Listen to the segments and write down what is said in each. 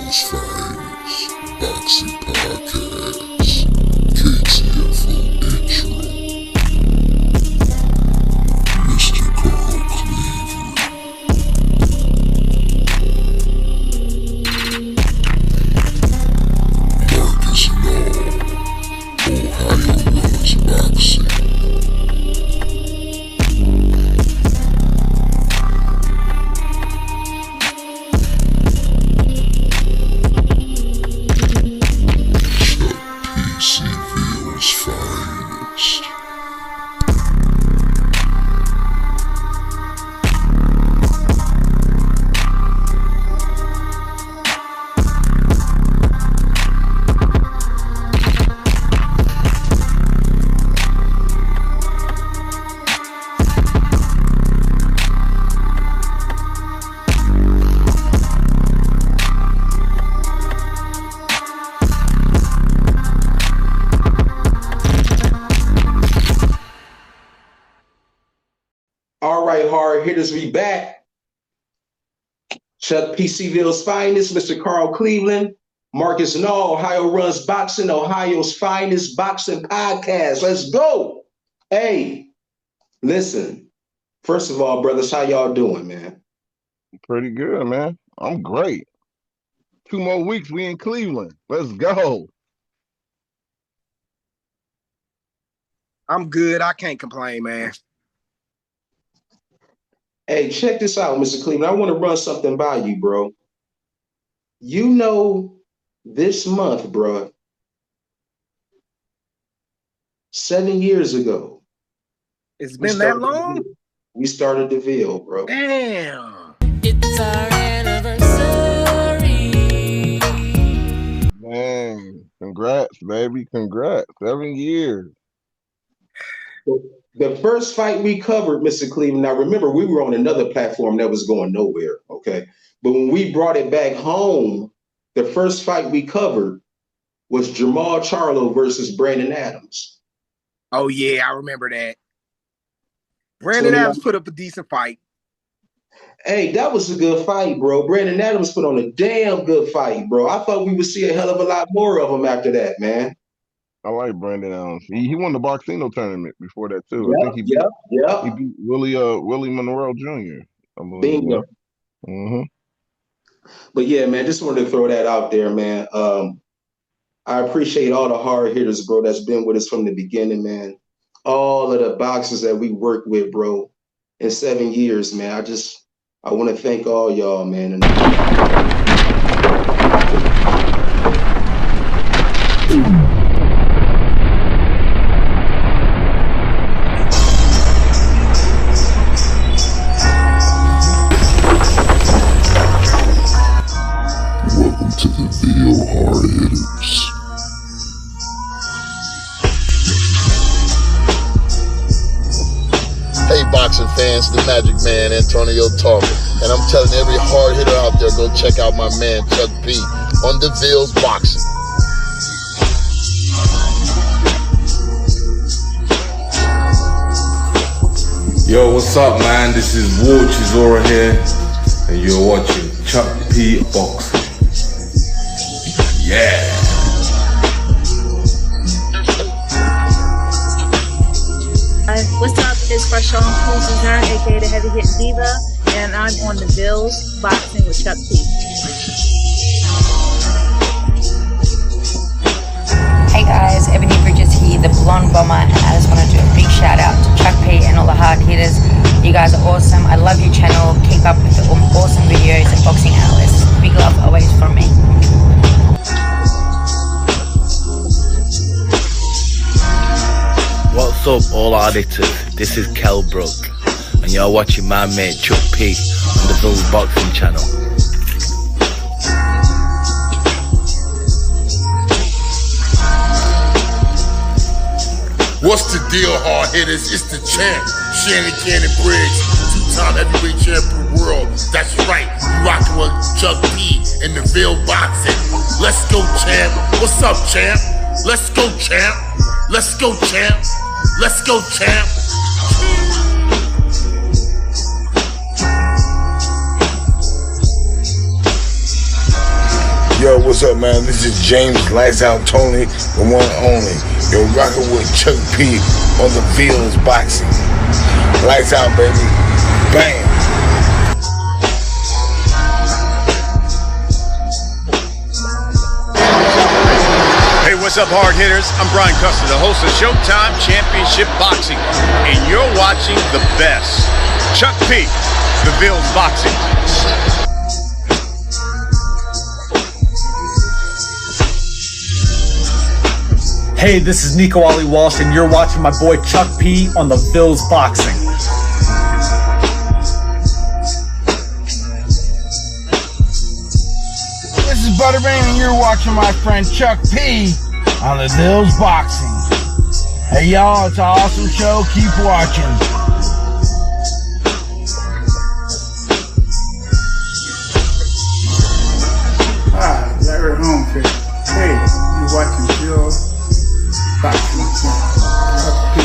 C-Ville's finest boxing podcast, KTFO intro, Mr. Carl Cleveland. Marcus Null, Ohio runs boxing. C-Ville's finest. All right, hard hitters, we back. Chuck P. C-Ville's finest, Mr. Carl Cleveland, Marcus Null, Ohio runs boxing, Ohio's finest boxing podcast. Let's go. Hey, listen. First of all, brothers, how y'all doing, man? Pretty good, man. I'm great. 2 more weeks, we in Cleveland. Let's go. I'm good. I can't complain, man. Hey, check this out, Mr. Cleveland. I want to run something by you, bro. You know, this month, bro, 7 years ago. It's been that long? We started the Ville, bro. Damn. It's our anniversary. Man, congrats, baby. Congrats. 7 years. The first fight we covered, Mr. Cleveland, now remember, we were on another platform that was going nowhere, okay? But when we brought it back home, the first fight we covered was Jamal Charlo versus Brandon Adams. Oh, yeah, I remember that. Brandon Adams put up a decent fight. Hey, that was a good fight, bro. Brandon Adams put on a damn good fight, bro. I thought we would see a hell of a lot more of him after that, man. I like Brandon Adams. He won the Boxino tournament before that too. Yep, I think he yep. beat Willie Monroe Jr. Bingo. Mm-hmm. But yeah, man, just wanted to throw that out there, man. I appreciate all the hard hitters, bro, that's been with us from the beginning, man. All of the boxers that we worked with, bro, in 7 years, man. I want to thank all y'all, man. Welcome to the Ville Hard Hitters. Hey boxing fans, the Magic Man, Antonio talking. And I'm telling every hard hitter out there, go check out my man Chuck P on the Ville's Boxing. Yo, what's up, man? This is War Chisora here, and you're watching Chuck P Boxing. Yeah. What's up? It's Fashawn Suzanne, aka the Heavy Hit Diva, and I'm on the Ville's Boxing with Chuck P. Hey guys, Ebony Bridges here, the Blonde Bomber, and I just want to do a big shout out to Chuck P and all the hard hitters. You guys are awesome. I love your channel. Keep up with the awesome videos and boxing analysts. Big love always from me. What's up, all auditors? This is Kel Brook, and you're watching my mate Chuck P on the Ville's Boxing channel. What's the deal, hard hitters? It's the champ, Shannon Cannon Briggs, 2-time heavyweight champion world. That's right, you rocking with Chuck P in the Ville Boxing. Let's go, champ. What's up, champ? Let's go, champ. Let's go, champ. Let's go, champ. Yo, what's up, man? This is James Lights Out Tony, the one and only. Yo, rocking with Chuck P on the Villes Boxing. Lights out, baby. Bam. Hey, what's up, hard hitters? I'm Brian Custer, the host of Showtime Championship Boxing, and you're watching the best. Chuck P, the Villes Boxing. Hey, this is Nico Ali Walsh, and you're watching my boy Chuck P on the Villes Boxing. This is Butterbean, and you're watching my friend Chuck P on the Villes Boxing. Hey, y'all, it's an awesome show. Keep watching. Hi, Larry Homefield. Hey, you're watching Villes Boxing. Chuck P.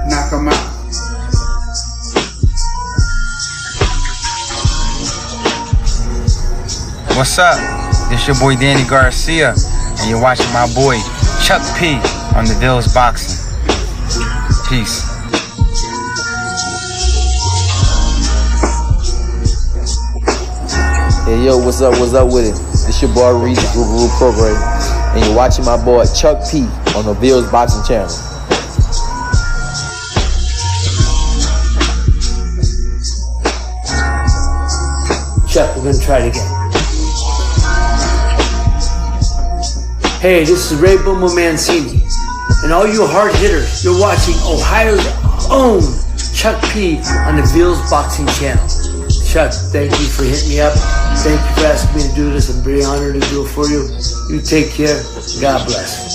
Knock 'em out. What's up? This your boy Danny Garcia, and you're watching my boy Chuck P on the Villes Boxing. Peace. Hey yo, what's up with it? This your boy Reed, the Guru Program, and you're watching my boy Chuck P on the Villes Boxing channel. Chuck, we're gonna try it again. Hey, this is Ray Boomer Mancini, and all you hard hitters, you're watching Ohio's own Chuck P on the Villes Boxing channel. Chuck, thank you for hitting me up. Thank you for asking me to do this. I'm very honored to do it for you. You take care. God bless.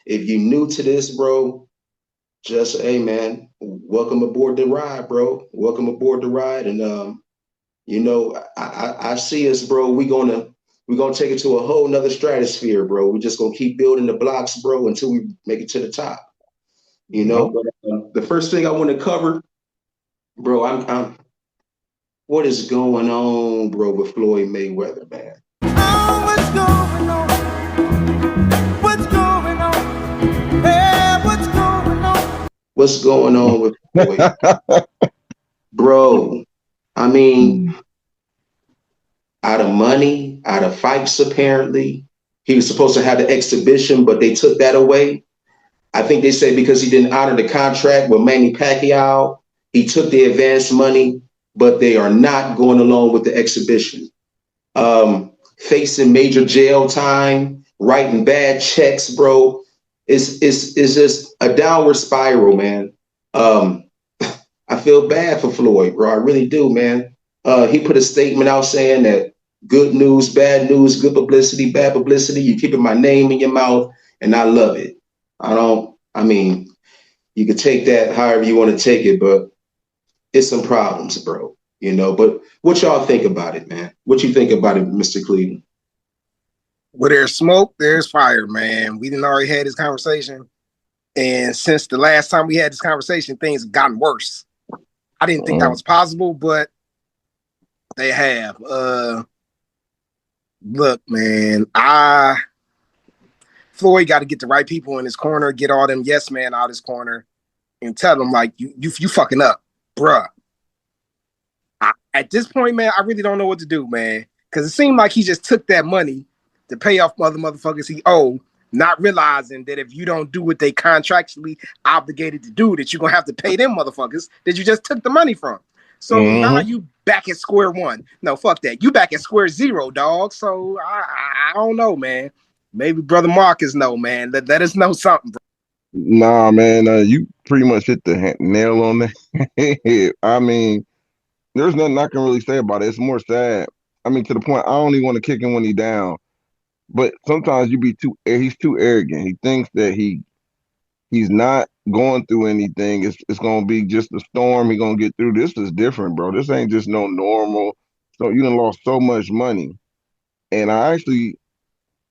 If you're new to this, bro, just, hey, man, welcome aboard the ride, bro. Welcome aboard the ride. And, you know, I see us, bro. We're gonna take it to a whole nother stratosphere, bro. We're just gonna keep building the blocks, bro, until we make it to the top. You know, but, the first thing I want to cover, bro, I'm what is going on, bro, with Floyd Mayweather, man? Oh, what's going on? What's going on? Hey, what's going on? What's going on with Floyd? Bro, I mean, out of money, out of fights, apparently. He was supposed to have the exhibition, but they took that away. I think they say because he didn't honor the contract with Manny Pacquiao, he took the advance money, but they are not going along with the exhibition. Facing major jail time, writing bad checks, bro. It's just a downward spiral, man. I feel bad for Floyd, bro. I really do, man. He put a statement out saying that good news, good publicity, bad publicity. You're keeping my name in your mouth, and I love it. I mean, you could take that however you want to take it, but it's some problems, bro. You know, but what y'all think about it, man? What you think about it, Mr. Cleveland? Where there's smoke, there's fire, man. We didn't already had this conversation. And since the last time we had this conversation, things have gotten worse. I didn't think that was possible, but they have. Look, man, Floyd got to get the right people in his corner, get all them yes man out his corner, and tell them like you fucking up, bruh. At this point, man, I really don't know what to do, man, because it seemed like he just took that money to pay off motherfuckers he owed, not realizing that if you don't do what they contractually obligated to do, that you're gonna have to pay them motherfuckers that you just took the money from. So now you back at square one. No, fuck that. You back at square zero, dog. So I don't know, man. Maybe Brother Marcus know, man. Let us know something, bro. Nah, man, you pretty much hit the nail on the head. I mean, there's nothing I can really say about it. It's more sad. I mean, to the point I don't even want to kick him when he's down. But sometimes he's too arrogant. He thinks that he's not going through anything. It's gonna be just a storm. He's gonna get through. This is different, bro. This ain't just no normal. So you done lost so much money. And I actually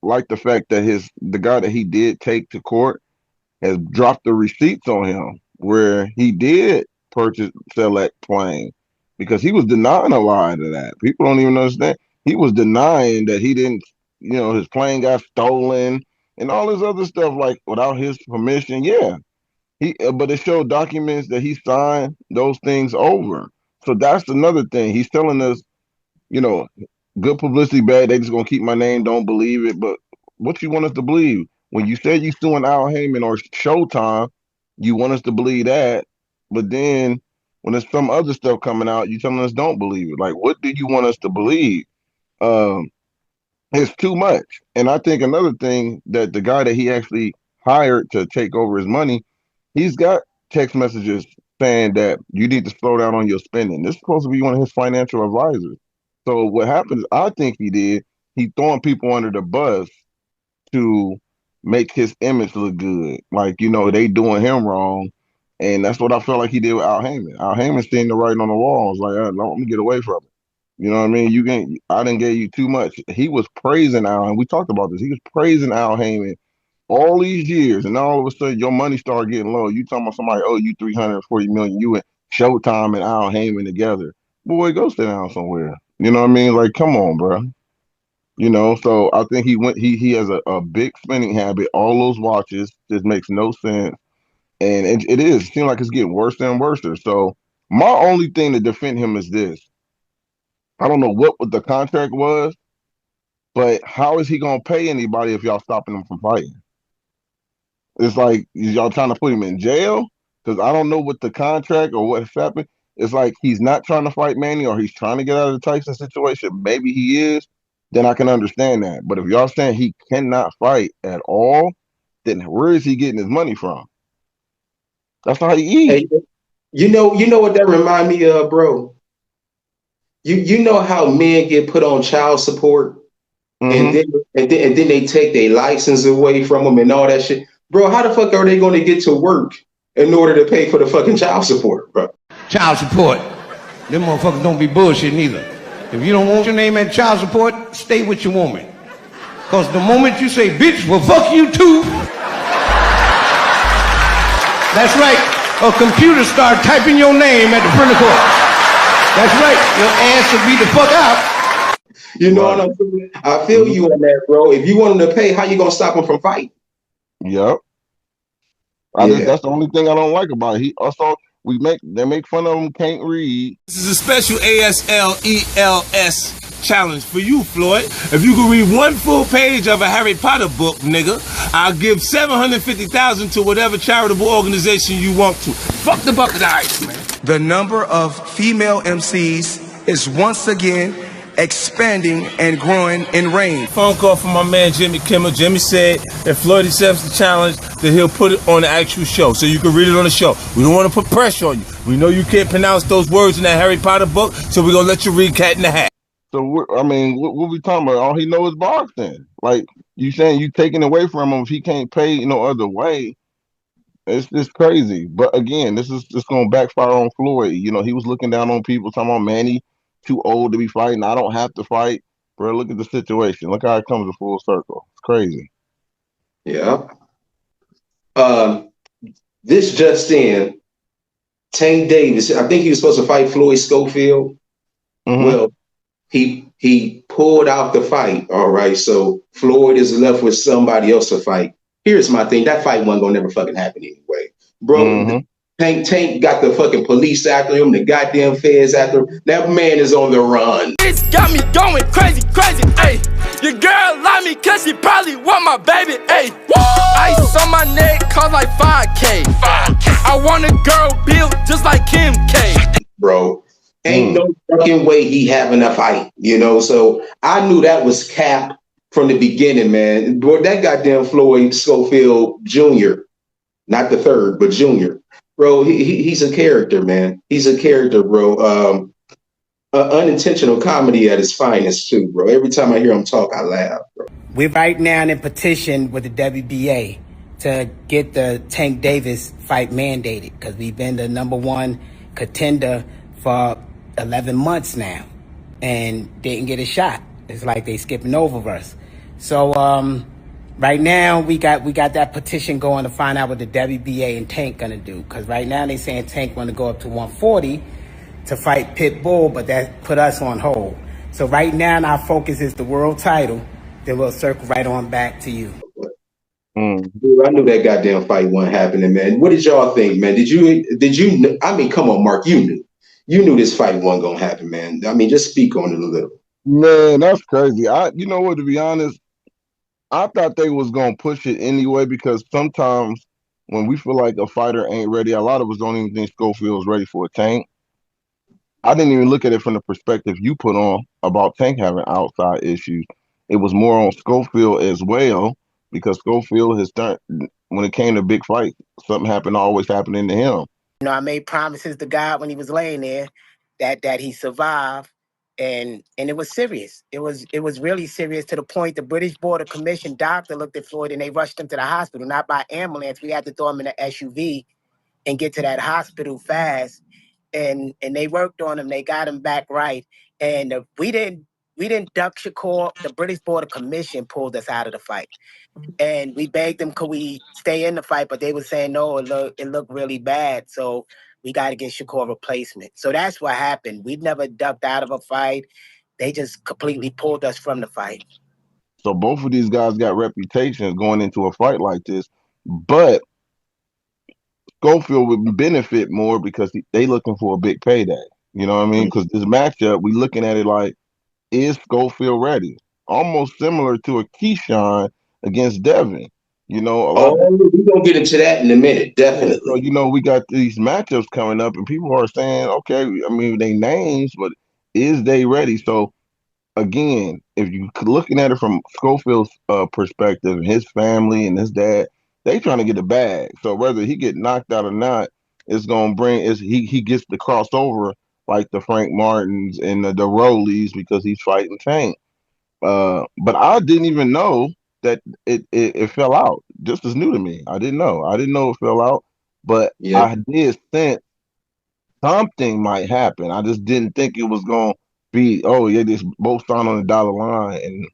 like the fact that the guy that he did take to court has dropped the receipts on him where he did sell that plane. because he was denying a lot of that. People don't even understand. He was denying that he didn't, his plane got stolen and all this other stuff, like without his permission. Yeah, but it showed documents that he signed those things over. So that's another thing. He's telling us, you know, good publicity, bad. They just gonna keep my name. Don't believe it. But what you want us to believe? When you said you suing Al Heyman or Showtime, you want us to believe that. But then when there's some other stuff coming out, you telling us don't believe it. Like, what do you want us to believe? It's too much. And I think another thing that the guy that he actually hired to take over his money, he's got text messages saying that you need to slow down on your spending. This is supposed to be one of his financial advisors. So what happens, I think he throwing people under the bus to make his image look good. Like, they doing him wrong. And that's what I felt like he did with Al Heyman. Al Heyman seen the writing on the wall. I was like, let me get away from it. You know what I mean? I didn't give you too much. He was praising Al, and we talked about this. He was praising Al Heyman all these years, and all of a sudden your money started getting low. You talking about somebody owe you $340 million. You and Showtime and Al Heyman together. Boy, go sit down somewhere. You know what I mean? Like, come on, bro. So I think he has a big spending habit. All those watches just makes no sense. And it seems like it's getting worse and worse. So my only thing to defend him is this. I don't know what the contract was, but how is he going to pay anybody if y'all stopping him from fighting? It's like, is y'all trying to put him in jail? Because I don't know what the contract or what's happened. It's like he's not trying to fight Manny, or he's trying to get out of the Tyson situation. Maybe he is. Then I can understand that. But if y'all saying he cannot fight at all, then where is he getting his money from? That's not how he eats. Hey, you know what that remind me of, bro? You know how men get put on child support, and then they take their license away from them and all that shit, bro. How the fuck are they going to get to work in order to pay for the fucking child support, bro? Child support, them motherfuckers don't be bullshit neither. If you don't want your name at child support, stay with your woman. Cause the moment you say, bitch, well fuck you too. That's right. A computer start typing your name at the printer court. That's right. Your ass will be the fuck out. You know what I'm saying? I feel you on that, bro. If you want him to pay, how you gonna stop him from fighting? Yep. That's the only thing I don't like about it. They make fun of him, can't read. This is a special ASLELS challenge for you, Floyd. If you can read one full page of a Harry Potter book, nigga, I'll give $750,000 to whatever charitable organization you want to. Fuck the bucket of ice, man. The number of female MCs is once again expanding and growing in range. Phone call from my man Jimmy Kimmel. Jimmy said if Floyd accepts the challenge, then he'll put it on the actual show so you can read it on the show. We don't want to put pressure on you. We know you can't pronounce those words in that Harry Potter book, so we're going to let you read Cat in the Hat. So, what we talking about? All he knows is boxing. Like, you saying you taking away from him if he can't pay no other way. It's just crazy. But again, this is just going to backfire on Floyd. He was looking down on people, talking about Manny, too old to be fighting. I don't have to fight. Bro, look at the situation. Look how it comes to full circle. It's crazy. Yeah. This just in, Tank Davis, I think he was supposed to fight Floyd Schofield. Mm-hmm. Well, he pulled out the fight. All right. So Floyd is left with somebody else to fight. Here's my thing. That fight wasn't gonna never fucking happen anyway. Bro, mm-hmm. Tank got the fucking police after him, the goddamn feds after him. That man is on the run. It's got me going crazy, ayy. Your girl like me cause she probably want my baby, ayy. Ice on my neck cost like 5K. I want a girl built just like Kim K. Bro, ain't no fucking way he having a fight, So I knew that was cap from the beginning, man. Boy, that goddamn Floyd Schofield Jr., not the third, but Jr., bro, he's a character, man. He's a character, bro. Unintentional comedy at his finest, too, bro. Every time I hear him talk, I laugh, bro. We're right now in petition with the WBA to get the Tank Davis fight mandated because we've been the #1 contender for 11 months now and didn't get a shot. It's like they skipping over us. So right now we got that petition going to find out what the WBA and Tank gonna do. Because right now they saying Tank want to go up to 140, to fight Pitbull, but that put us on hold. So right now, our focus is the world title. Then we'll circle right on back to you. Dude, I knew that goddamn fight wasn't happening, man. What did y'all think, man? Did you? I mean, come on, Mark, you knew this fight wasn't gonna happen, man. I mean, just speak on it a little. Man, that's crazy. You know what? To be honest, I thought they was gonna push it anyway because sometimes when we feel like a fighter ain't ready, a lot of us don't even think Schofield's ready for a Tank. I didn't even look at it from the perspective you put on about Tank having outside issues. It was more on Schofield as well because Schofield has done when it came to big fights, something always happening to him. You know, I made promises to God when he was laying there that he survived, and it was serious. It was really serious to the point the British Border Commission doctor looked at Floyd and they rushed him to the hospital, not by ambulance. We had to throw him in an SUV and get to that hospital fast. And they worked on him. They got him back right. And we didn't duck Shakur. The British Border Commission pulled us out of the fight. And we begged them, could we stay in the fight? But they were saying, no, it looked really bad. So we got to get Shakur a replacement. So that's what happened. We never ducked out of a fight. They just completely pulled us from the fight. So both of these guys got reputations going into a fight like this. But Schofield would benefit more because they looking for a big payday. You know what I mean? Because this matchup, we looking at it like, is Schofield ready? Almost similar to a Keyshawn against Devin. You know, we're gonna get into that in a minute, definitely. So, you know, we got these matchups coming up, and people are saying, okay, I mean, they names, but is they ready? So, again, if you looking at it from Schofield's perspective, his family and his dad, they trying to get a bag. So whether he get knocked out or not, it's gonna he gets the crossover like the Frank Martins and the Rollies because he's fighting Tank. But I didn't even know that it fell out. This is new to me. I didn't know it fell out, but I did sense something might happen. I just didn't think it was gonna be, oh yeah, this both signed on the dollar line and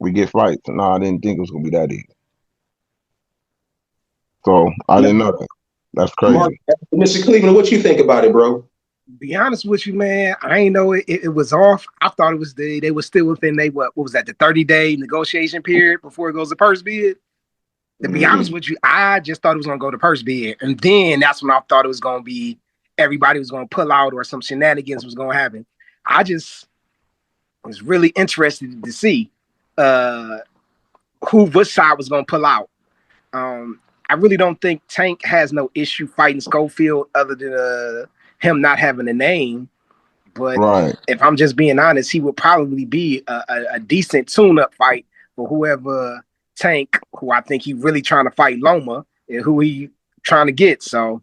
we get fights. No, I didn't think it was gonna be that easy. So I didn't know that. That's crazy. Mark, Mr. Cleveland, what you think about it, bro? Be honest with you, man, I ain't know it was off. I thought it was they were still within what was that, the 30-day negotiation period before it goes to purse bid. To be honest with you, I just thought it was gonna go to purse bid, and then that's when I thought it was gonna be everybody was gonna pull out or some shenanigans was gonna happen. I just was really interested to see which side was gonna pull out. I really don't think Tank has no issue fighting Schofield other than him not having a name. But if I'm just being honest, he would probably be a decent tune-up fight for whoever Tank, who I think he really trying to fight Loma, and who he trying to get. So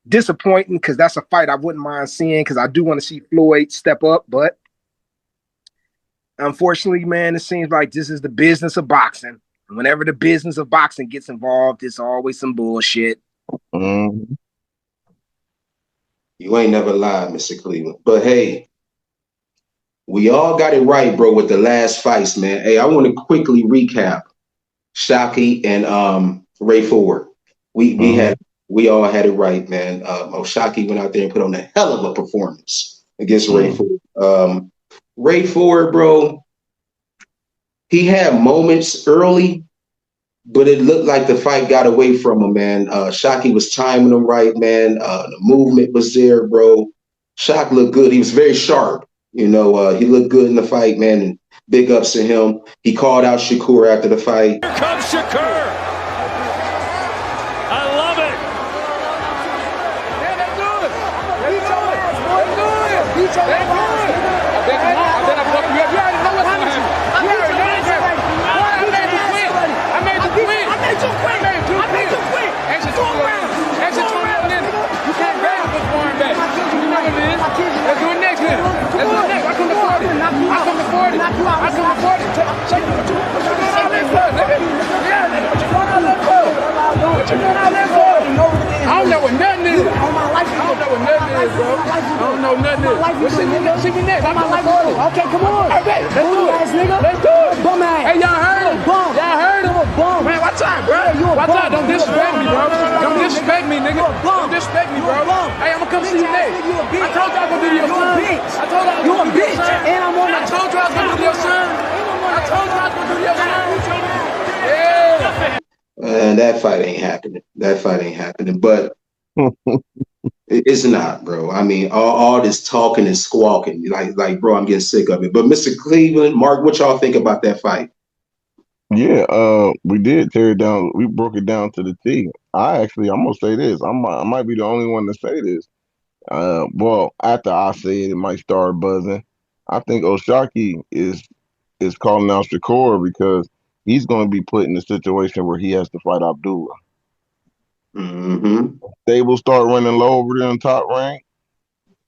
disappointing because that's a fight I wouldn't mind seeing because I do want to see Floyd step up. But unfortunately, man, it seems like this is the business of boxing. Whenever the business of boxing gets involved, it's always some bullshit. You ain't never lied, Mr. Cleveland. But hey, we all got it right, bro, with the last fights, man. Hey, I want to quickly recap Shockey and Ray Ford. We all had it right, man. Shockey went out there and put on a hell of a performance against Ray Ford. Ray Ford, bro, he had moments early, but it looked like the fight got away from him, man. Shockey was timing him right, man. The movement was there, bro. Shock looked good. He was very sharp. You know, he looked good in the fight, man, and big ups to him. He called out Shakur after the fight. Here comes Shakur. I love it. Yeah, they do it. They do it. They do it. They do it. I bet I fucked you up. You already know what's going to happen. You already know what's going to happen. I made you quit. I made you quit. I made you quit. I made you quit. Extra 2 rounds. Extra 2 rounds in it. You can't grab it with foreign back. You know what it is. Let's do it next then. Let's do it next. I come to 40. I come to 40. I come to 40. Check it. What you doing all this for, nigga? Yeah, nigga. What you doing all this for? What you doing all this for? I don't know what nothing is. I don't know what nothing is, bro. I don't know nothing is. What's it, nigga? See me next. I'm on 40. Okay, come on. Hey, baby. Let's do it. Let's do it. Bum ass. Hey, y'all heard him. Y'all heard him. Man, watch out, bro. Watch out. Don't disrespect me, bro. Don't disrespect me, nigga. Don't disrespect me, bro. Hey, I'm gonna come see you next. I told y'all gonna do fight ain't happening. That fight ain't happening. But it's not, bro. I mean, all this talking and squawking, like, bro, I'm getting sick of it. But Mr. Cleveland, Mark, what y'all think about that fight? Yeah, we did tear it down. We broke it down to the T. I'm gonna say this. I might be the only one to say this. Well, after I say it, it might start buzzing. I think O'Shaquie is calling out Shakur because he's going to be put in a situation where he has to fight Abdullah. Mm-hmm. They will start running low over there in Top Rank.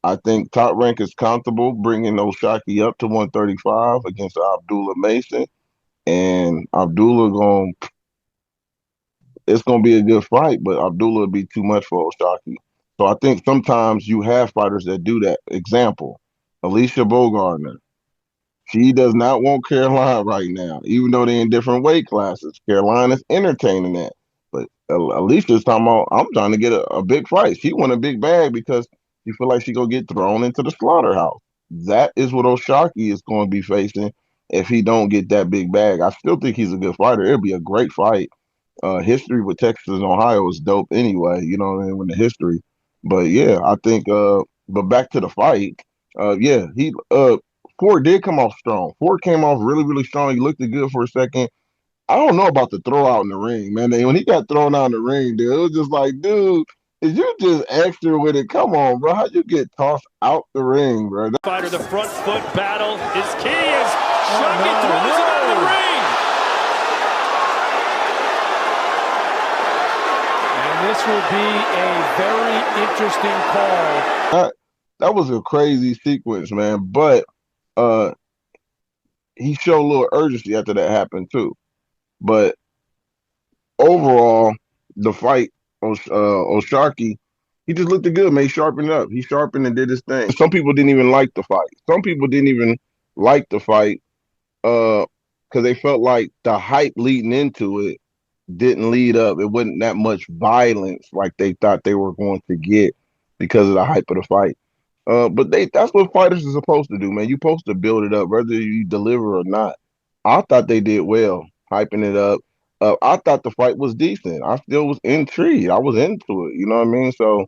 I think Top Rank is comfortable bringing O'Shaquie up to 135 against Abdullah Mason, and it's going to be a good fight, but Abdullah will be too much for O'Shaquie. So I think sometimes you have fighters that do that. Example, Alicia Bogardner. She does not want Carolina right now, even though they're in different weight classes. Carolina's entertaining that. But Alicia's talking about, I'm trying to get a big fight. She want a big bag because she feel like she going to get thrown into the slaughterhouse. That is what O'Shaquie is going to be facing if he don't get that big bag. I still think he's a good fighter. It'll be a great fight. History with Texas and Ohio is dope anyway, you know what I mean, with the history. But yeah, I think but back to the fight, Ford did come off strong. Ford came off really, really strong. He looked good for a second. I don't know about the throw out in the ring, man. When he got thrown out in the ring, dude, it was just like, dude, is you just extra with it? Come on, bro. How you get tossed out the ring, bro? Fighter, the front foot battle is key as Shockey throws him out of the ring. And this will be a very interesting call. That was a crazy sequence, man. But he showed a little urgency after that happened too. But overall, the fight, O'Shaquie, he just looked good, man. He sharpened up. He sharpened and did his thing. Some people didn't even like the fight. Some people didn't even like the fight because they felt like the hype leading into it didn't lead up. It wasn't that much violence like they thought they were going to get because of the hype of the fight. But that's what fighters are supposed to do, man. You're supposed to build it up, whether you deliver or not. I thought they did well, hyping it up. I thought the fight was decent. I still was intrigued. I was into it, you know what I mean? So,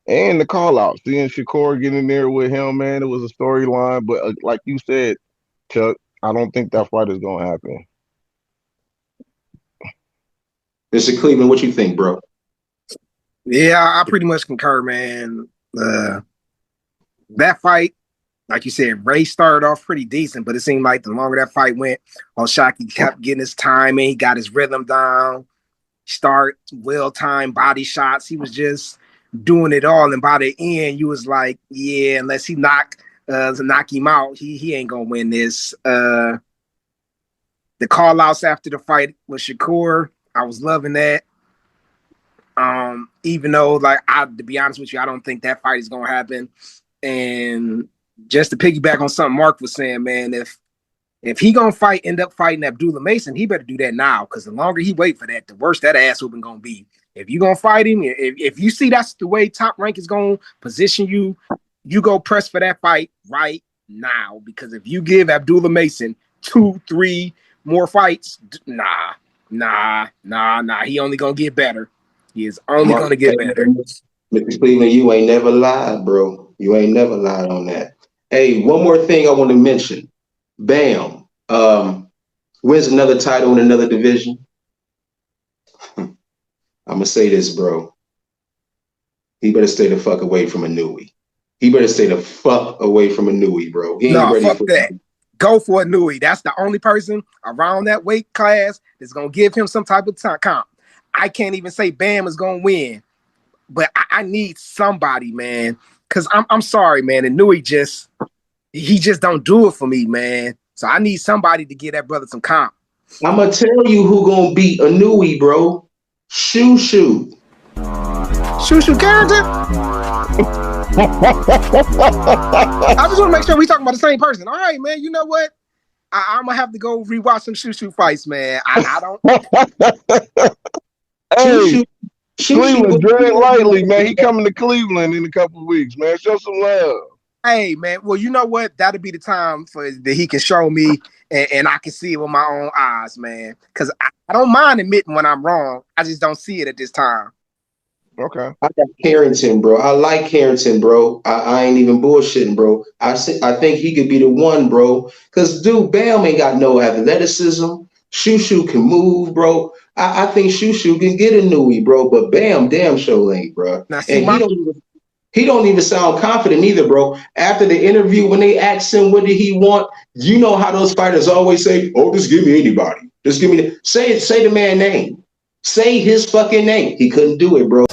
and the call out, seeing Shakur get in there with him, man, it was a storyline. But like you said, Chuck, I don't think that fight is going to happen. Mr. Cleveland, what you think, bro? Yeah, I pretty much concur, man. That fight, like you said, Ray started off pretty decent, but it seemed like the longer that fight went, O'Shaquie kept getting his timing. He got his rhythm down. Start well-timed body shots. He was just doing it all. And by the end, you was like, yeah, unless he knock him out, he ain't gonna win this. The call-outs after the fight with Shakur, I was loving that. Even though, to be honest with you, I don't think that fight is gonna happen. And just to piggyback on something Mark was saying, man, if he gonna end up fighting Abdullah Mason, he better do that now, because the longer he wait for that, the worse that ass whooping gonna be. If you gonna fight him, if you see that's the way Top Rank is gonna position you, you go press for that fight right now. Because if you give Abdullah Mason 2-3 more fights, nah. He only gonna get better. He is only gonna get better. Mr. Cleveland, you ain't never lied, bro. You ain't never lied on that. Hey, one more thing I want to mention. Bam. Wins another title in another division. I'm going to say this, bro. He better stay the fuck away from Inouye. He better stay the fuck away from Inouye, bro. He ain't ready fuck for that. Go for Inouye. That's the only person around that weight class that's going to give him some type of comp. I can't even say Bam is going to win, but I need somebody, man. Because I'm sorry, man. Inouye just don't do it for me, man. So I need somebody to give that brother some comp. I'm going to tell you who going to beat Inouye, bro. Shoo Shoo. Shoo Shoo character? I just want to make sure we talking about the same person. All right, man. You know what? I'm going to have to go rewatch some Shoo Shoo fights, man. I don't. Hey, Cleveland, dread lightly, man. He coming to Cleveland in a couple of weeks, man. Show some love. Hey man, well, you know what? That'll be the time for that he can show me and I can see it with my own eyes, man. Because I don't mind admitting when I'm wrong. I just don't see it at this time. Okay. I got Carrington, bro. I like Carrington, bro. I ain't even bullshitting, bro. I think he could be the one, bro. Cause dude, Bam ain't got no athleticism. Shushu can move, bro. I think Shushu can get a Nui, bro. But Bam, damn sure ain't, bro. Now, see, And he don't even sound confident either, bro. After the interview, when they asked him what did he want, you know how those fighters always say, "Oh, just give me anybody. Just give me say the man name. Say his fucking name." He couldn't do it, bro.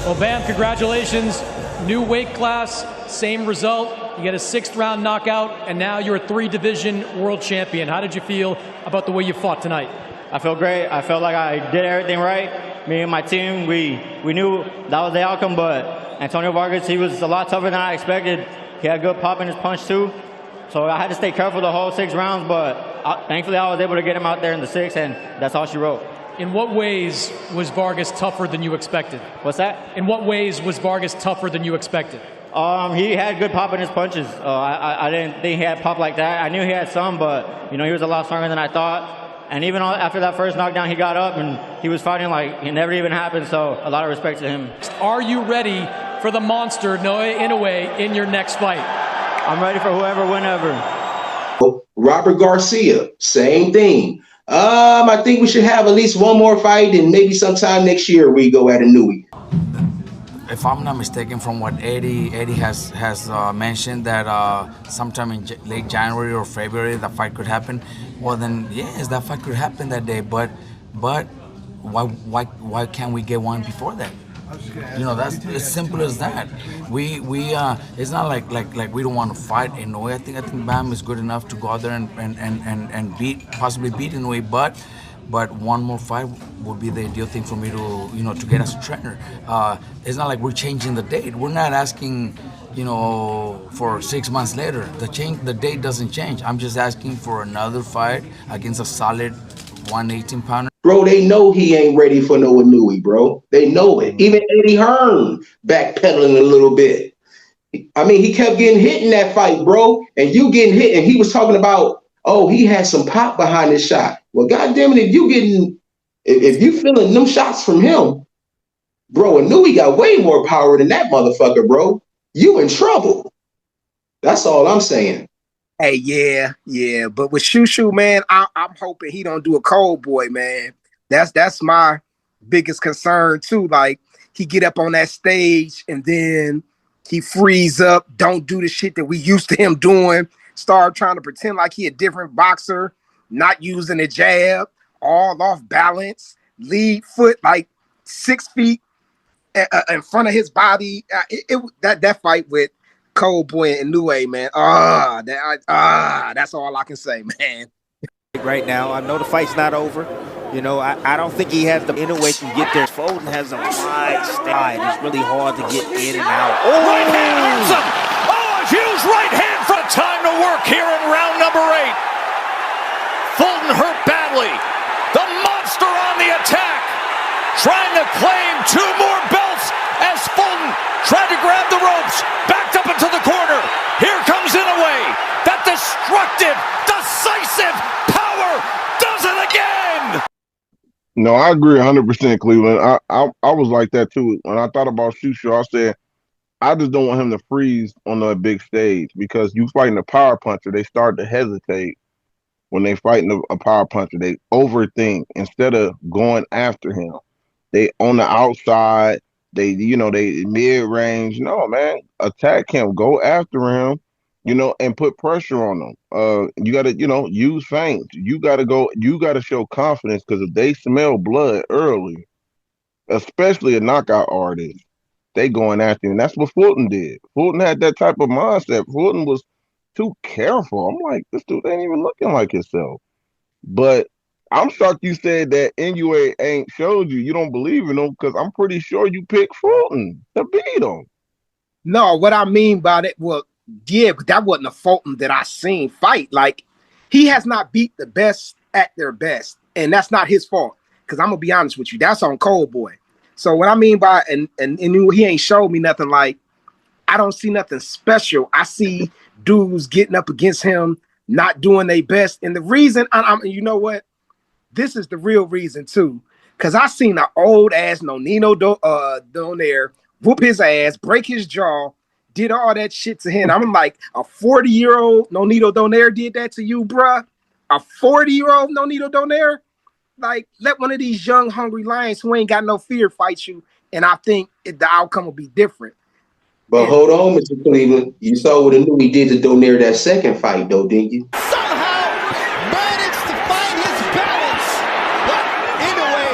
Well, Bam, congratulations. New weight class, same result. You get a 6th round knockout, and now you're a 3-division world champion. How did you feel about the way you fought tonight? I felt great. I felt like I did everything right. Me and my team, we knew that was the outcome, but Antonio Vargas, he was a lot tougher than I expected. He had good pop in his punch, too. So I had to stay careful the whole 6 rounds, but thankfully I was able to get him out there in the 6th, and that's all she wrote. In what ways was Vargas tougher than you expected? What's that? In what ways was Vargas tougher than you expected? He had good pop in his punches. I didn't think he had pop like that. I knew he had some, but he was a lot stronger than I thought. And even after that first knockdown, he got up and he was fighting like it never even happened. So a lot of respect to him. Are you ready for the monster Noe Inoue in your next fight? I'm ready for whoever, whenever. Robert Garcia, same thing. I think we should have at least one more fight, and maybe sometime next year we go at a Nui. If I'm not mistaken, from what Eddie has mentioned, that sometime in late January or February the fight could happen. Well, then yes, that fight could happen that day. But why can't we get one before that? That's as simple as that. We it's not like we don't want to fight Inoue. I think Bam is good enough to go out there and possibly beat Inoue, but one more fight would be the ideal thing for me to get as a trainer. It's not like we're changing the date. We're not asking for 6 months later. The date doesn't change. I'm just asking for another fight against a solid 118-pounder. Bro, they know he ain't ready for no Nui, bro. They know it. Even Eddie Hearn backpedaling a little bit. I mean, he kept getting hit in that fight, bro. And you getting hit, and he was talking about, oh, he had some pop behind his shot. Well, goddamn it, if you feeling them shots from him, bro, Nui got way more power than that motherfucker, bro. You in trouble. That's all I'm saying. Hey, yeah. But with Shushu, man, I'm hoping he don't do a cold boy, man. That's my biggest concern too. Like he get up on that stage and then he freeze up, don't do the shit that we used to him doing. Start trying to pretend like he a different boxer, not using a jab, all off balance, lead foot like 6 feet in front of his body. That fight with Cold Boy and Inoue, man. That's all I can say, man. Right now, I know the fight's not over. I don't think he has the Inoue can get there. Foden has a wide stride. It's really hard to get in and out. Oh, right hand hurts him. Oh, a huge right hand for time to work here in round number 8. Fulton hurt badly. The monster on the attack, trying to claim 2 more belts as Fulton tried to grab the ropes, backed up into the corner. Here comes Inoue. That destructive, decisive power does it again. No, I agree 100%, Cleveland. I was like that too. When I thought about Shushu, I said, I just don't want him to freeze on the big stage because you fighting a power puncher, they start to hesitate when they fighting a power puncher. They overthink instead of going after him. They on the outside. They mid-range. No, man, attack him. Go after him, and put pressure on them. You got to, use feints. You got to show confidence because if they smell blood early, especially a knockout artist, they going after him. And that's what Fulton did. Fulton had that type of mindset. Fulton was too careful. I'm like, this dude ain't even looking like himself. But I'm shocked you said that Inoue ain't showed you. You don't believe in him because I'm pretty sure you picked Fulton to beat him. No, what I mean by that, well, yeah, but that wasn't a Fulton that I seen fight. Like, he has not beat the best at their best, and that's not his fault. Because I'm gonna be honest with you, that's on Cold Boy. So what I mean by and he ain't showed me nothing like I don't see nothing special. I see dudes getting up against him, not doing their best. And the reason, you know what? This is the real reason too. Because I seen an old ass Nonino Donaire whoop his ass, break his jaw, did all that shit to him. I'm like, a 40-year-old Nonino Donaire did that to you, bruh? A 40-year-old Nonino Donaire? Like, let one of these young, hungry lions who ain't got no fear fight you, and I think the outcome will be different. But hold on, Mr. Cleveland. You saw what he did to Donaire that second fight, though, didn't you? Managed to find his balance, but Inoue,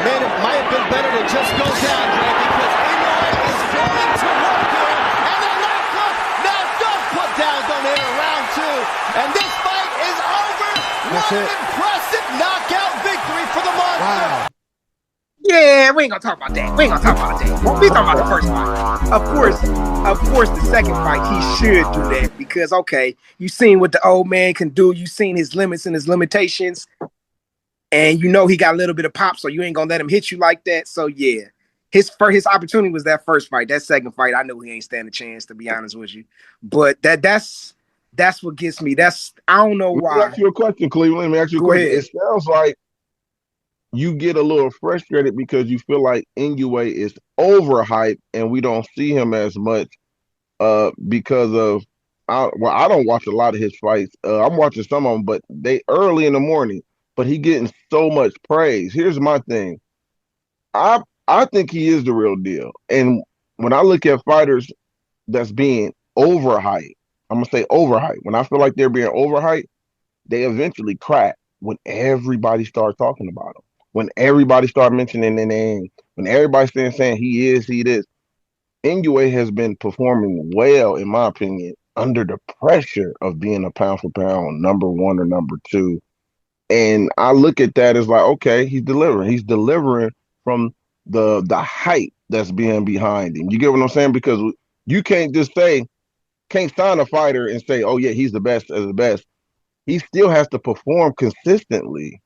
man, it might have been better to just go down, Dre, because Inoue is going to work here, and the knockout now does put down Donaire round 2, and this fight is over. What an impressive knockout victory for the Monster. Wow. Yeah, we ain't gonna talk about that. We ain't gonna talk about that. We talking about the first fight. Of course, the second fight he should do that because you seen what the old man can do. You seen his limits and his limitations, and you know he got a little bit of pop, so you ain't gonna let him hit you like that. So yeah, his opportunity was that first fight. That second fight, I know he ain't stand a chance, to be honest with you. But that's what gets me. I don't know why. Let me ask you a question, Cleveland. Let me ask you a question. Ahead. It sounds like you get a little frustrated because you feel like Inoue is overhyped and we don't see him as much because of I don't watch a lot of his fights. I'm watching some of them, but they early in the morning. But he getting so much praise. Here's my thing. I think he is the real deal. And when I look at fighters that's being overhyped, I'm gonna say overhyped. When I feel like they're being overhyped, they eventually crack when everybody starts talking about them. When everybody start mentioning their name, when everybody's saying he is. Inoue has been performing well, in my opinion, under the pressure of being a pound for pound number 1 or number 2. And I look at that as like, okay, he's delivering. He's delivering from the hype that's being behind him. You get what I'm saying? Because you can't just can't sign a fighter and say, oh yeah, he's the best as the best. He still has to perform consistently.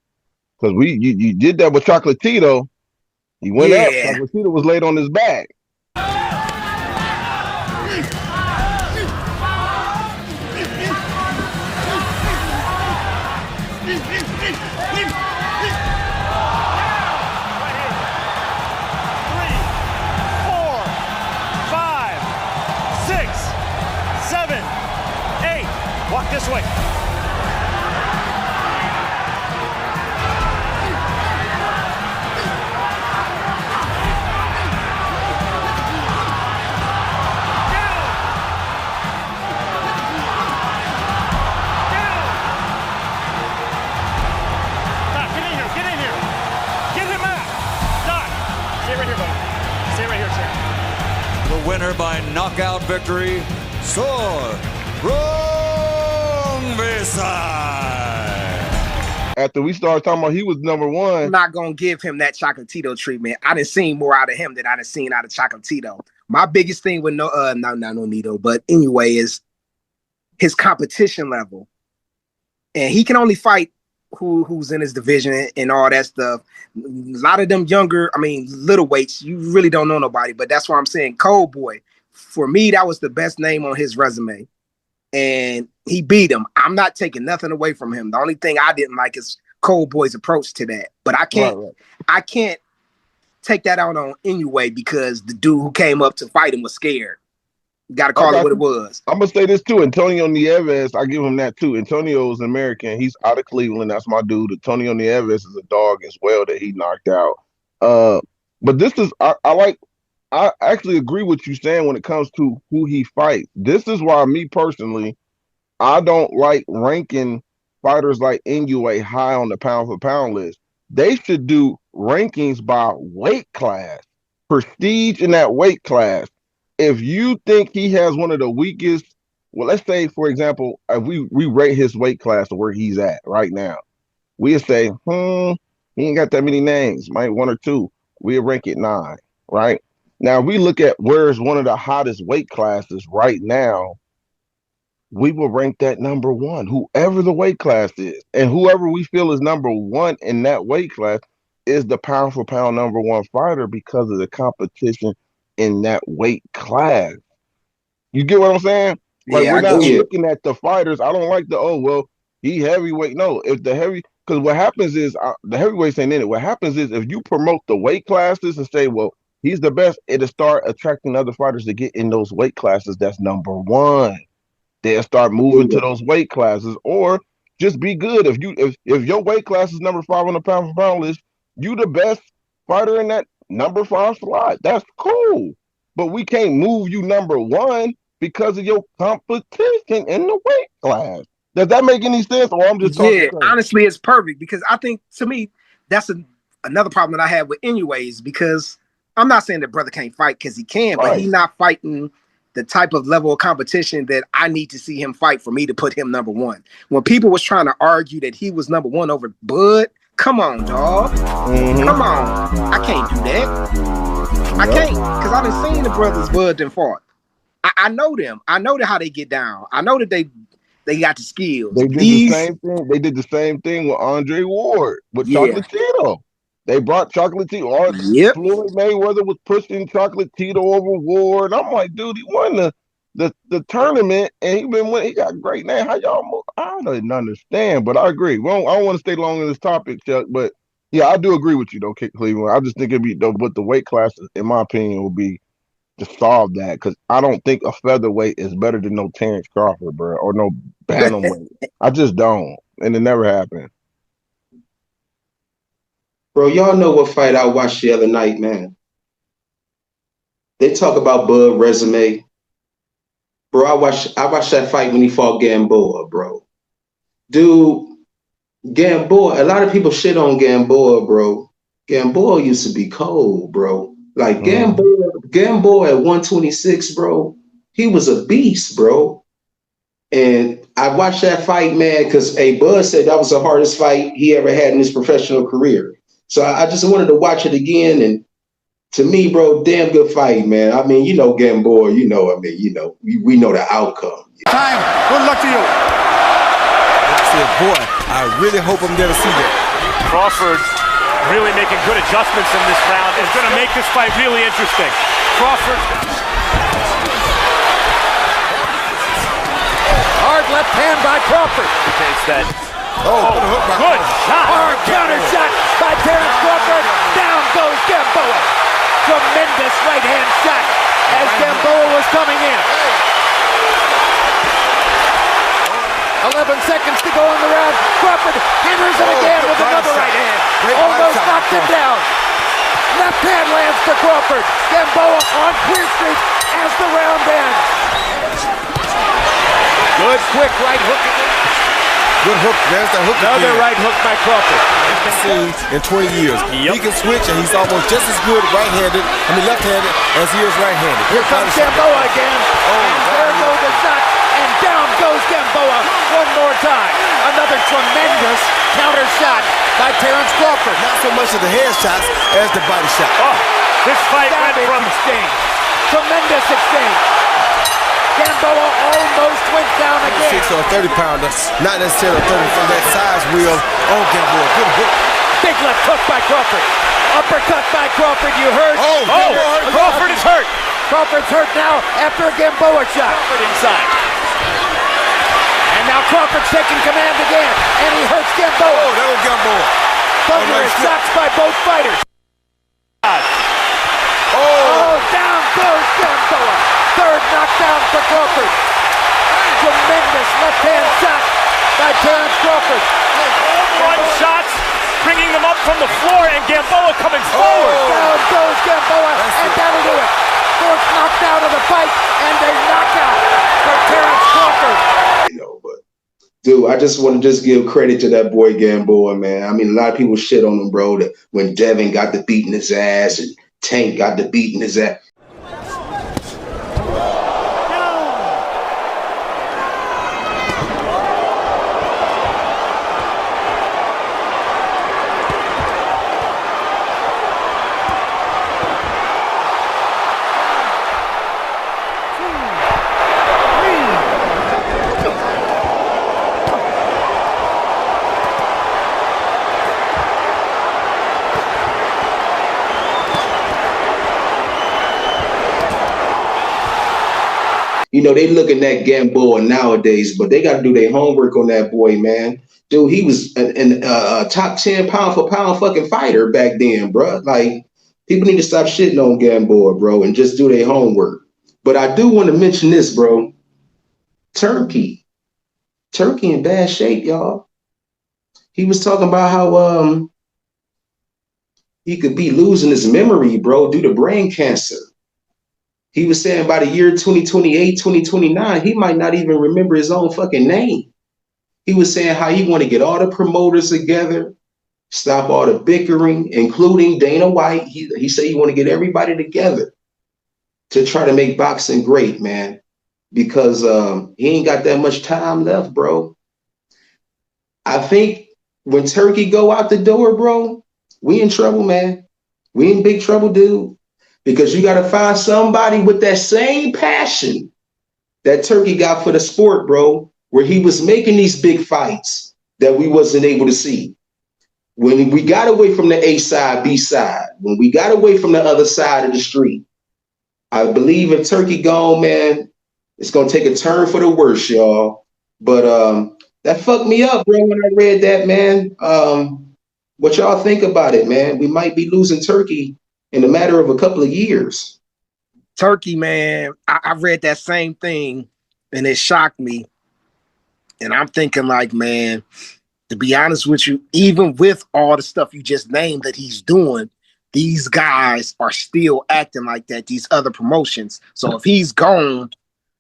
Because you did that with Chocolatito. He went up. Chocolatito was laid on his back. Walk this way. Winner by knockout victory, Sor Rungvisai. After we started talking about he was number 1. I'm not gonna give him that Chocolatito treatment. I done seen more out of him than I done seen out of Chocolatito. My biggest thing with Nonito, but anyway, is his competition level. And he can only fight who's in his division and all that stuff. A lot of them younger, little weights, you really don't know nobody, but that's why I'm saying Cold Boy. For me, that was the best name on his resume. And he beat him. I'm not taking nothing away from him. The only thing I didn't like is Cold Boy's approach to that. But I can't take that out on Inoue because the dude who came up to fight him was scared. You got to call it what it was. I'm going to say this too. Antonio Nieves, I give him that too. Antonio is an American. He's out of Cleveland. That's my dude. Antonio Nieves is a dog as well that he knocked out. But this is, I actually agree with you saying when it comes to who he fights. This is why me personally, I don't like ranking fighters like Inoue high on the pound for pound list. They should do rankings by weight class, prestige in that weight class. If you think he has one of the weakest, well, let's say, for example, if we rate his weight class to where he's at right now, we'll say, he ain't got that many names, might 1 or 2. We'll rank it 9, right? Now, if we look at where's one of the hottest weight classes right now, we will rank that number 1, whoever the weight class is. And whoever we feel is number 1 in that weight class is the pound for pound number 1 fighter because of the competition in that weight class. You get what I'm saying? Like, Yeah, we're I not get you. looking at the fighters. I don't like the, oh, well, he heavyweight. No, if the heavy, because what happens is the heavyweights ain't in it. What happens is if you promote the weight classes and say, well, he's the best, it'll start attracting other fighters to get in those weight classes. That's number one. They'll start moving to those weight classes, or just be good. If your weight class is number 5 on the pound for pound list, you the best fighter in that number 5 slot. That's cool. But we can't move you number 1 because of your competition in the weight class. Does that make any sense? Or I'm just talking Yeah, crazy? honestly, it's perfect because I think to me that's another problem that I have with anyways. Because I'm not saying that brother can't fight because he can, but he's not fighting the type of level of competition that I need to see him fight for me to put him number 1. When people was trying to argue that he was number 1 over Bud, come on, dog. Come on. I can't do that. I can't, because I done seen the brothers Bud done fought. I know them. I know how they get down. I know that they got the skills. They did the same thing. They did the same thing with Andre Ward with Chocolatito. They brought Chocolatito. Yep. Floyd Mayweather was pushing Chocolatito over Ward. I'm like, dude, he won the tournament and he got a great name. How y'all move? I didn't understand, but I agree. I don't want to stay long on this topic, Chuck, but yeah, I do agree with you though, Cleveland. I just think it'd be with the weight class, in my opinion, would be to solve that, because I don't think a featherweight is better than no Terrence Crawford, bro, or no bantamweight. I just don't, and it never happened. Bro, y'all know what fight I watched the other night, man. They talk about Bud resume. Bro, I watched that fight when he fought Gamboa, bro. Dude, Gamboa, a lot of people shit on Gamboa, bro. Gamboa used to be cold, bro. Like Gamboa at 126, bro, he was a beast, bro. And I watched that fight, man, because Bud said that was the hardest fight he ever had in his professional career. So I just wanted to watch it again. And to me, bro, damn good fight, man. I mean, you know Gamboa, we know the outcome. Time. Good luck to you. I said, boy, I really hope I'm there to see that. Crawford really making good adjustments in this round. Is going to make this fight really interesting. Crawford. Hard left hand by Crawford. Takes that. Good shot. Hard counter shot by Terrence Crawford. Down goes Gamboa. Tremendous right hand shot as Gamboa was coming in. 11 seconds to go in the round. Crawford hammers it again with another right hand. Almost knocked him down. Left hand lands to Crawford. Gamboa on clear streak as the round ends. Good quick right hook. Good hook. There's that hook. Another right hook by Crawford. I've seen in 20 years. He can switch, and he's almost just as good left-handed as he is right-handed. Here comes Gamboa again. And there go the shots. And down goes Gamboa one more time. Another tremendous counter shot by Terrence Crawford. Not so much of the head shots as the body shot. Oh, this fight went from exchange. Tremendous exchange. Gamboa almost went down again. 6 or 30-pounder, not necessarily 30 from that size wheel on Gamboa. Good hook. Big left hook by Crawford. Uppercut by Crawford, you heard? Crawford is hurt. Crawford's hurt now after a Gamboa shot. Crawford inside. And now Crawford's taking command again, and he hurts Gamboa. Oh, that was Gamboa. Thunderous shots by both fighters. Down goes Gamboa. Third knockdown for Crawford. Tremendous left-hand shot by Terrence Crawford. One shots, bringing them up from the floor, and Gamboa coming forward. Down goes Gamboa, and that'll do it. Fourth knockdown of the fight, and a knockout for Terrence Crawford. Dude, I just want to give credit to that boy Gamboa, man. I mean, a lot of people shit on him, bro, that when Devin got the beat in his ass and Tank got the beat in his ass. you know, they looking at Gamboa nowadays, but they got to do their homework on that boy, man. Dude, he was a top 10 pound for pound fucking fighter back then, bro. Like, people need to stop shitting on Gamboa, bro, and just do their homework. But I do want to mention this, bro. Turkey in bad shape, y'all. He was talking about how he could be losing his memory, bro, due to brain cancer. He was saying by the year 2028, 2029, he might not even remember his own fucking name. He was saying how he want to get all the promoters together, stop all the bickering, including Dana White. He said he want to get everybody together to try to make boxing great, man, because he ain't got that much time left, bro. I think when Turkey go out the door, bro, we in trouble, man. We in big trouble, dude, because you got to find somebody with that same passion that Turkey got for the sport, bro, where he was making these big fights that we wasn't able to see. When we got away from the A side, B side, when we got away from the other side of the street, I believe if Turkey gone, man, it's going to take a turn for the worse, y'all. But that fucked me up, bro, when I read that, man. What y'all think about it, man? We might be losing Turkey in a matter of a couple of years. Turkey, man, I read that same thing, and it shocked me. And I'm thinking like, man, to be honest with you, even with all the stuff you just named that he's doing, these guys are still acting like that, these other promotions. So if he's gone,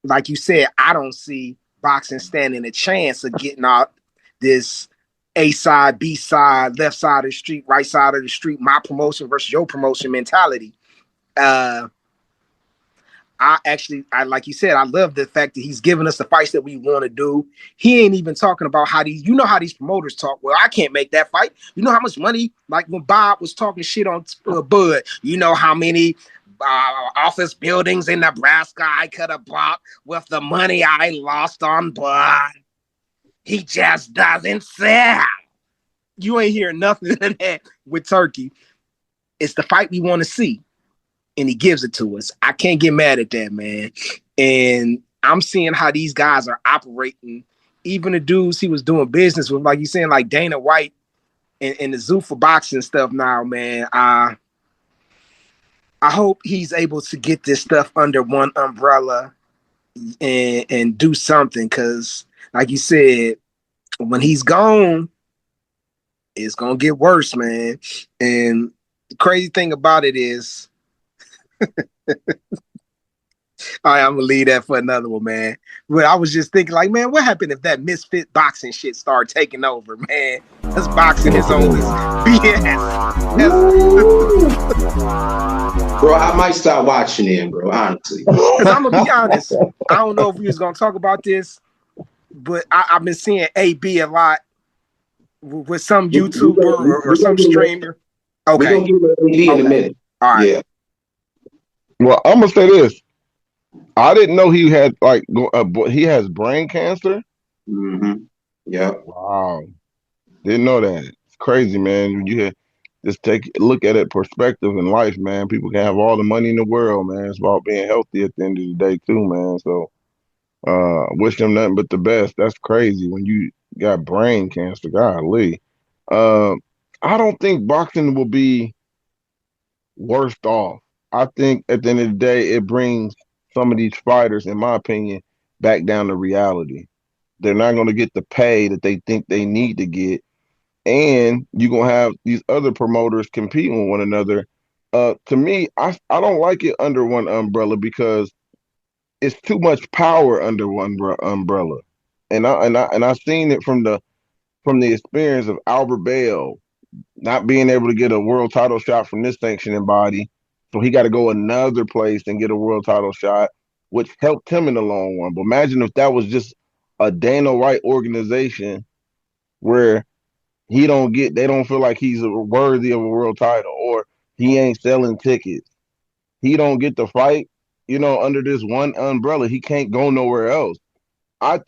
like you said, I don't see boxing standing a chance of getting out this A side, B side, left side of the street, right side of the street, my promotion versus your promotion mentality. I like you said, I love the fact that he's giving us the fights that we want to do. He ain't even talking about how these promoters talk. Well, I can't make that fight. You know how much money, like when Bob was talking shit on Bud, you know how many office buildings in Nebraska I could have bought with the money I lost on Bud. He just doesn't sell. You ain't hearing nothing of that with Turkey. It's the fight we want to see, and he gives it to us. I can't get mad at that, man. And I'm seeing how these guys are operating. Even the dudes he was doing business with, like you saying, like Dana White and the Zuffa boxing stuff now, man. I hope he's able to get this stuff under one umbrella and do something, because, like you said, when he's gone, it's going to get worse, man. And the crazy thing about it is, all right, I'm gonna leave that for another one, man. But I was just thinking, like, man, what happened if that misfit boxing shit started taking over, man? That's boxing is on this BS. Bro, I might start watching it, bro, honestly. Because I'm gonna be honest, I don't know if we was gonna talk about this, but I've been seeing AB a lot with some YouTuber or some streamer. Okay. We're gonna give AB in a minute. All right. Yeah. Well, I'm gonna say this. I didn't know he had he has brain cancer. Mm-hmm. Yeah. Wow. Didn't know that. It's crazy, man. You just take a look at it, perspective in life, man. People can have all the money in the world, man. It's about being healthy at the end of the day, too, man. So, wish them nothing but the best. That's crazy when you got brain cancer. Golly. I don't think boxing will be worse off. I think at the end of the day, it brings some of these fighters, in my opinion, back down to reality. They're not going to get the pay that they think they need to get. And you're going to have these other promoters competing with one another. To me, I don't like it under one umbrella because it's too much power under one umbrella. And I've seen it from the experience of Albert Bell not being able to get a world title shot from this sanctioning body. So he got to go another place and get a world title shot, which helped him in the long run. But imagine if that was just a Dana White organization where they don't feel like he's worthy of a world title, or he ain't selling tickets. He don't get to fight, under this one umbrella. He can't go nowhere else. I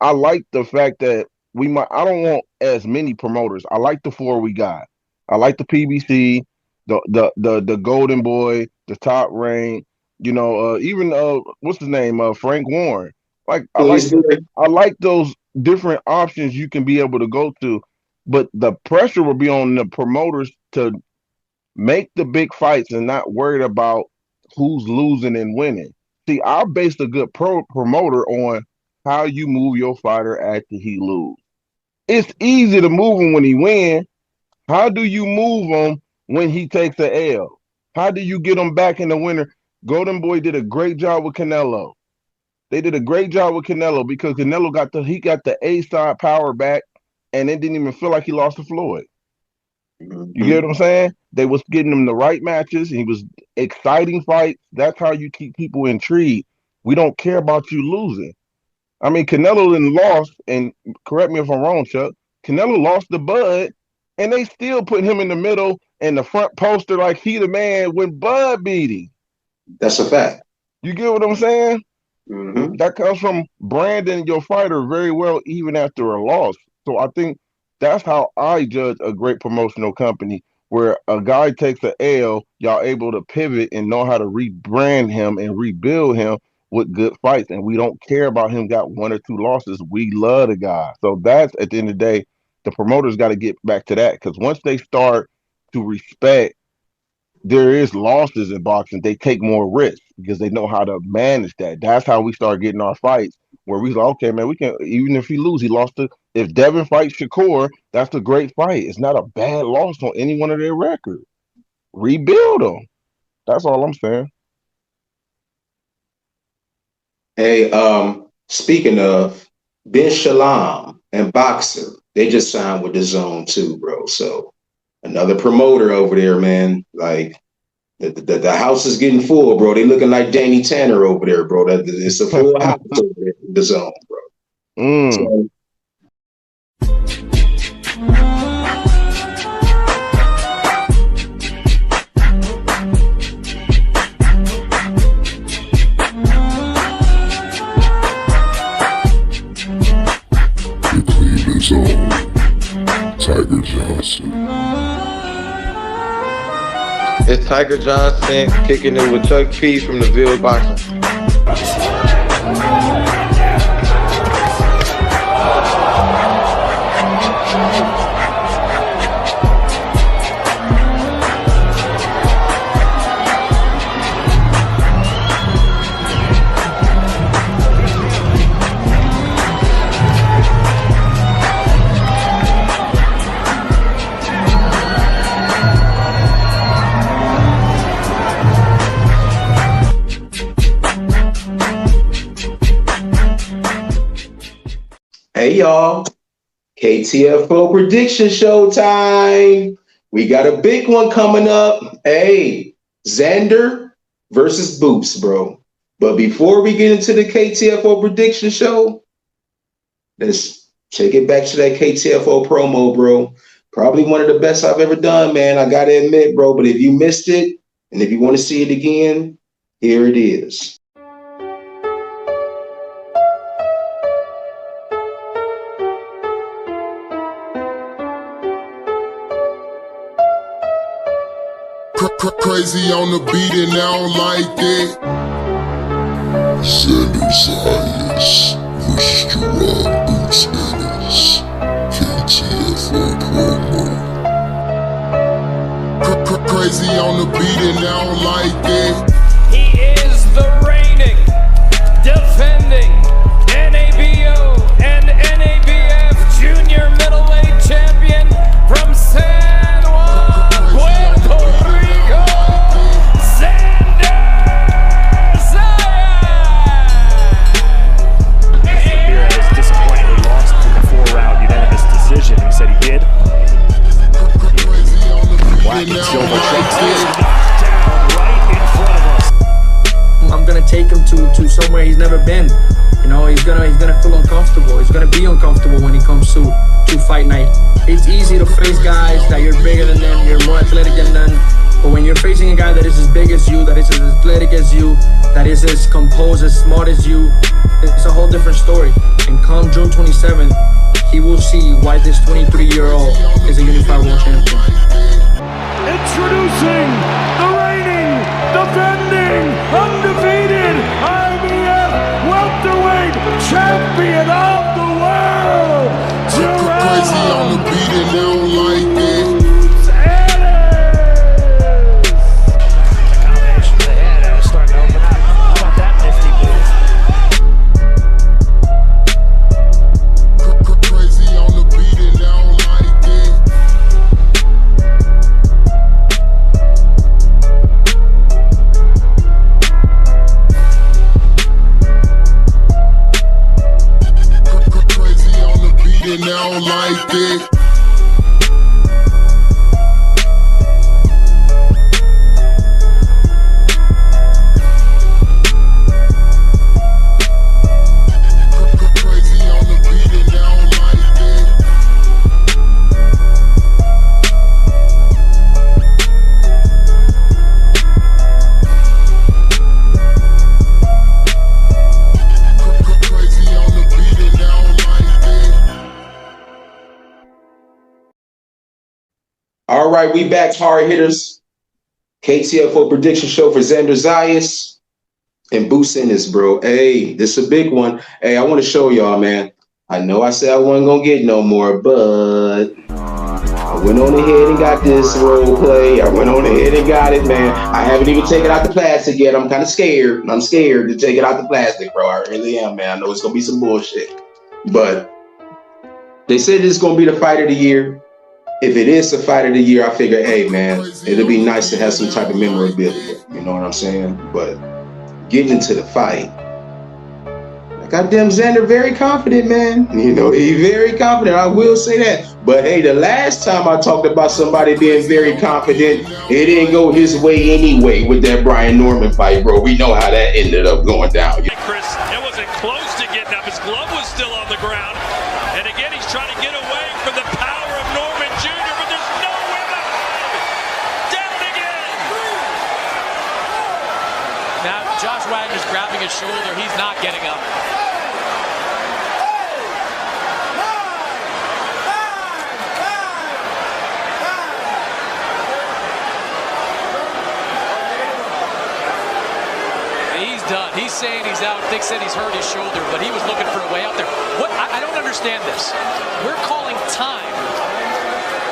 like the fact that I don't want as many promoters. I like the 4 we got. I like the PBC, the Golden Boy, the Top Rank. You know, even what's his name? Frank Warren. Like I Please do it. like those different options you can be able to go to, but the pressure will be on the promoters to make the big fights and not worried about who's losing and winning. See, I based a good promoter on how you move your fighter after he lose. It's easy to move him when he win. How do you move him when he takes a L? How do you get him back in the winner? Golden Boy did a great job with Canelo. They did a great job with Canelo because Canelo got the A-side power back, and it didn't even feel like he lost to Floyd. You get what I'm saying? They was getting him the right matches. He was exciting fights. That's how you keep people intrigued. We don't care about you losing. I mean, Canelo then lost, and correct me if I'm wrong, Chuck. Canelo lost to Bud, and they still put him in the middle and the front poster like he the man when Bud beat him. That's a fact. You get what I'm saying? Mm-hmm. That comes from branding your fighter very well, even after a loss. So I think that's how I judge a great promotional company, where a guy takes an L, y'all able to pivot and know how to rebrand him and rebuild him with good fights. And we don't care about him got 1 or 2 losses. We love the guy. So that's, at the end of the day, the promoters got to get back to that, because once they start to respect there is losses in boxing, they take more risks because they know how to manage that. That's how we start getting our fights, where we like, okay, man, we can, even if he lose, he lost to, if Devin fights Shakur, that's a great fight. It's not a bad loss on any one of their records. Rebuild them. That's all I'm saying. Hey, speaking of Ben Shalom and Boxer, they just signed with the Zone too, bro. So another promoter over there, man. Like the house is getting full, bro. They looking like Danny Tanner over there, bro. It's a full house over there, the Zone, bro. So, Tiger Johnson. It's Tiger Johnson kicking it with Chuck P from the Ville Boxing. hey, y'all. KTFO prediction show time. We got a big one coming up. Hey, Xander versus Boots, bro. But before we get into the KTFO prediction show, let's take it back to that KTFO promo, bro. Probably one of the best I've ever done, man. I got to admit, bro. But if you missed it, and if you want to see it again, here it is. Crazy on the beat and I don't like that. Xander's highest versus Gerard Boots Ennis. KTFO promo. Crazy on the beat and I don't like that. He is the reigning, defending NABO and NABF junior middleweight champion from San Juan, Puerto Rico, Xander Ramirez disappointingly lost in the 4-round unanimous decision. He said he did. Black and silver shakes this knocked down right in front of us. I'm gonna take him to somewhere he's never been. You know, he's gonna feel uncomfortable. He's gonna be uncomfortable when he comes to fight night. It's easy to face guys that you're bigger than them, you're more athletic than them. But when you're facing a guy that is as big as you, that is as athletic as you, that is as composed, as smart as you, it's a whole different story. And come June 27th, he will see why this 23-year-old is a unified world champion. Introducing the reigning, defending, undefeated it down like that. All right, we back, hard hitters. KTFO prediction show for Xander Zayas and Boost Ennis, bro. Hey, this is a big one. Hey, I want to show y'all, man. I know I said I wasn't going to get no more, but I went on ahead and got this role play. I went on ahead and got it, man. I haven't even taken out the plastic yet. I'm kind of scared. I'm scared to take it out the plastic, bro. I really am, man. I know it's going to be some bullshit. But they said this is going to be the fight of the year. If it is the fight of the year, I figure, hey, man, it'll be nice to have some type of memorabilia. You know what I'm saying? But getting into the fight, goddamn Xander, very confident, man. You know, he's very confident. I will say that. But hey, the last time I talked about somebody being very confident, it didn't go his way anyway with that Brian Norman fight, bro. We know how that ended up going down. Chris, it wasn't close to getting up. His glove was still on the ground. And again, he's trying to get away from the power of Norman Jr., but there's no way back. Down again. Now, Josh Wagner's grabbing his shoulder. He's not getting up. Done. He's saying he's out. Dick said he's hurt his shoulder, but he was looking for a way out there. What? I don't understand this. We're calling time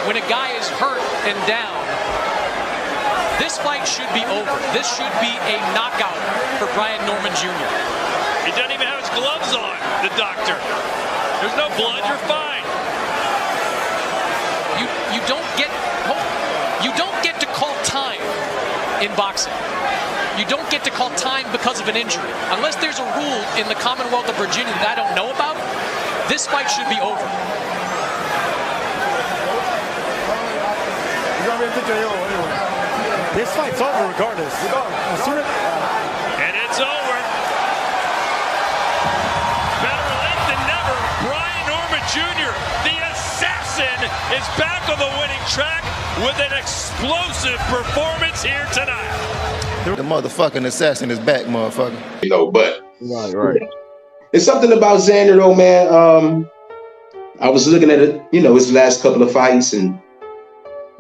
when a guy is hurt and down. This fight should be over. This should be a knockout for Brian Norman Jr. He doesn't even have his gloves on, the doctor. There's no blood. You're fine. You don't get to call time in boxing. You don't get to call time because of an injury. Unless there's a rule in the Commonwealth of Virginia that I don't know about, this fight should be over. This fight's over regardless. And it's over. Better late than never. Brian Norman Jr., the assassin, is back on the winning track with an explosive performance here tonight. The motherfucking assassin is back, motherfucker. You know, but right. It's something about Xander, though, man. I was looking at it, you know, his last couple of fights, and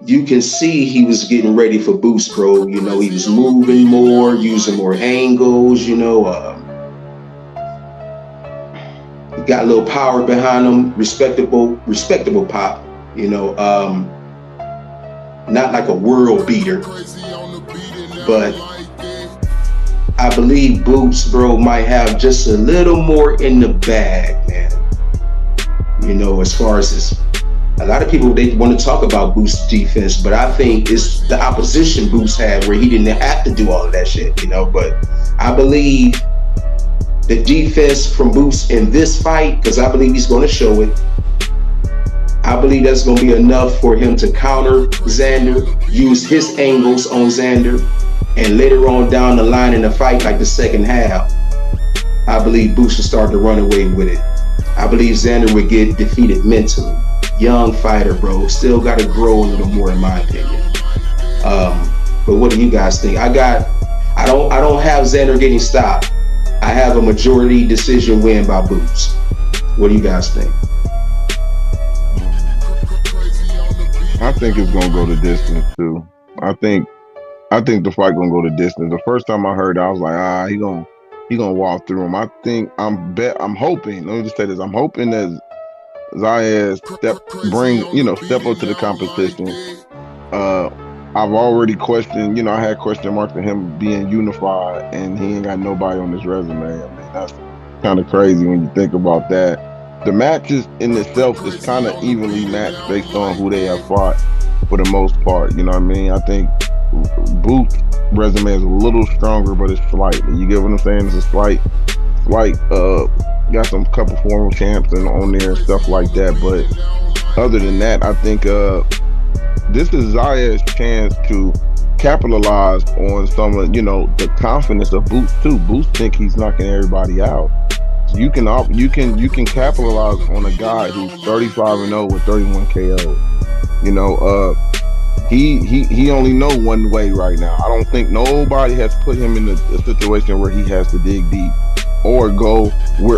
you can see he was getting ready for Boost, bro. You know, he was moving more, using more angles, you know. He got a little power behind him, respectable pop, you know. Not like a world beater, but I believe Boots, bro, might have just a little more in the bag, man. You know, as far as this, a lot of people, they want to talk about Boots' defense, but I think it's the opposition Boots had where he didn't have to do all of that shit, you know. But I believe the defense from Boots in this fight, because I believe he's going to show it, I believe that's going to be enough for him to counter Xander, use his angles on Xander, and later on down the line in the fight, like the second half, I believe Boots will start to run away with it. I believe Xander would get defeated mentally. Young fighter, bro. Still got to grow a little more, in my opinion. But what do you guys think? I don't have Xander getting stopped. I have a majority decision win by Boots. What do you guys think? I think it's gonna go the distance too. I think the fight gonna go the distance. The first time I heard it, I was like, he gonna walk through him. I'm hoping. Let me just say this. I'm hoping that Zayas step up to the competition. I've already questioned. I had question marks for him being unified, and he ain't got nobody on his resume. I mean, that's kind of crazy when you think about that. The matches in itself is kind of evenly matched based on who they have fought for the most part. You know what I mean? I think Booth's resume is a little stronger, but it's slightly. You get what I'm saying? It's a slight got some couple former champs and on there and stuff like that. But other than that, I think this is Zaya's chance to capitalize on some of the confidence of Boots too. Boots think he's knocking everybody out. You can capitalize on a guy who's 35-0 with 31 KO. He only know one way right now. I don't think nobody has put him in a situation where he has to dig deep or go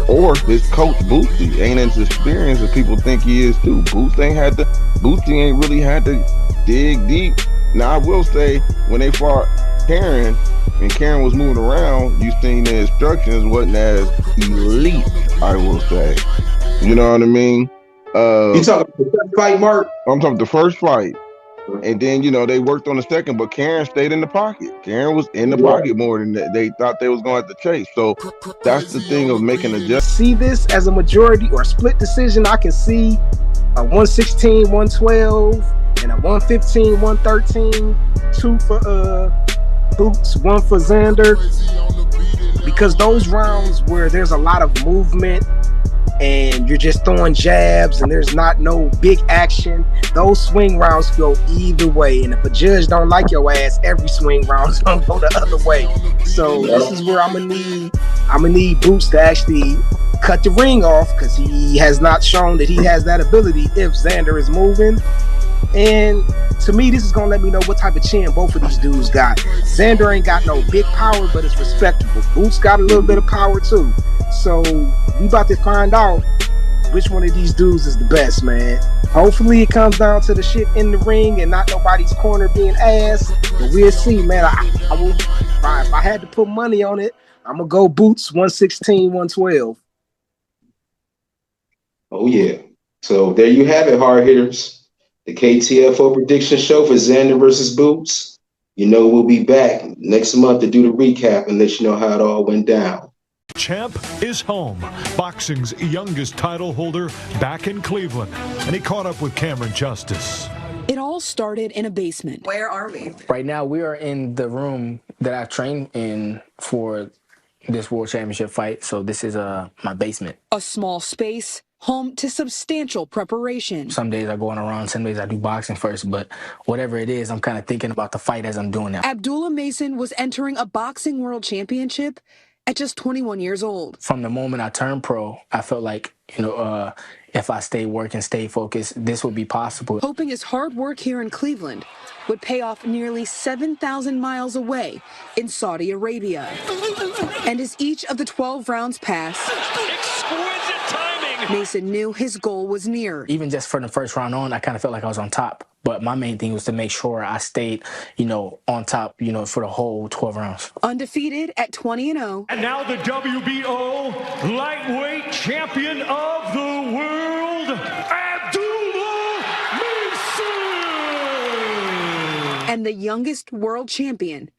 or his coach Bootsy ain't as experienced as people think he is too. Bootsy ain't really had to dig deep. Now I will say when they fought Karen and Karen was moving around, you seen the instructions wasn't as elite, I will say. You know what I mean? You talking about the first fight, Mark? I'm talking the first fight. And then, they worked on the second, but Karen stayed in the pocket. Karen was in the pocket more than they thought they was going to have to chase. So that's the thing of making a adjustment. See this as a majority or split decision. I can see a 116, 112, and a 115, 113, 2 for Boots, 1 for Xander. Because those rounds where there's a lot of movement and you're just throwing jabs and there's not no big action, those swing rounds go either way. And if a judge don't like your ass, every swing round is gonna go the other way. So this is where I'm gonna need Boots to actually cut the ring off, because he has not shown that he has that ability if Xander is moving. And to me, this is gonna let me know what type of chin both of these dudes got. Xander ain't got no big power, but it's respectable. Boots got a little bit of power too. So we about to find out which one of these dudes is the best, man. Hopefully it comes down to the shit in the ring and not nobody's corner being ass. But we'll see, man. If I had to put money on it, I'm gonna go Boots 116, 112. Oh yeah. So there you have it, hard hitters. The KTFO prediction show for Xander versus Boots. We'll be back next month to do the recap and let you know how it all went down. Champ is home. Boxing's youngest title holder back in Cleveland. And he caught up with Cameron Justice. It all started in a basement. Where are we? Right now, we are in the room that I trained in for this World Championship fight. So this is my basement. A small space, home to substantial preparation. Some days I go on a run, some days I do boxing first, but whatever it is, I'm kind of thinking about the fight as I'm doing it. Abdullah Mason was entering a boxing world championship at just 21 years old. From the moment I turned pro, I felt like, if I stay working, stay focused, this would be possible. Hoping his hard work here in Cleveland would pay off nearly 7,000 miles away in Saudi Arabia. And as each of the 12 rounds passed, exquisite timing. Mason knew his goal was near. Even just from the first round on, I kind of felt like I was on top. But my main thing was to make sure I stayed, on top, for the whole 12 rounds. Undefeated at 20-0. And now the WBO lightweight champion of the world, Abdullah Mason! And the youngest world champion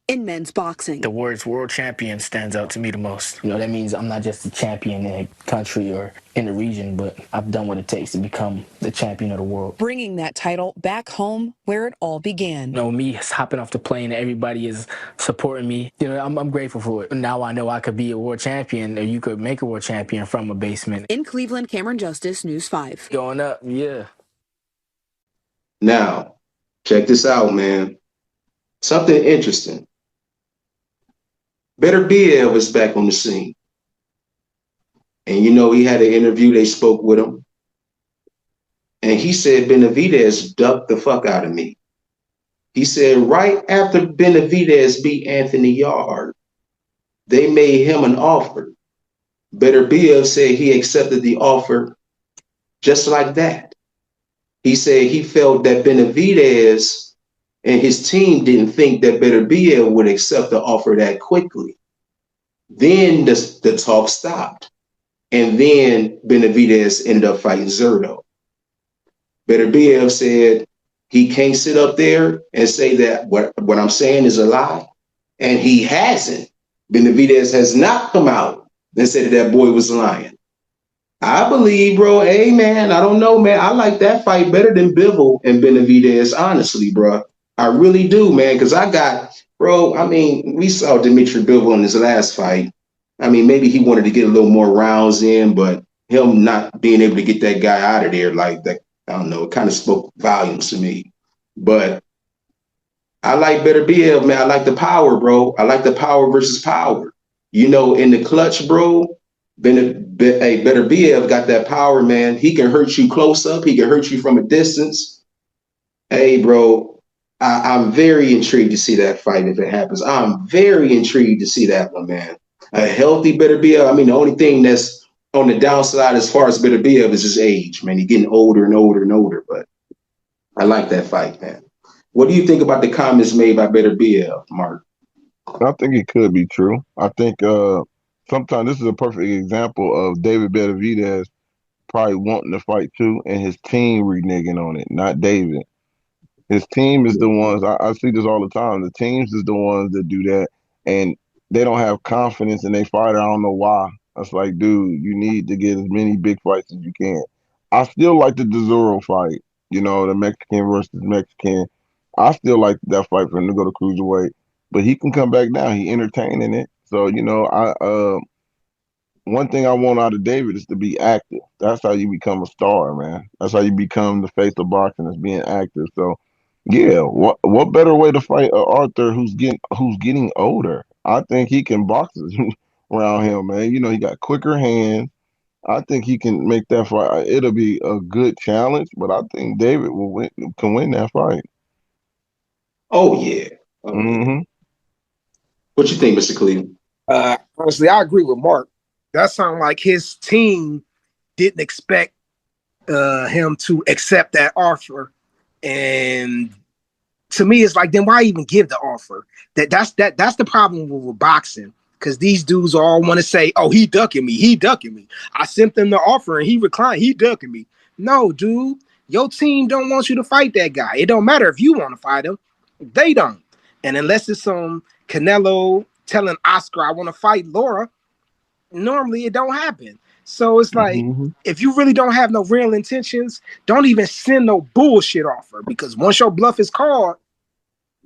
in men's boxing. The words world champion stands out to me the most. That means I'm not just a champion in a country or in a region, but I've done what it takes to become the champion of the world. Bringing that title back home where it all began. Me hopping off the plane, everybody is supporting me. I'm grateful for it. Now I know I could be a world champion, or you could make a world champion from a basement. In Cleveland, Cameron Justice, News 5. Going up, yeah. Now, check this out, man. Something interesting. Better BL is back on the scene. And he had an interview, they spoke with him. And he said Benavidez ducked the fuck out of me. He said right after Benavidez beat Anthony Yarde, they made him an offer. Better BL said he accepted the offer just like that. He said he felt that Benavidez and his team didn't think that Better BL would accept the offer that quickly. Then the talk stopped. And then Benavidez ended up fighting Zerto. Better BL said he can't sit up there and say that what I'm saying is a lie. And he hasn't. Benavidez has not come out and said that boy was lying. I believe, bro, hey, man, I don't know, man. I like that fight better than Bivol and Benavidez, honestly, bro. I really do, man, because we saw Dimitri Bivol in his last fight, I mean, maybe he wanted to get a little more rounds in, but him not being able to get that guy out of there like that, I don't know, it kind of spoke volumes to me. But I like Beterbiev, man. I like the power, bro. I like the power versus power. You know, in the clutch, bro, Beterbiev got that power, man. He can hurt you close up. He can hurt you from a distance. Hey, bro, I'm very intrigued to see that fight if it happens. I'm very intrigued to see that one, man. A healthy Beterbiev. I mean, the only thing that's on the downside as far as Beterbiev is his age, man. He's getting older and older and older, but I like that fight, man. What do you think about the comments made by Beterbiev, Mark? I think it could be true. I think sometimes this is a perfect example of David Benavidez probably wanting to fight too, and his team reneging on it, not David. His team is the ones, I see this all the time. The teams is the ones that do that, and they don't have confidence in their fighter. I don't know why. That's like, dude, you need to get as many big fights as you can. I still like the DeZuro fight, you know, the Mexican versus Mexican. I still like that fight for him to go to cruiserweight, but he can come back down. He entertaining it. So, you know, one thing I want out of David is to be active. That's how you become a star, man. That's how you become the face of boxing, is being active. So, yeah, what better way to fight Arthur who's getting older? I think he can box around him, man. You know, he got quicker hands. I think he can make that fight. It'll be a good challenge, but I think David can win that fight. Oh yeah. Mm-hmm. What you think, Mr. Cleveland? Honestly, I agree with Mark. That sounds like his team didn't expect him to accept that offer, and to me, it's like, then why even give the offer? That's the problem with boxing, because these dudes all want to say, "Oh, he ducking me. He ducking me. I sent them the offer and he reclined. He ducking me." No, dude, your team don't want you to fight that guy. It don't matter if you want to fight him. They don't. And unless it's some Canelo telling Oscar, "I want to fight Laura," normally it don't happen. So it's like, if you really don't have no real intentions, don't even send no bullshit offer, because once your bluff is called,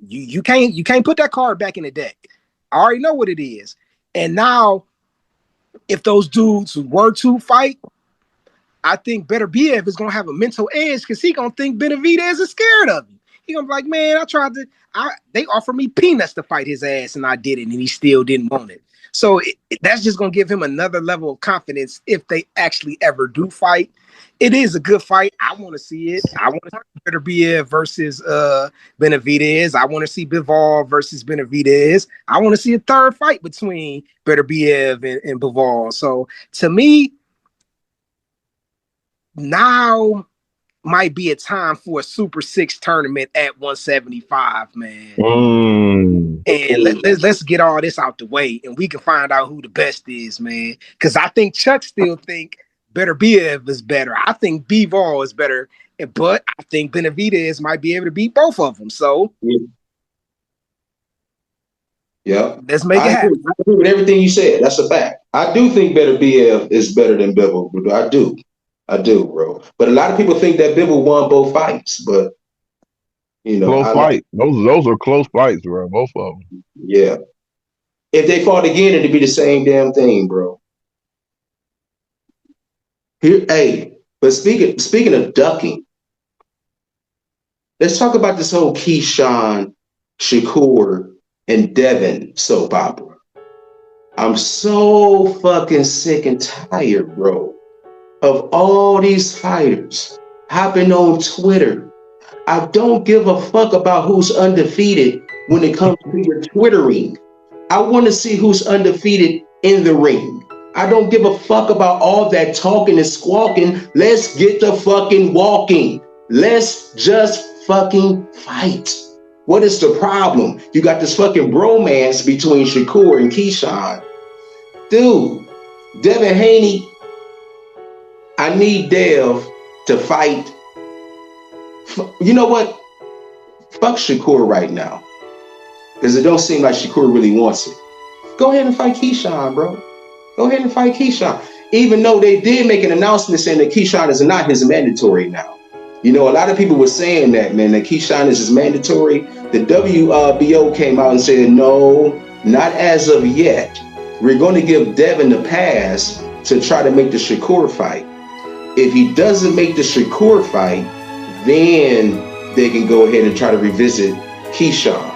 you can't put that card back in the deck. I already know what it is. And now, if those dudes were to fight, I think Beterbiev is gonna have a mental edge, because he gonna think Benavidez is scared of him. He gonna be like, "Man, they offered me peanuts to fight his ass, and I did it, and he still didn't want it." So that's just going to give him another level of confidence if they actually ever do fight. It is a good fight. I want to see it. I want to see Beterbiev versus Benavidez. I want to see Bivol versus Benavidez. I want to see a third fight between Beterbiev and Bivol. So to me, now might be a time for a Super 6 tournament at 175, man. And let's get all this out the way, and we can find out who the best is, man. Because I think Chuck still think Beterbiev is better. I think Bivol is better, but I think Benavidez might be able to beat both of them. So, yeah, let's make it happen. I agree with everything you said. That's a fact. I do think Beterbiev is better than Bivol. I do, bro. But a lot of people think that Bivol won both fights, but you know, close fight. Those are close fights, bro. Both of them. Yeah. If they fought again, it'd be the same damn thing, bro. But speaking of ducking, let's talk about this whole Keyshawn, Shakur, and Devin soap opera. I'm so fucking sick and tired, bro, of all these fighters hopping on Twitter. I don't give a fuck about who's undefeated when it comes to your Twittering. I want to see who's undefeated in the ring. I don't give a fuck about all that talking and squawking. Let's get the fucking walking. Let's just fucking fight. What is the problem? You got this fucking bromance between Shakur and Keyshawn. Dude, Devin Haney, I need Dev to fight. You know what? Fuck Shakur right now, because it don't seem like Shakur really wants it. Go ahead and fight Keyshawn, bro. Go ahead and fight Keyshawn. Even though they did make an announcement saying that Keyshawn is not his mandatory now. You know, a lot of people were saying that, man, that Keyshawn is his mandatory. The WBO came out and said, no, not as of yet. we're going to give Devin the pass to try to make the Shakur fight. If he doesn't make the Shakur fight, then they can go ahead and try to revisit Keyshawn.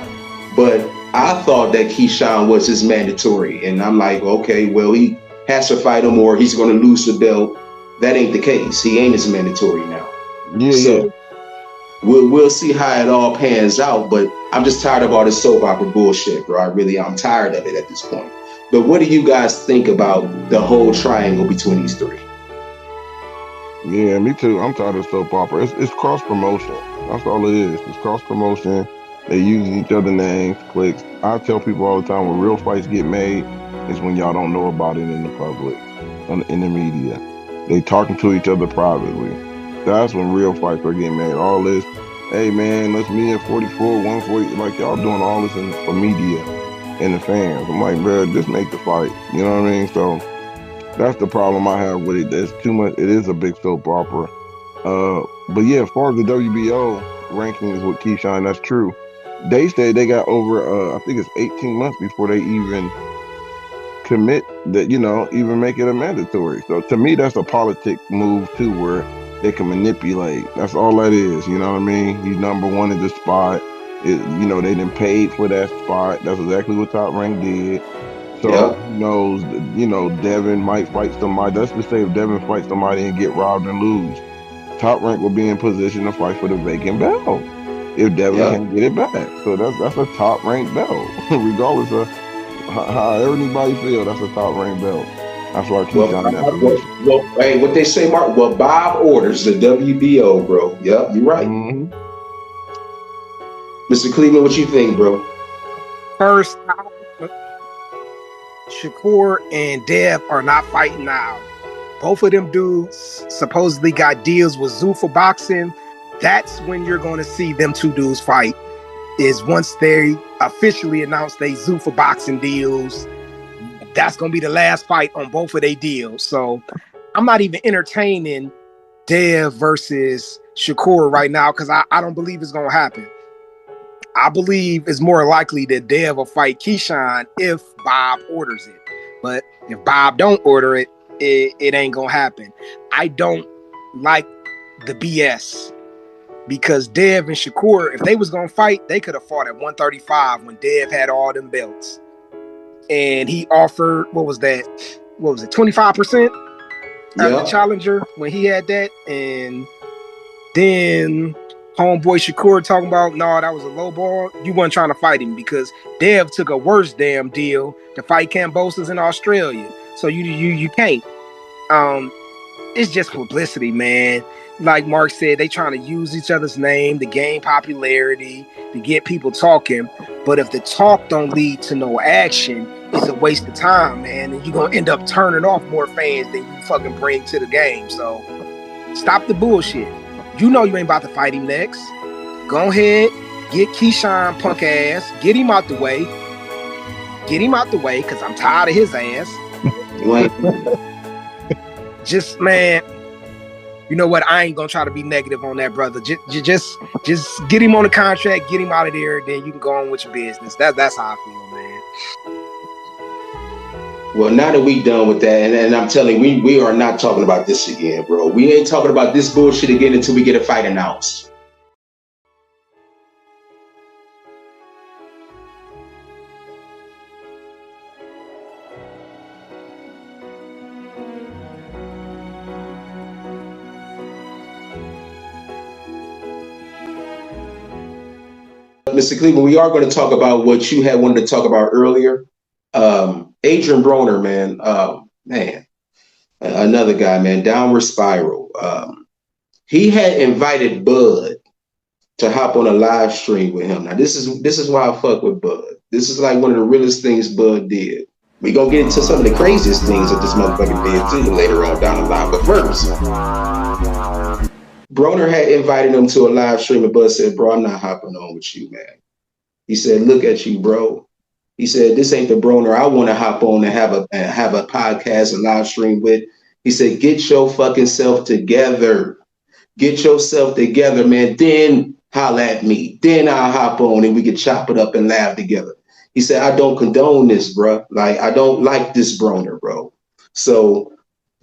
But I thought that Keyshawn was his mandatory. And I'm like, okay, well, he has to fight him or he's going to lose the belt. That ain't the case. He ain't his mandatory now. Yeah. We'll see how it all pans out. But I'm just tired of all this soap opera bullshit, bro. I'm tired of it at this point. But what do you guys think about the whole triangle between these three? Yeah, me too. I'm tired of soap opera. It's cross promotion. That's all it is. It's cross promotion. They use each other names, clicks. I tell people all the time when real fights get made is when y'all don't know about it in the public, in the media. They talking to each other privately. That's when real fights are getting made. All this, hey man, let's meet at 44, 140. Like y'all doing all this for media and the fans. I'm like, bro, just make the fight. You know what I mean? So that's the problem I have with it. There's too much. It is a big soap opera. But yeah, as far as the WBO rankings with Keyshawn, that's true. They say they got over, I think it's 18 months before they even commit that, even make it a mandatory. So to me, that's a politic move too, where they can manipulate. That's all that is. You know what I mean? He's number one in the spot. They didn't pay for that spot. That's exactly what Top Rank did. So who knows, Devin might fight somebody. Let's just say if Devin fights somebody and get robbed and lose, Top Rank will be in position to fight for the vacant belt if Devin can't get it back. So that's a Top Rank belt, regardless of how everybody feel. That's a Top Rank belt. That's why I keep on that position. Well, hey, what they say, Mark? Well, Bob orders the WBO, bro. Yep, you're right. Mm-hmm. Mr. Cleveland, what you think, bro? First, Shakur and Dev are not fighting now. Both of them dudes supposedly got deals with Zuffa Boxing. That's when you're going to see them two dudes fight, is once they officially announce they Zuffa Boxing deals. That's going to be the last fight on both of their deals. So I'm not even entertaining Dev versus Shakur right now because I don't believe it's going to happen. I believe it's more likely that Dev will fight Keyshawn if Bob orders it. But if Bob don't order it, it ain't gonna happen. I don't like the BS because Dev and Shakur, if they was gonna fight, they could have fought at 135 when Dev had all them belts. And he offered, what was it, 25% of the challenger when he had that? And then homeboy Shakur talking about, no, that was a low ball. You weren't trying to fight him because Dev took a worse damn deal to fight Kambosos in Australia. So you can't. It's just publicity, man. Like Mark said, they trying to use each other's name to gain popularity, to get people talking. But if the talk don't lead to no action, it's a waste of time, man. And you're going to end up turning off more fans than you fucking bring to the game. So stop the bullshit. You know you ain't about to fight him next. Go ahead, get Keyshawn punk ass, get him out the way. Get him out the way, because I'm tired of his ass. Just, man, you know what? I ain't going to try to be negative on that, brother. Just get him on the contract, get him out of there, then you can go on with your business. That's how I feel, man. Well, now that we done with that, and I'm telling you, we are not talking about this again, bro. We ain't talking about this bullshit again until we get a fight announced. Mr. Cleveland, we are going to talk about what you had wanted to talk about earlier. Adrian Broner, man, another guy, man, downward spiral. He had invited Bud to hop on a live stream with him. Now, this is why I fuck with Bud. This is like one of the realest things Bud did. We gonna get into some of the craziest things that this motherfucker did too later on down the line. But first, Broner had invited him to a live stream, and Bud said, "Bro, I'm not hopping on with you, man." He said, "Look at you, bro." He said, "This ain't the Broner I want to hop on and have a podcast and live stream with." He said, "Get your fucking self together. Get yourself together, man. Then holla at me. Then I'll hop on and we can chop it up and laugh together." He said, I don't condone this, bro. Like, I don't like this Broner, bro. So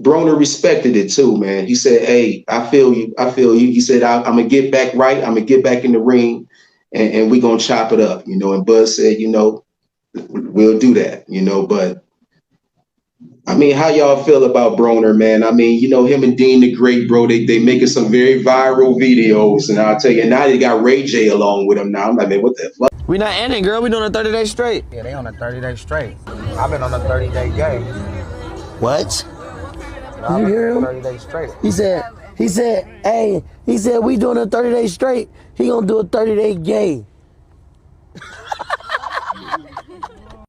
Broner respected it too, man. He said, hey, I feel you. I feel you. He said, I'm going to get back right. I'm going to get back in the ring and we're going to chop it up, you know. And Bud said, you know, we'll do that, you know. But I mean, how y'all feel about Broner, man? I mean, you know, him and Dean the Great, bro, they making some very viral videos. And I'll tell you, now they got Ray J along with them now. I'm like, man, what the fuck? We not ending, girl. We doing a 30 days straight. Yeah, they on a 30-day straight. I've been on a 30-day game. What? You hear him? 30 days straight. He said, hey, he said, we doing a 30 days straight. He gonna do a 30-day game.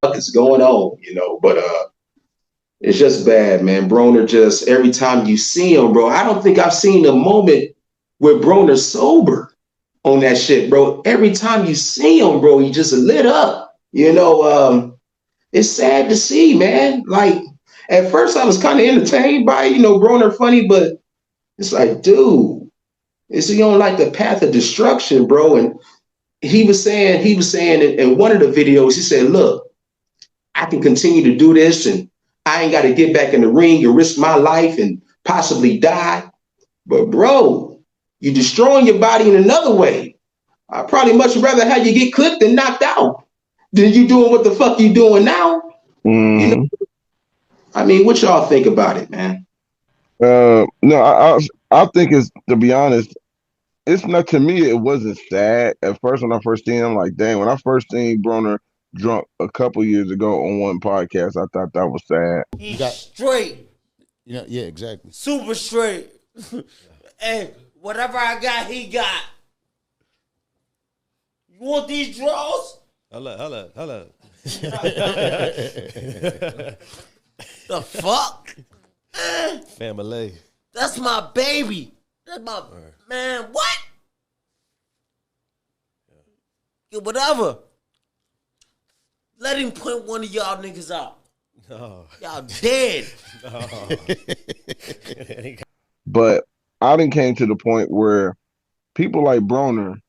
What is going on, you know? But it's just bad, man. Broner just, every time you see him, bro, I don't think I've seen a moment where Broner's sober on that shit, bro. Every time you see him, bro, he just lit up. You know, it's sad to see, man. Like, at first I was kind of entertained by, you know, Broner funny, but it's like, dude, is he on like the path of destruction, bro? And he was saying in one of the videos, he said, look, I can continue to do this and I ain't got to get back in the ring and risk my life and possibly die. But bro, you're destroying your body in another way. I'd probably much rather have you get clipped and knocked out than you doing what the fuck you doing now. Mm. You know? I mean, what y'all think about it, man? No, I think it's, to be honest, it's not, to me, it wasn't sad. At first, when I first seen him, like, dang, when I first seen Broner drunk a couple years ago on one podcast, I thought that was sad. He's straight. You know, yeah, exactly. Super straight. Hey, whatever I got, he got. You want these draws? Hello. The fuck? Family. That's my baby. That's my man. What? Yeah, whatever. Let him point one of y'all niggas out. No. Y'all dead. No. But I done came to the point where people like Broner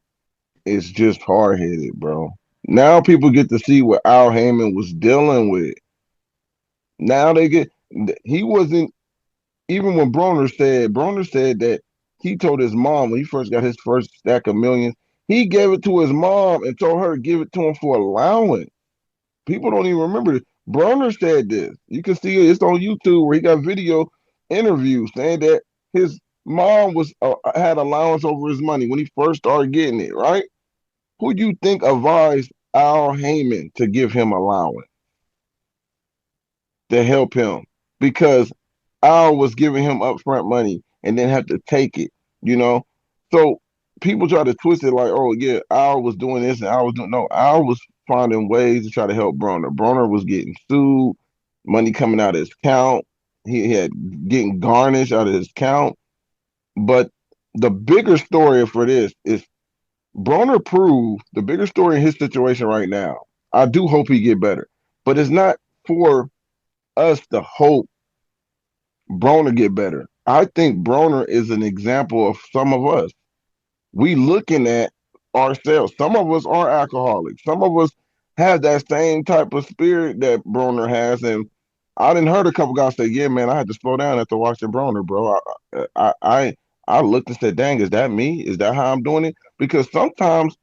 is just hard-headed, bro. Now people get to see what Al Heyman was dealing with. Now they get, he wasn't, even when Broner said that he told his mom when he first got his first stack of millions, he gave it to his mom and told her to give it to him for allowance. People don't even remember this. Broner said this. You can see it. It's on YouTube where he got video interviews saying that his mom was had allowance over his money when he first started getting it, right? Who do you think advised Al Heyman to give him allowance to help him? Because Al was giving him upfront money and then have to take it, you know? So people try to twist it like, oh, yeah, Al was doing this and Al was doing, no, Al was finding ways to try to help Broner. Broner was getting sued, money coming out of his account. He had getting garnished out of his account. But the bigger story for this is Broner proved, the bigger story in his situation right now, I do hope he get better, but it's not for us to hope Broner get better. I think Broner is an example of some of us. We looking at ourselves. Some of us are alcoholics. Some of us have that same type of spirit that Broner has. And I didn't heard a couple guys say, yeah, man, I had to slow down after watching Broner, bro. I looked and said, dang, is that me? Is that how I'm doing it? Because sometimes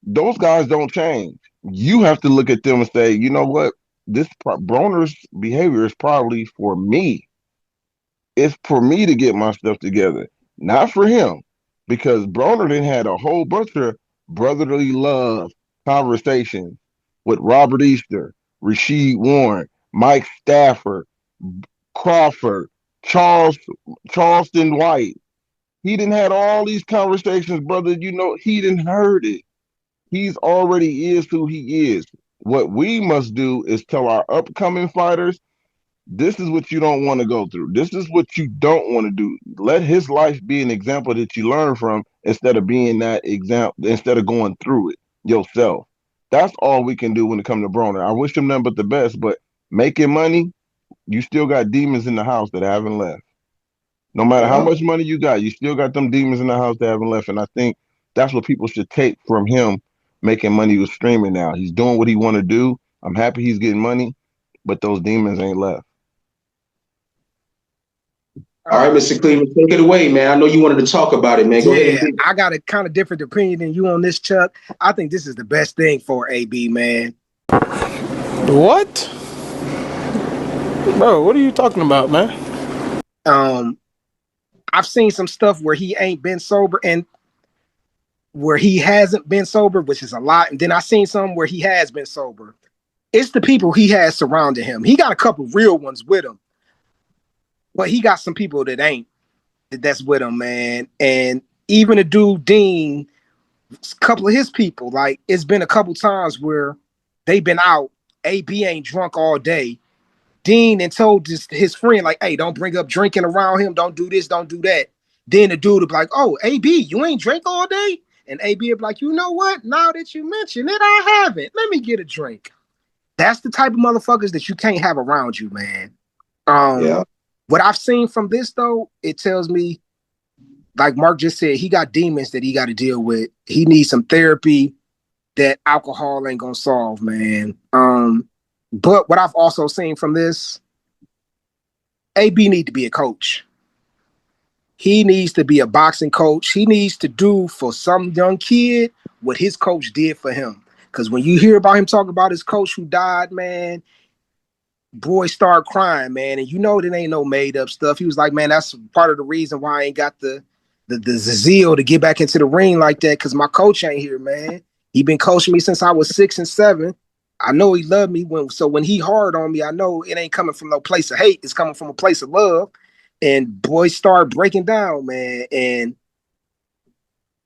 those guys don't change. You have to look at them and say, you know what? This Broner's behavior is probably for me. It's for me to get my stuff together, not for him. Because Broner then had a whole bunch of brotherly love conversations with Robert Easter, Rasheed Warren, Mike Stafford, Crawford, Charleston White. He didn't had all these conversations, brother. You know, he didn't heard it. He's already is who he is. What we must do is tell our upcoming fighters, this is what you don't want to go through. This is what you don't want to do. Let his life be an example that you learn from instead of being that example, instead of going through it yourself. That's all we can do when it comes to Broner. I wish him nothing but the best, but making money, you still got demons in the house that haven't left. No matter how much money you still got them demons in the house that haven't left. And I think that's what people should take from him making money with streaming now. He's doing what he want to do. I'm happy he's getting money, but those demons ain't left. All right, Mr. Cleveland, take it away, man. I know you wanted to talk about it, man. Go ahead. And I got a kind of different opinion than you on this, Chuck. I think this is the best thing for AB, man. What? Bro, what are you talking about, man? I've seen some stuff where he ain't been sober and where he hasn't been sober, which is a lot. And then I seen some where he has been sober. It's the people he has surrounding him. He got a couple real ones with him, but he got some people that ain't, that's with him, man. And even a dude, Dean, a couple of his people, like it's been a couple times where they've been out. AB ain't drunk all day. Dean and told his friend, like, hey, don't bring up drinking around him. Don't do this, don't do that. Then the dude would be like, oh, AB, you ain't drink all day? And AB would be like, you know what? Now that you mention it, I haven't. Let me get a drink. That's the type of motherfuckers that you can't have around you, man. What I've seen from this, though, it tells me, like Mark just said, he got demons that he got to deal with. He needs some therapy that alcohol ain't gonna solve, man. But what I've also seen from this, AB need to be a coach. He needs to be a boxing coach. He needs to do for some young kid what his coach did for him. Because when you hear about him talk about his coach who died, man, boys start crying, man. And you know that ain't no made up stuff. He was like, man, that's part of the reason why I ain't got the zeal to get back into the ring like that, because my coach ain't here, man. He been coaching me since I was 6 and 7. I know he loved me. When he hard on me, I know it ain't coming from no place of hate. It's coming from a place of love. And boys start breaking down, man. And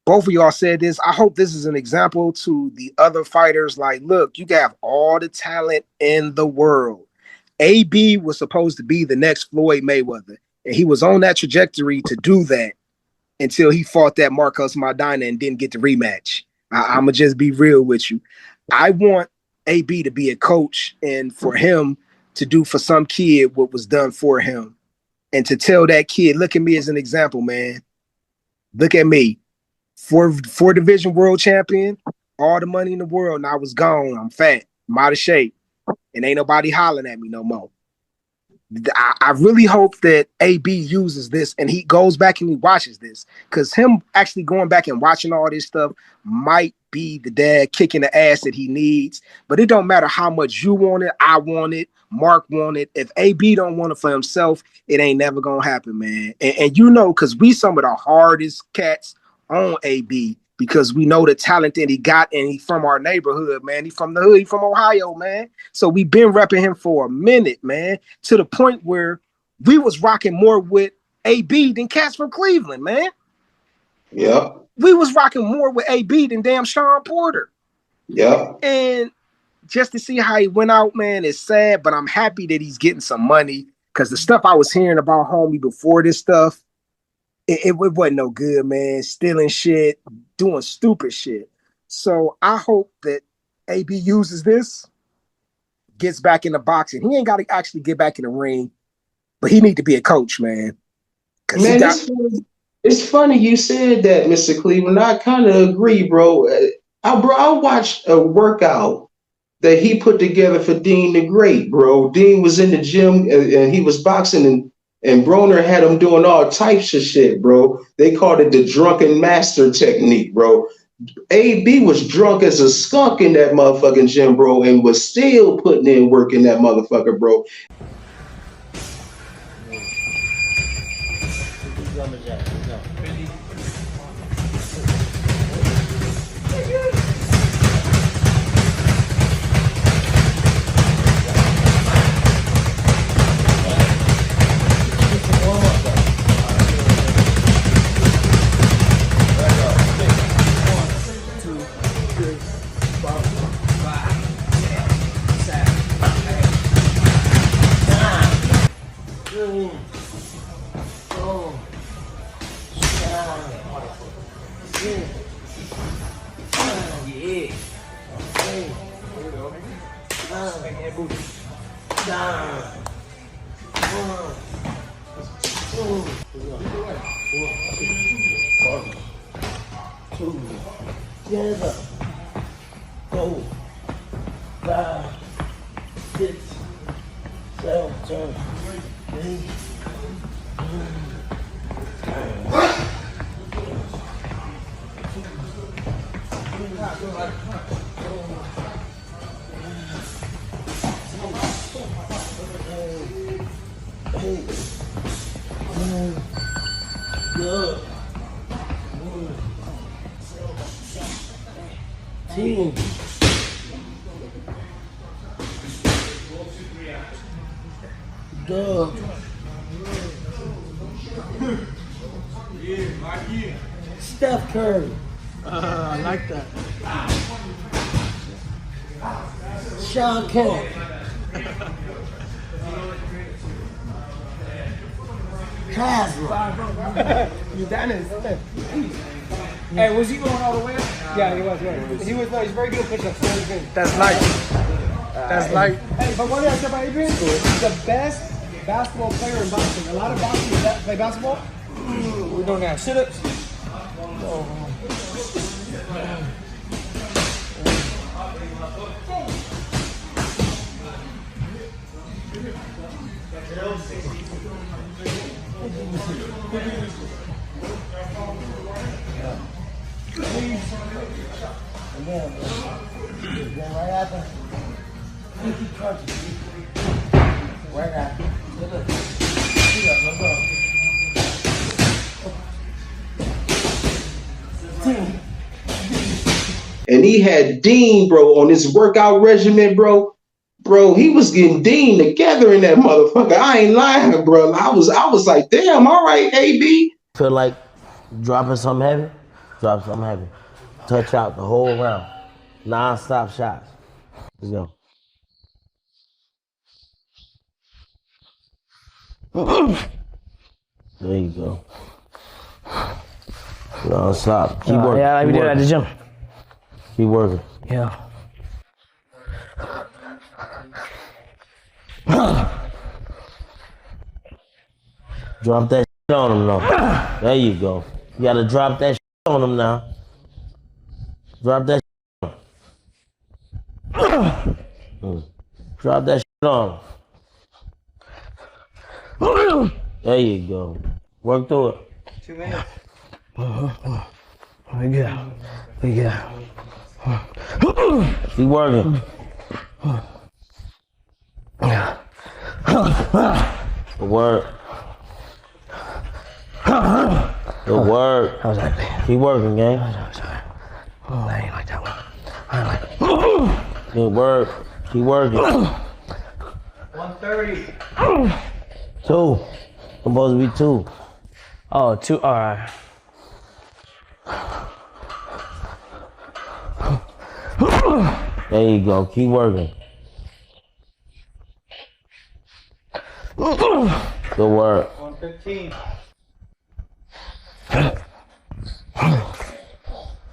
both of y'all said this. I hope this is an example to the other fighters. Like, look, you have all the talent in the world. AB was supposed to be the next Floyd Mayweather. And he was on that trajectory to do that until he fought that Marcos Maidana and didn't get the rematch. I'm going to just be real with you. I want AB to be a coach and for him to do for some kid what was done for him. And to tell that kid, look at me as an example, man. Look at me. Four division world champion, all the money in the world, and I was gone. I'm fat. I'm out of shape. And ain't nobody hollering at me no more. I really hope that AB uses this and he goes back and he watches this, because him actually going back and watching all this stuff might be the dad kicking the ass that he needs. But it don't matter how much you want it, I want it, Mark want it. If AB don't want it for himself, it ain't never gonna happen, man. And you know, because we some of the hardest cats on AB, because we know the talent that he got, and he from our neighborhood, man. He from the hood, he from Ohio, man. So we been repping him for a minute, man, to the point where we was rocking more with AB than cats from Cleveland, man. Yeah. We was rocking more with AB than damn Sean Porter. Yeah. And just to see how he went out, man, is sad, but I'm happy that he's getting some money, because the stuff I was hearing about homie before this stuff, it wasn't no good, man. Stealing shit, doing stupid shit. So I hope that AB uses this, gets back in the boxing. He ain't got to actually get back in the ring, but he need to be a coach, man. Man, it's funny you said that, Mr. Cleveland. I kind of agree, bro. I watched a workout that he put together for Dean the Great, bro. Dean was in the gym and he was boxing, and Broner had him doing all types of shit, bro. They called it the drunken master technique, bro. AB was drunk as a skunk in that motherfucking gym, bro, and was still putting in work in that motherfucker, bro. 4, 5, 6, 7, 8, 10. Dub. Steph Curry. I like that. Sean Kemp. Haslam. You Dennis. Hey, was he going all the way up? Yeah, he was. He was. No, he's very good at push-ups. That's light. That's light. Hey, but one thing I said about Adrian, he's the best basketball player in boxing. A lot of boxers that play basketball, we're doing now sit-ups. Then right after, Pinky crunches. Right after. Look. Let's go. And he had Dean, bro, on his workout regimen, bro. Bro, he was getting Dean together in that motherfucker. I ain't lying, bro. I was like, damn, all right, AB. Feel like dropping something heavy? Drop something heavy. Touch out the whole round. Non-stop shots. Let's go. There you go. Non-stop. Keep working. Yeah, like we did at the gym. Keep working. Yeah. Drop that shit on him now. There you go. You gotta drop that shit on him now. Drop that shit on him. Drop that shit on him. There you go. Work through it. 2 minutes. We got. Keep working. Good work. Good work. How's that, man? Keep working, gang. Oh, I ain't like that one. I ain't like it. Good work. Keep working. 130. 2. Supposed to be 2. Oh, 2. All right. There you go. Keep working. Good work. 115.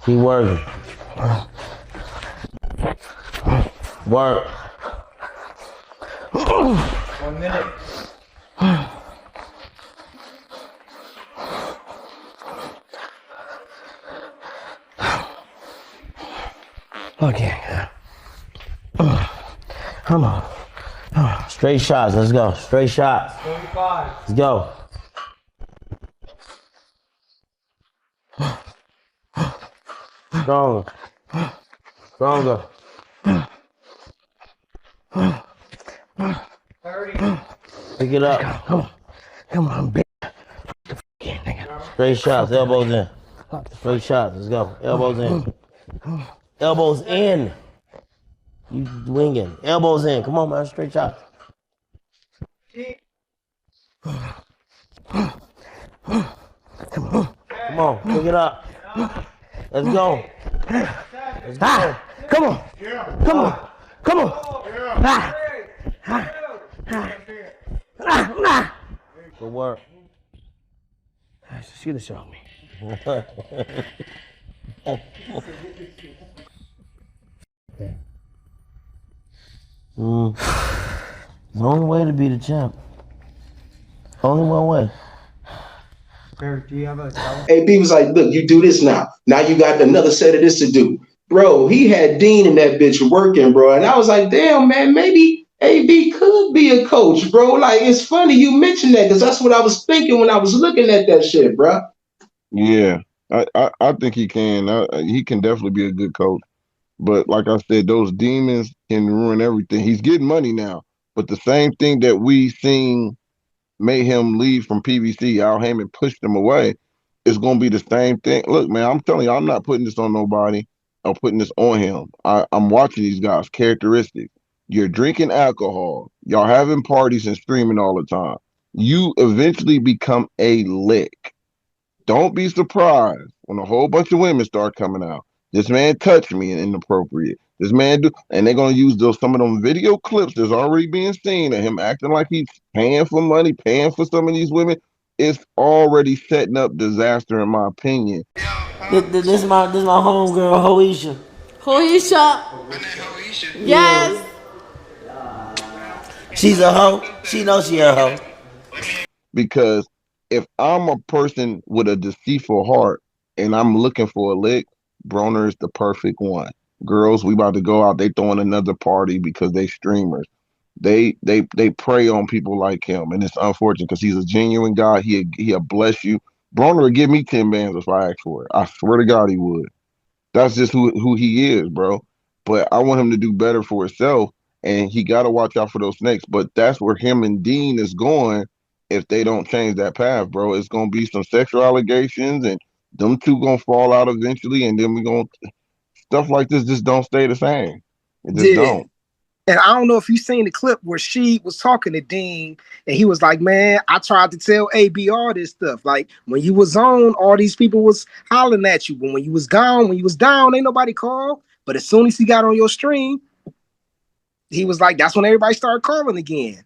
Keep working. Work. 1 minute. Okay. Come on. Straight shots. Let's go. Straight shots. 45. Let's go. Stronger. Stronger. 30. Pick it up. Come on, big. Straight shots. Elbows in. Straight shots. Let's go. Elbows in. Elbows in. You winging. Elbows in. Come on, man. Straight shots. Come on. Pick it up. Let's go. Let's go. Come on. Come on. Come on. Good work. She should have me. The only way to be the champ. Only one way. Barry, do you have a AB was like, look, you do this now. Now you got another set of this to do. bro, he had Dean and that bitch working, bro. And I was like, damn, man, maybe AB could be a coach, bro. Like, it's funny you mentioned that because that's what I was thinking when I was looking at that shit, bro. Yeah, I think he can. He can definitely be a good coach. But like I said, those demons can ruin everything. He's getting money now, but the same thing that we seen made him leave from PBC, Al Heyman pushed him away, is going to be the same thing. Look, man, I'm telling you, I'm not putting this on nobody. I'm putting this on him. I'm watching these guys' characteristics. You're drinking alcohol. Y'all having parties and streaming all the time. You eventually become a lick. Don't be surprised when a whole bunch of women start coming out. This man touched me and inappropriate. This man do, and they're gonna use some of them video clips that's already being seen of him acting like he's paying for money, paying for some of these women. It's already setting up disaster, in my opinion. This is my homegirl, Hoisha. Hoisha? Yes. She's a hoe. She knows she a hoe. Because if I'm a person with a deceitful heart and I'm looking for a lick, Broner is the perfect one. Girls, we about to go out. They throwing another party because they streamers. They prey on people like him, and it's unfortunate because he's a genuine guy. He'll bless you. Broner would give me 10 bands if I asked for it. I swear to God he would. That's just who he is, bro. But I want him to do better for himself, and he got to watch out for those snakes. But that's where him and Dean is going if they don't change that path, bro. It's going to be some sexual allegations, and them two going to fall out eventually, and then we going to stuff like this just don't stay the same. It just don't. And I don't know if you seen the clip where she was talking to Dean and he was like, man, I tried to tell AB all this stuff. Like when you was on, all these people was hollering at you. But when you was gone, when you was down, ain't nobody called. But as soon as he got on your stream, he was like, that's when everybody started calling again.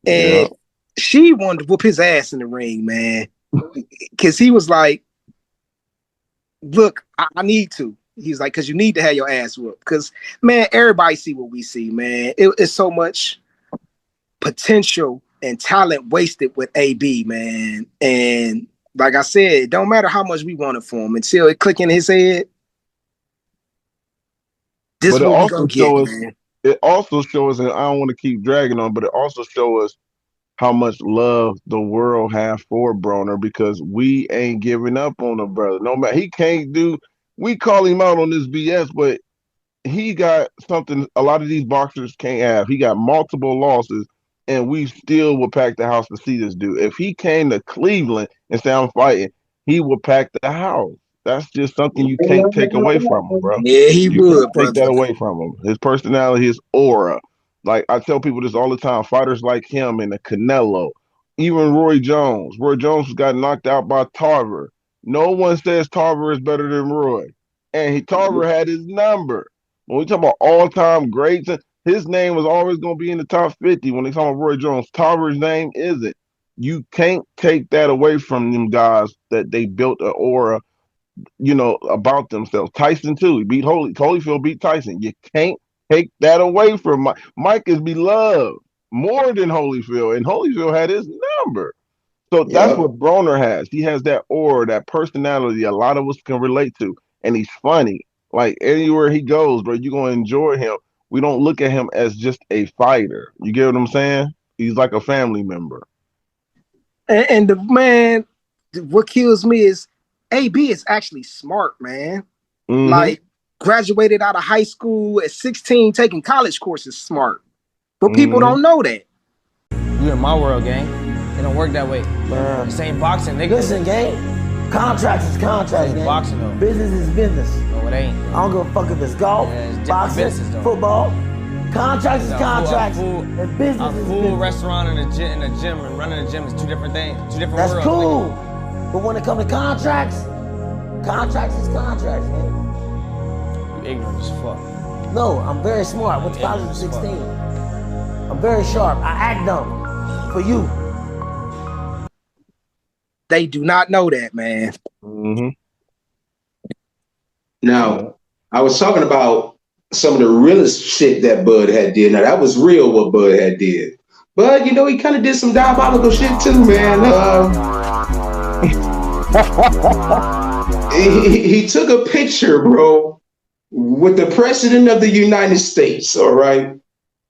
And she wanted to whoop his ass in the ring, man. Because he was like, look, I need to. He's like, because you need to have your ass whooped. Because, man, everybody see what we see, man. It's so much potential and talent wasted with AB, man. And like I said, it don't matter how much we want it for him. Until it click in his head, this is what we gonna get, man. It also shows, and I don't want to keep dragging on, but it also shows us how much love the world has for Broner because we ain't giving up on him, brother. No matter, he can't do. We call him out on this BS, but he got something a lot of these boxers can't have. He got multiple losses, and we still will pack the house to see this dude. If he came to Cleveland and said, I'm fighting, he would pack the house. That's just something you can't take away from him, bro. Yeah, he would, take that away from him. His personality, his aura. Like, I tell people this all the time, fighters like him and the Canelo, even Roy Jones. Roy Jones got knocked out by Tarver. No one says Tarver is better than Roy. And Tarver had his number. When we talk about all-time greats, his name was always going to be in the top 50. When they talk about Roy Jones, Tarver's name isn't. You can't take that away from them guys that they built an aura, about themselves. Tyson, too. He beat Holyfield beat Tyson. You can't take that away from Mike. Mike is beloved more than Holyfield, and Holyfield had his number. So that's what Broner has. He has that aura, that personality a lot of us can relate to. And he's funny. Like, anywhere he goes, bro, you're going to enjoy him. We don't look at him as just a fighter. You get what I'm saying? He's like a family member. And the man, what kills me is AB is actually smart, man. Mm-hmm. Like, graduated out of high school at 16, taking college courses smart. But people don't know that. You in my world, gang. It don't work that way. This ain't boxing, nigga. Listen, gang. Contracts is contracts, gang. Boxing, though. Business is business. No, it ain't. I don't give a fuck if it's golf, boxing, football. Contracts is contracts. And business is business. Restaurant and a gym and running a gym is two different things. Two different worlds. That's cool. But when it comes to contracts, contracts is contracts, man. You ignorant as fuck. No, I'm very smart. I went to college at 16. I'm very sharp. I act dumb. For you. They do not know that, man. Mm-hmm. Now, I was talking about some of the realest shit that Bud had did. Now, that was real what Bud had did. But, he kind of did some diabolical shit too, man. He took a picture, bro, with the president of the United States, all right?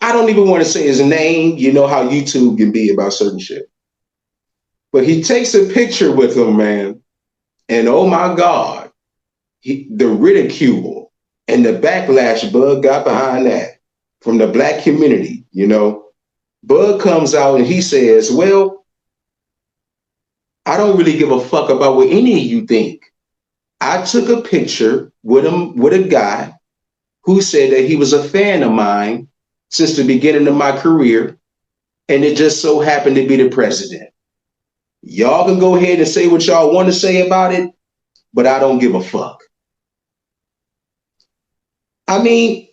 I don't even want to say his name. You know how YouTube can be about certain shit. But he takes a picture with him, man. And oh my God, the ridicule and the backlash Bud got behind that from the black community, you know. Bud comes out and he says, well, I don't really give a fuck about what any of you think. I took a picture with a guy who said that he was a fan of mine since the beginning of my career, and it just so happened to be the president. Y'all can go ahead and say what y'all want to say about it, but I don't give a fuck. I mean,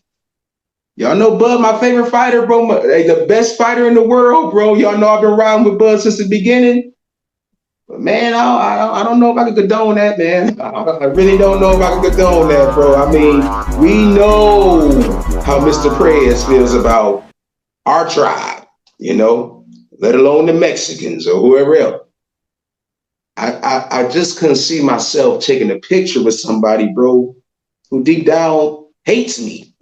y'all know Bud, my favorite fighter, bro. The best fighter in the world, bro. Y'all know I've been riding with Bud since the beginning. But man, I don't know if I can condone that, man. I really don't know if I can condone that, bro. I mean, we know how Mr. Prez feels about our tribe, you know, let alone the Mexicans or whoever else. I just couldn't see myself taking a picture with somebody, bro, who deep down hates me.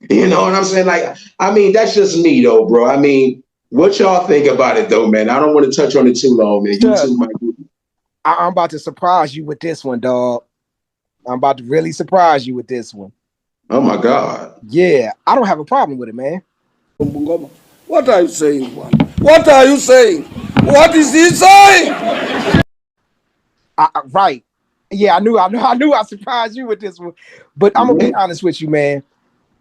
You know what I'm saying? Like, I mean, that's just me, though, bro. I mean, what y'all think about it, though, man? I don't want to touch on it too long, man. You too might be. I'm about to surprise you with this one, dog. I'm about to really surprise you with this one. Oh, my God. Yeah, I don't have a problem with it, man. What are you saying, man? What are you saying? What is he saying? Right. Yeah, I knew I surprised you with this one. But I'm gonna be honest with you, man.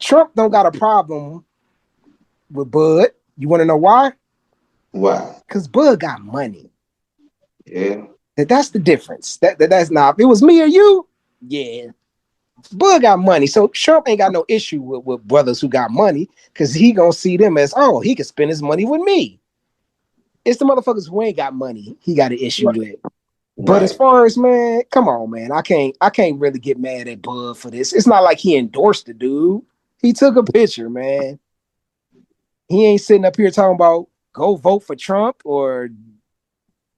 Trump don't got a problem with Bud. You want to know why? Why? Because Bud got money. Yeah. That's the difference. That's not. If it was me or you, yeah. Bud got money, so Trump ain't got no issue with brothers who got money because he gonna see them as, oh, he can spend his money with me. It's the motherfuckers who ain't got money he got an issue with. But as far as, man, come on, man, I can't really get mad at Bud for this. It's not like he endorsed the dude. He took a picture, man. He ain't sitting up here talking about go vote for Trump or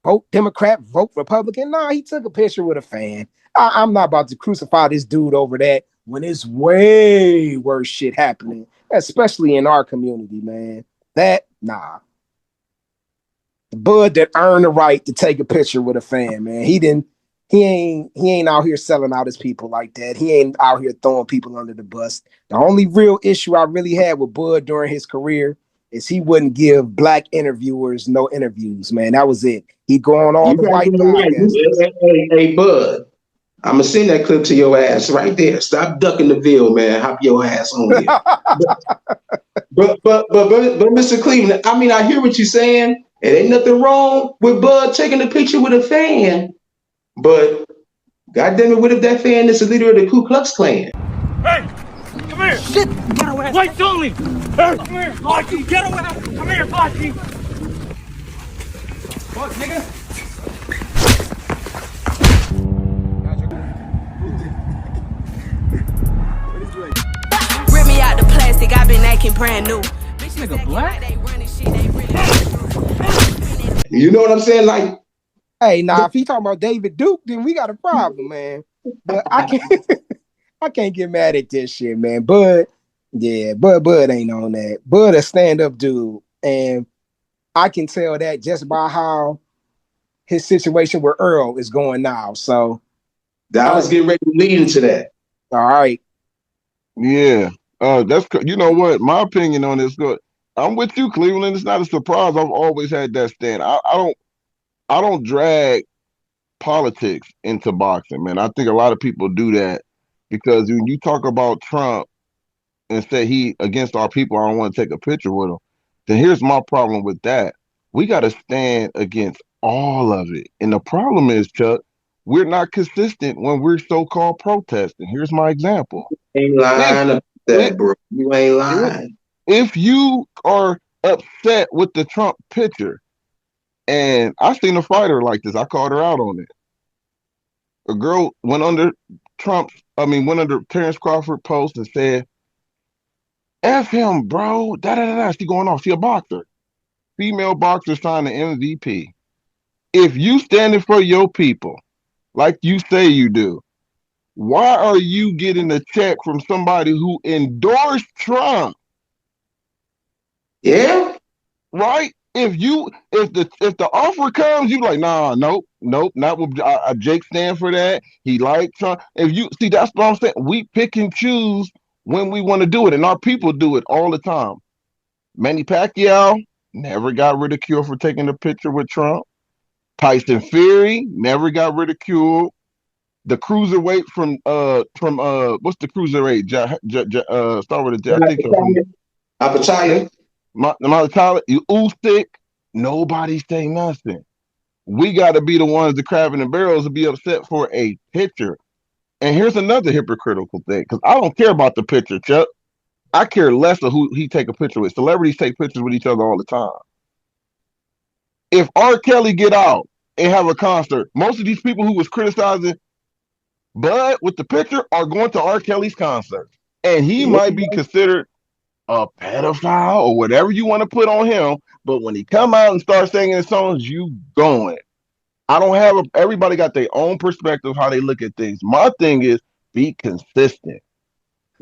vote Democrat, vote Republican. Nah, he took a picture with a fan. I'm not about to crucify this dude over that when it's way worse shit happening, especially in our community, man. Nah. Bud that earned the right to take a picture with a fan, man. He ain't out here selling out his people like that. He ain't out here throwing people under the bus. The only real issue I really had with Bud during his career is he wouldn't give black interviewers no interviews, man. That was it. He go on all the white podcasts. Hey, Bud, I'm gonna send that clip to your ass right there. Stop ducking the Ville, man. Hop your ass on here. but Mr. Cleveland, I mean, I hear what you're saying. It ain't nothing wrong with Bud taking a picture with a fan. But goddamn it, what if that fan is the leader of the Ku Klux Klan? Hey, come here. Shit, get away. Wait, don't leave. Hey, come here, Blackie. Get away. Come here, Blackie. What, nigga? Rip me out the plastic, I've been acting brand new. Nigga black? You know what I'm saying? Like, hey, nah, if he talking about David Duke, then we got a problem, man. But I can't get mad at this shit, man. Bud ain't on that. Bud a stand-up dude. And I can tell that just by how his situation with Earl is going now. So I was getting ready to lead into that. All right. Yeah. That's, you know what? My opinion on this, good. I'm with you, Cleveland. It's not a surprise. I've always had that stand. I don't drag politics into boxing, man. I think a lot of people do that because when you talk about Trump and say he against our people, I don't want to take a picture with him. Then here's my problem with that. We got to stand against all of it. And the problem is, Chuck, we're not consistent when we're so-called protesting. Here's my example. Ain't lying about that, bro. You ain't lying. If you are upset with the Trump picture, and I seen a fighter like this, I called her out on it. A girl went under Terrence Crawford post and said, F him, bro. Da-da-da-da. She going off. She a boxer. Female boxer signed the MVP. If you standing for your people, like you say you do, Why are you getting a check from somebody who endorsed Trump? Yeah. Right? If the offer comes, you like, nah, nope, not with Jake stand for that. He liked Trump. If you see, that's what I'm saying. We pick and choose when we want to do it, and our people do it all the time. Manny Pacquiao never got ridiculed for taking a picture with Trump. Tyson Fury never got ridiculed. The cruiserweight from what's the cruiserweight? Start with a J. I think Apachaya. Usyk. Nobody say nothing. We got to be the ones, the crab in the barrels, to be upset for a picture. And here's another hypocritical thing, because I don't care about the picture, Chuck. I care less of who he take a picture with. Celebrities take pictures with each other all the time. If R. Kelly get out and have a concert, most of these people who was criticizing Bud with the picture are going to R. Kelly's concert. And he might be considered a pedophile or whatever you want to put on him. But when he come out and start singing his songs, you going. I don't have everybody got their own perspective how they look at things. My thing is be consistent.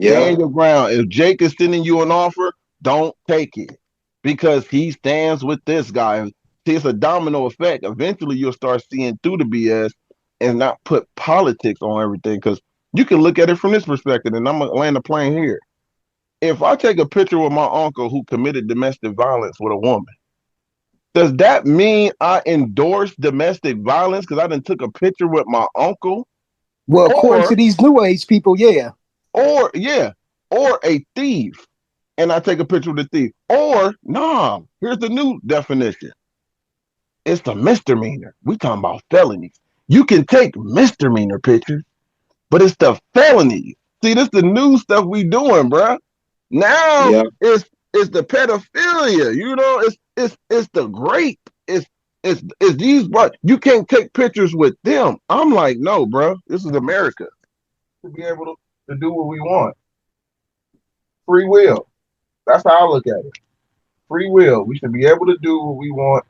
Stand your ground. If Jake is sending you an offer, don't take it because he stands with this guy. See, it's a domino effect. Eventually, you'll start seeing through the BS and not put politics on everything, because you can look at it from this perspective, and I'm going to land the plane here. If I take a picture with my uncle who committed domestic violence with a woman, does that mean I endorse domestic violence because I done took a picture with my uncle? Well, according to these new age people, yeah. Or a thief, and I take a picture with the thief. Or, nah, here's the new definition. It's a misdemeanor. We talking about felonies. You can take misdemeanor pictures, but it's the felonies. See, this the new stuff we doing, bruh. Now it's the pedophilia. You know, it's the grape. It's these, but you can't take pictures with them. I'm like, no, bro. This is America. To be able to do what we want. Free will. That's how I look at it. Free will. We should be able to do what we want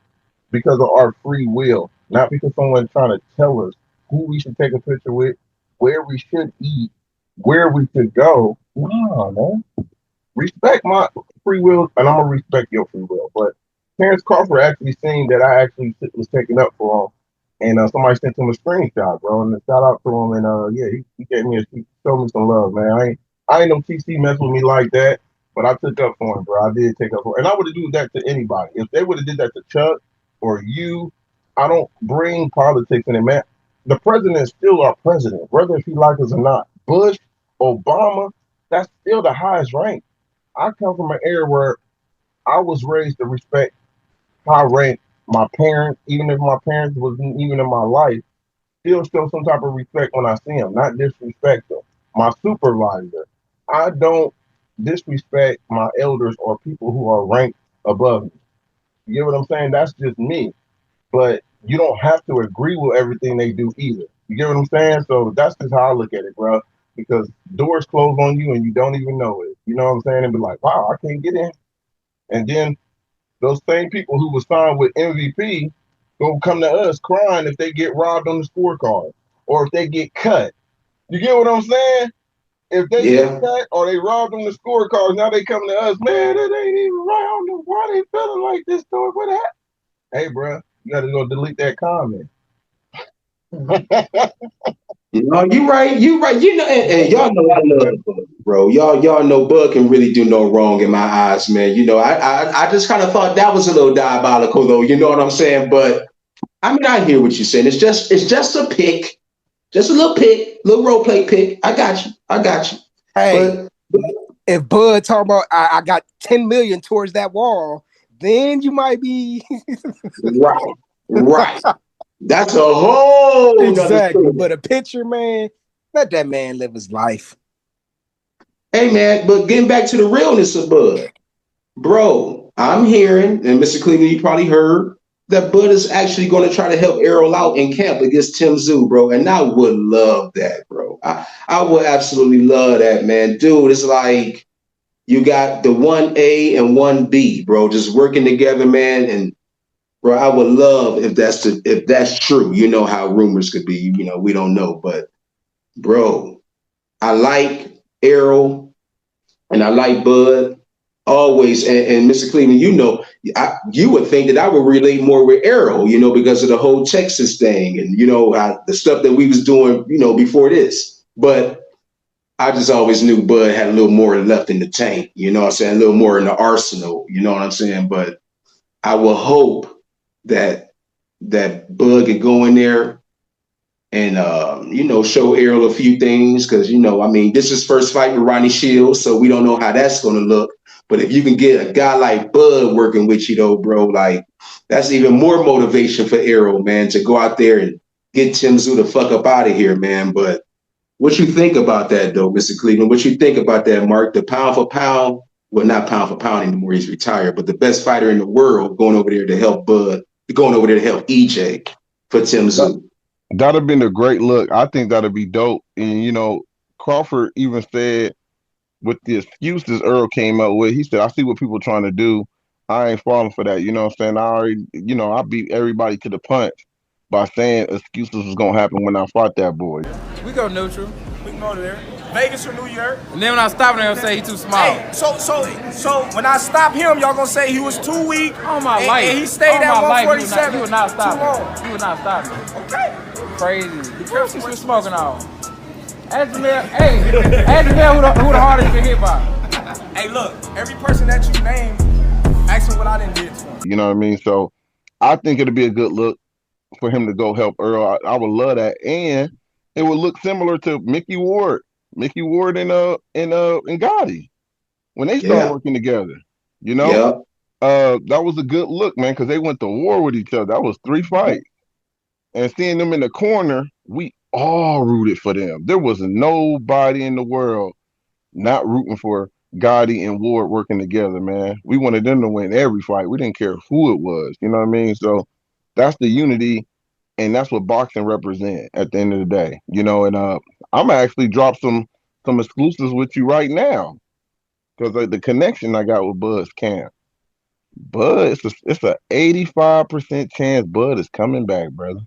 because of our free will, not because someone's trying to tell us who we should take a picture with, where we should eat, where we should go. No, man. Respect my free will, and I'm gonna respect your free will. But Terrence Crawford actually seen that I actually was taking up for him, and somebody sent him a screenshot, bro. And shout out to him, and yeah, he gave me he showed me some love, man. I ain't no TC mess with me like that, but I took up for him, bro. I did take up for him, and I would have done that to anybody. If they would have did that to Chuck or you, I don't bring politics in it, man. The president is still our president, whether if he like us or not. Bush, Obama, that's still the highest rank. I come from an era where I was raised to respect high rank. My parents, even if my parents wasn't even in my life, still show some type of respect when I see them, not disrespect them. My supervisor, I don't disrespect my elders or people who are ranked above me. You get what I'm saying? That's just me. But you don't have to agree with everything they do either. You get what I'm saying? So that's just how I look at it, bro. Because doors close on you and you don't even know it. You know what I'm saying? And be like, wow, I can't get in. And then those same people who was signed with MVP gonna come to us crying if they get robbed on the scorecard or if they get cut. You get what I'm saying? If they get cut or they robbed on the scorecard, now they come to us, man, it ain't even right. I don't know why they feeling like this, dog. What happened? Hey, bro, you gotta go delete that comment. No, you right. You right. You know, and y'all know I love Bud, bro. Y'all know Bud can really do no wrong in my eyes, man. You know, I just kind of thought that was a little diabolical, though. You know what I'm saying? But I mean, I hear what you're saying. It's just a pick, just a little role play pick. I got you. Hey, but if Bud talking about I got 10 million towards that wall, then you might be right. That's a whole exactly. But a picture, man, let that man live his life. Hey, man, but getting back to the realness of Bud, bro, I'm hearing, and Mr. Cleveland, you probably heard that Bud is actually going to try to help Errol out in camp against Tim Tszyu, bro. And I would love that, bro. I would absolutely love that, man. Dude, it's like you got the 1A and 1B, bro, just working together, man. And bro, I would love if that's true. You know how rumors could be. You know, we don't know, but bro, I like Errol and I like Bud always. And Mr. Cleveland, you would think that I would relate more with Errol, because of the whole Texas thing and, the stuff that we was doing, before this. But I just always knew Bud had a little more left in the tank, you know what I'm saying? A little more in the arsenal, you know what I'm saying? But I will hope that Bud could go in there and, show Errol a few things because, this is his first fight with Ronnie Shields, so we don't know how that's going to look. But if you can get a guy like Bud working with you, though, bro, like that's even more motivation for Errol, man, to go out there and get Tim Tszyu the fuck up out of here, man. But what you think about that, though, Mr. Cleveland? What you think about that, Mark? The pound for pound, well, not pound for pound anymore, he's retired, but the best fighter in the world going over there to help Bud, going over there to help EJ for Tim Tszyu. That'd have been a great look. I think that'd be dope. And, Crawford even said with the excuses Earl came up with, he said, I see what people are trying to do. I ain't falling for that. You know what I'm saying? I already, I beat everybody to the punch by saying excuses was going to happen when I fought that boy. We go neutral. We can go there. Vegas or New York. And then when I stop him, they'll say he's too small. Hey, so when I stop him, y'all gonna say he was too weak. On my life. And he stayed at 147. You would not stop me. You would not stop me. Okay. Crazy. The person was smoking on. Ask Jamel, who the hardest been hit by. Hey, look, every person that you name, ask him what I didn't do to him. You know what I mean? So I think it'd be a good look for him to go help Earl. I would love that. And it would look similar to Mickey Ward and Gotti when they started working together. That was a good look, man, because they went to war with each other. That was 3 fights. And seeing them in the corner, we all rooted for them. There was nobody in the world not rooting for Gotti and Ward working together, man. We wanted them to win every fight. We didn't care who it was. You know what I mean? So that's the unity, and that's what boxing represents at the end of the day. And I'm gonna actually drop some exclusives with you right now because the connection I got with Bud's camp. Bud, it's a 85% chance Bud is coming back, brother.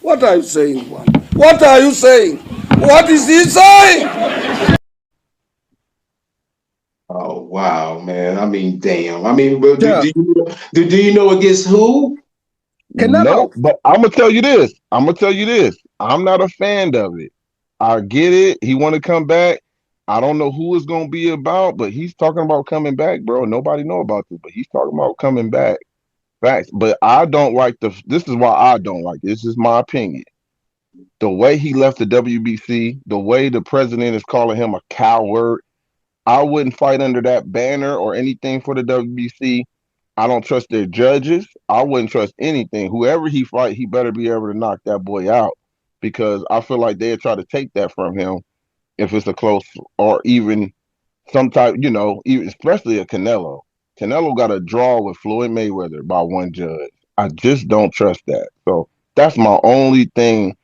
What are you saying, man? What are you saying? What is he saying? Oh, wow, man. I mean, damn. I mean, do you know against who? No, but I'm gonna tell you this. I'm not a fan of it. I get it. He want to come back. I don't know who it's gonna be about, but he's talking about coming back, bro. Nobody know about this, but he's talking about coming back. Facts. But I don't like this is why I don't like it. This is my opinion. The way he left the WBC, the way the president is calling him a coward, I wouldn't fight under that banner or anything for the WBC. I don't trust their judges. I wouldn't trust anything. Whoever he fight, he better be able to knock that boy out because I feel like they'll try to take that from him if it's a close or even some type, even especially a Canelo. Canelo got a draw with Floyd Mayweather by one judge. I just don't trust that. So that's my only thing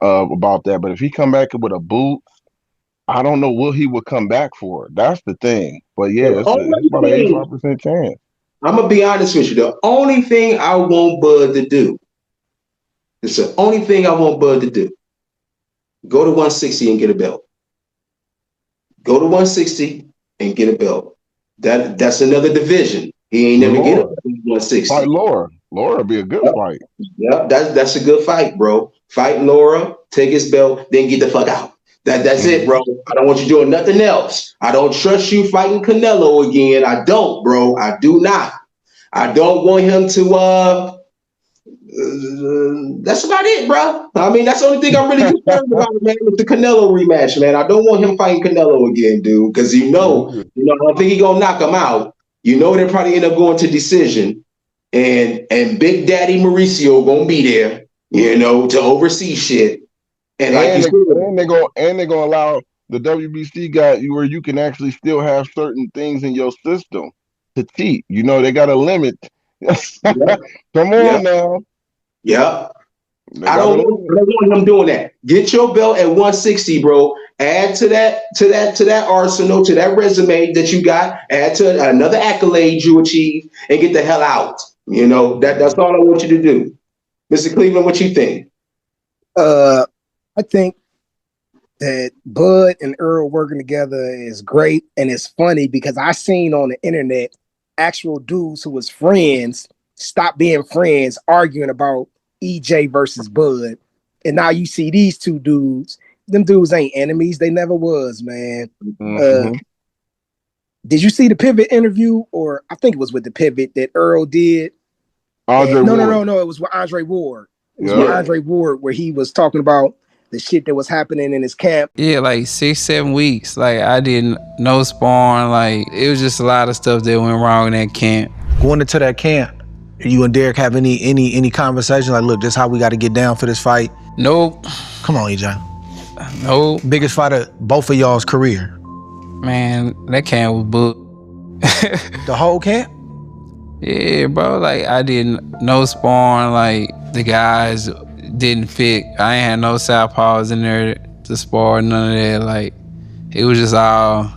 about that. But if he come back with a boot, I don't know what he would come back for. That's the thing. But yeah, it's about an 85% chance. I'm going to be honest with you. The only thing I want Bud to do, it's the only thing I want Bud to do, go to 160 and get a belt. Go to 160 and get a belt. That's another division. He ain't never get up to 160. Fight Laura. Laura would be a good fight. Yep, that's a good fight, bro. Fight Laura, take his belt, then get the fuck out. That's it, bro. I don't want you doing nothing else. I don't trust you fighting Canelo again. I don't, bro. I do not. I don't want him to that's about it, bro. I mean, that's the only thing I'm really concerned about, man, with the Canelo rematch, man. I don't want him fighting Canelo again, dude, because I don't think he's gonna knock him out. They'll probably end up going to decision, and Big Daddy Mauricio gonna be there, to oversee shit. And they're gonna allow the WBC guy where you can actually still have certain things in your system to cheat. They got a limit. Come on now. Yeah. I don't want him doing that. Get your belt at 160, bro. Add to that arsenal, to that resume that you got. Add to another accolade you achieved, and get the hell out. That's all I want you to do. Mr. Cleveland, what you think? I think that Bud and Earl working together is great, and it's funny because I seen on the internet actual dudes who was friends stop being friends arguing about EJ versus Bud, and now you see these two dudes. Them dudes ain't enemies. They never was, man. Did you see the Pivot interview, or I think it was with the Pivot that Earl did? No. It was with Andre Ward. It was with Andre Ward where he was talking about the shit that was happening in his camp. Yeah, like 6-7 weeks. Like I didn't no sparring. Like it was just a lot of stuff that went wrong in that camp. Going into that camp, you and Derek have any conversation? Like, look, this is how we got to get down for this fight. Nope. Come on, EJ. Nope. Biggest fight of both of y'all's career. Man, that camp was booked. The whole camp? Yeah, bro. Like I didn't no sparring. Like the guys didn't fit. I ain't had no southpaws in there to spar, none of that. Like it was all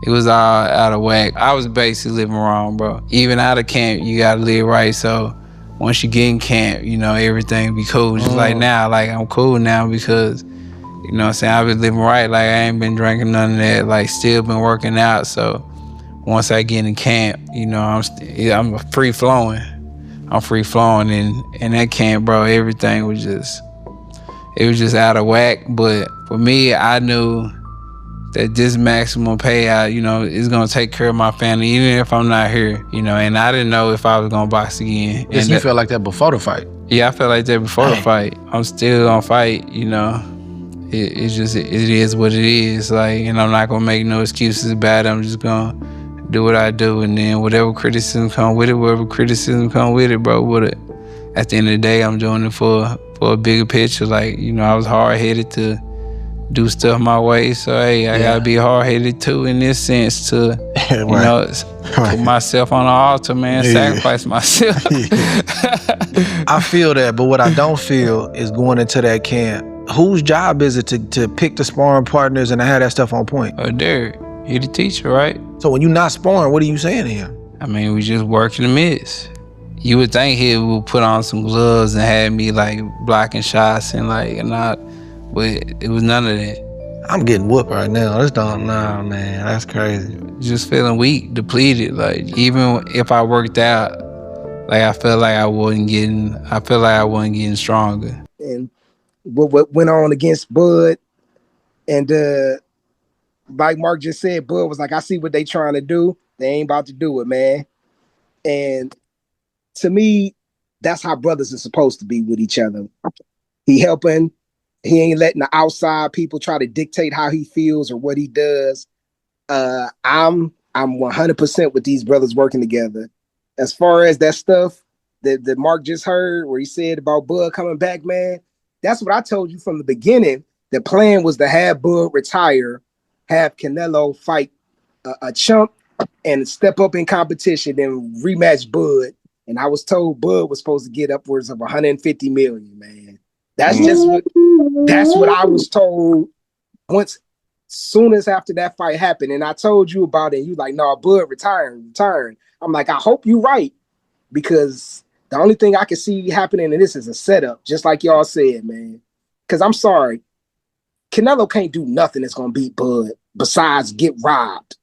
out of whack. I was basically living wrong, bro. Even out of camp, you gotta live right. So once you get in camp, you know, everything be cool. Just like now, like I'm cool now because, you know what I'm saying, I've been living right. Like I ain't been drinking none of that, like still been working out. So once I get in camp, you know, I'm free flowing. I'm free flowing in that camp, bro. Everything was just out of whack. But for me, I knew that this maximum payout, you know, is gonna take care of my family, even if I'm not here, you know. And I didn't know if I was gonna box again. Yes, you felt like that before the fight. Yeah, I felt like that before the fight. I'm still gonna fight, you know. It is what it is. Like, and I'm not gonna make no excuses about it. I'm just gonna do what I do, and then whatever criticism come with it, bro. But at the end of the day, I'm doing it for a bigger picture. Like, you know, I was hard-headed to do stuff my way, so hey, I gotta be hard-headed too in this sense to, you know, put myself on the altar, man, sacrifice myself. I feel that, but what I don't feel is going into that camp. Whose job is it to pick the sparring partners and to have that stuff on point? Derek, he the teacher, right? So when you're not sparring, what are you saying to him? I mean, we just working the mitts. You would think he would put on some gloves and have me like blocking shots and like not, but it was none of that. I'm getting whooped right now. Nah, man, that's crazy. Just feeling weak, depleted. Like even if I worked out, like I felt like I wasn't getting stronger. And what went on against Bud, and like Mark just said, Bud was like, I see what they trying to do. They ain't about to do it, man. And to me, that's how brothers are supposed to be with each other. He helping. He ain't letting the outside people try to dictate how he feels or what he does. I'm 100% with these brothers working together. As far as that stuff that Mark just heard, where he said about Bud coming back, man, that's what I told you from the beginning. The plan was to have Bud retire, have Canelo fight a chump and step up in competition and rematch Bud. And I was told Bud was supposed to get upwards of 150 million, man. That's what I was told soon as after that fight happened. And I told you about it. And you like, no, Bud retiring. I'm like, I hope you're right, because the only thing I can see happening in this is a setup, just like y'all said, man. Because I'm sorry, Canelo can't do nothing that's gonna beat Bud besides get robbed.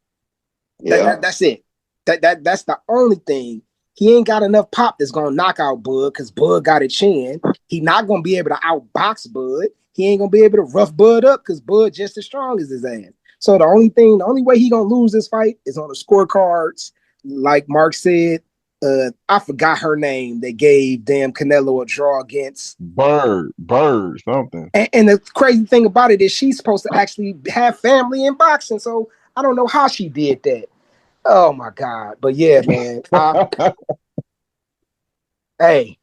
Yeah. That's it. That's the only thing. He ain't got enough pop that's gonna knock out Bud, because Bud got a chin. He not gonna be able to outbox Bud. He ain't gonna be able to rough Bud up, because Bud just as strong as his ass. So the only way he gonna lose this fight is on the scorecards. Like Mark said, I forgot her name. They gave damn Canelo a draw against Bird, something. And the crazy thing about it is she's supposed to actually have family in boxing. So I don't know how she did that. Oh my God. But yeah, man. Hey,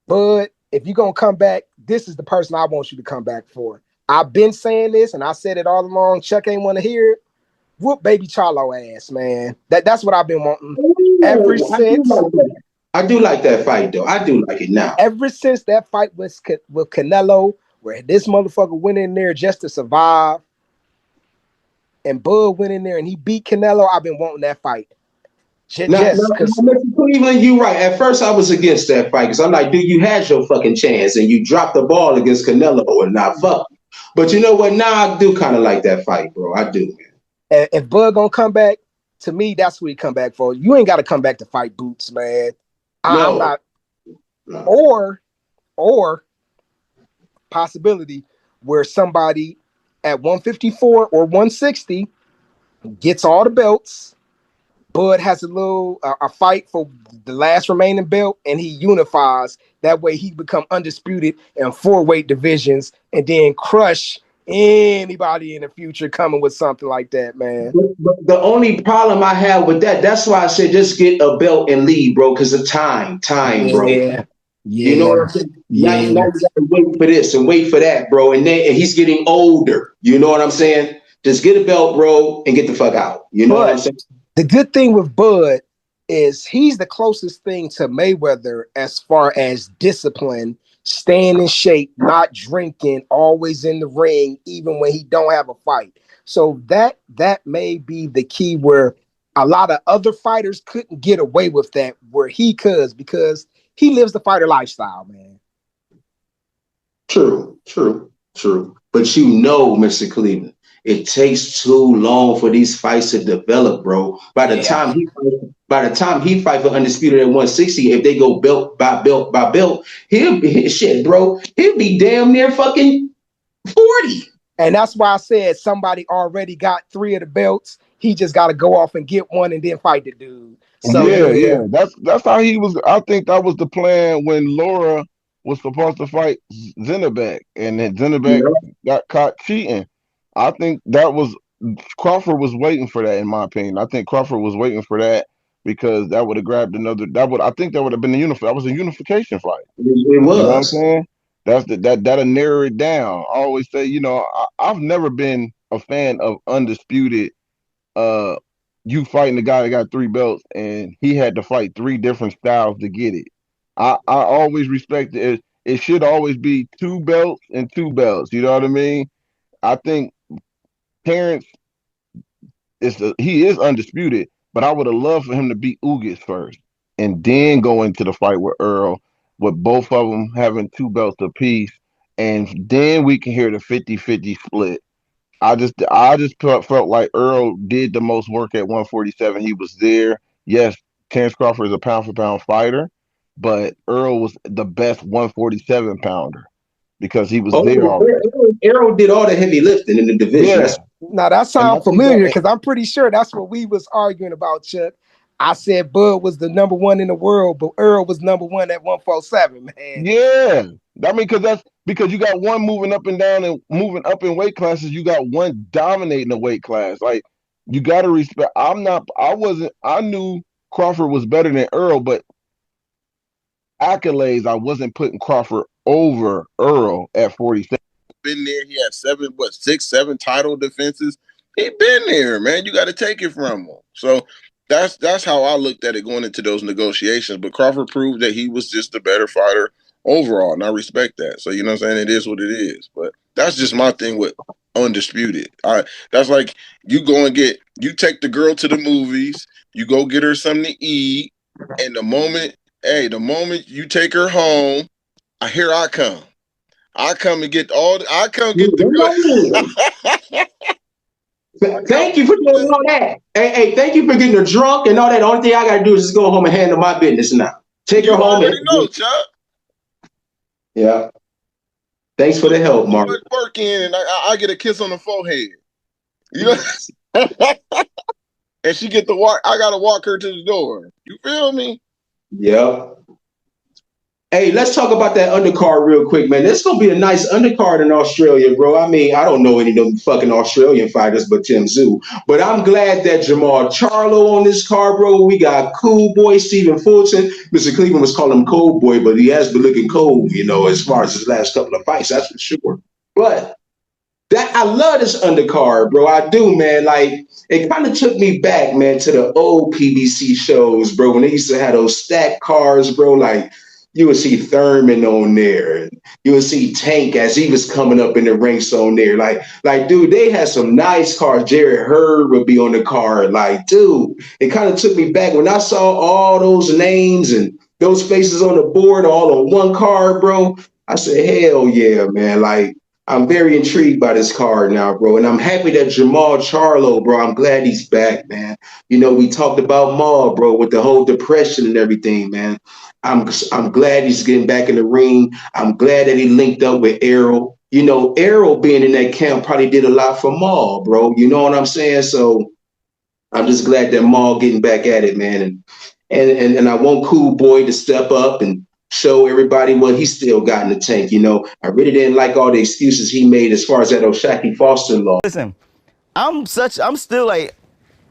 Bud, if you're going to come back, this is the person I want you to come back for. I've been saying this, and I said it all along. Chuck ain't want to hear it. Whoop baby Charlo ass, man. That's what I've been wanting ever since. I do like that fight, though. I do like it now. Ever since that fight with Canelo, where this motherfucker went in there just to survive, and Bud went in there and he beat Canelo, I've been wanting that fight. Cleveland, you right. At first, I was against that fight because I'm like, dude, you had your fucking chance and you dropped the ball against Canelo and not fuck. But you know what? Now I do kind of like that fight, bro. I do, man. If Bud gonna come back, to me, that's what he come back for. You ain't got to come back to fight Boots, man. I'm not. No. Or possibility where somebody at 154 or 160 gets all the belts. Bud has a fight for the last remaining belt, and he unifies. That way, he become undisputed in 4-weight divisions, and then crush anybody in the future coming with something like that, man. But the only problem I have with that's why I said just get a belt and leave, bro, because of time, bro. Yeah. You know what I'm saying? Now you gotta wait for this and wait for that, bro. And he's getting older. You know what I'm saying? Just get a belt, bro, and get the fuck out. You know what I'm saying? The good thing with Bud is he's the closest thing to Mayweather as far as discipline, staying in shape, not drinking, always in the ring, even when he don't have a fight. So that may be the key where a lot of other fighters couldn't get away with that, where he could, because he lives the fighter lifestyle, man. True. But you know, Mr. Cleveland, it takes too long for these fights to develop, bro. By the time he fight for undisputed at 160, if they go belt by belt by belt, he'll be damn near fucking 40. And that's why I said somebody already got 3 of the belts. He just got to go off and get one and then fight the dude. So yeah. That's how he was. I think that was the plan when Laura was supposed to fight Xander, and then Xander got caught cheating. I think that was Crawford was waiting for that, in my opinion. I think Crawford was waiting for that because that would have grabbed another. I think that would have been that was a unification fight. It was. You know what I'm saying? That'll narrow it down. I always say, I've never been a fan of undisputed. You fighting the guy that got 3 belts and he had to fight 3 different styles to get it. I always respect it. It should always be 2 belts and 2 belts. You know what I mean? I think Terrence he is undisputed, but I would have loved for him to beat Ugas first and then go into the fight with Earl, with both of them having 2 belts apiece, and then we can hear the 50-50 split. I just felt like Earl did the most work at 147. He was there. Yes, Terrence Crawford is a pound-for-pound fighter, but Earl was the best 147 pounder because he was there already. Earl did all the heavy lifting in the division. Yeah. Now that sounds familiar because I'm pretty sure that's what we was arguing about, Chuck. I said Bud was the number 1 in the world, but Earl was number 1 at 147, man. Yeah. I mean, because you got one moving up and down and moving up in weight classes. You got one dominating the weight class. Like, you got to respect. I knew Crawford was better than Earl, but accolades, I wasn't putting Crawford over Earl at 47. Been there. He had 6, 7 title defenses. He been there, man. You got to take it from him. So that's how I looked at it going into those negotiations. But Crawford proved that he was just the better fighter overall, and I respect that. So, you know what I'm saying? It is what it is. But that's just my thing with undisputed. That's like you take the girl to the movies, you go get her something to eat, and the moment you take her home, here I come. I come and get the Thank you for doing all that. Hey, thank you for getting her drunk and all that. The only thing I gotta do is just go home and handle my business now. Take her home. You know, Chuck. Yeah. Thanks for the help, Mark. Work in and I get a kiss on the forehead. You know, and she get the walk. I gotta walk her to the door. You feel me? Yeah. Hey, let's talk about that undercard real quick, man. This is gonna be a nice undercard in Australia, bro. I mean, I don't know any of them fucking Australian fighters but Tim Tszyu. But I'm glad that Jamal Charlo on this card, bro. We got Cool Boy Stephen Fulton. Mr. Cleveland was calling him Cold Boy, but he has been looking cold, as far as his last couple of fights, that's for sure. But I love this undercard, bro. I do, man. Like, it kind of took me back, man, to the old PBC shows, bro, when they used to have those stacked cards, bro. Like, you would see Thurman on there, and you would see Tank as he was coming up in the ranks on there. Like, dude, they had some nice cards. Jared Hurd would be on the card. Like, dude, it kind of took me back when I saw all those names and those faces on the board all on one card, bro. I said, hell yeah, man. Like, I'm very intrigued by this card now, bro. And I'm happy that Jamal Charlo, bro, I'm glad he's back, man. You know, we talked about Maul, bro, with the whole depression and everything, man. I'm glad he's getting back in the ring. I'm glad that he linked up with Errol. You know, Errol being in that camp probably did a lot for Maul, bro. You know what I'm saying? So I'm just glad that Maul getting back at it, man. And I want Cool Boy to step up and show everybody what he still got in the tank. You know, I really didn't like all the excuses he made as far as that O'Shaquie Foster law. Listen, I'm still like,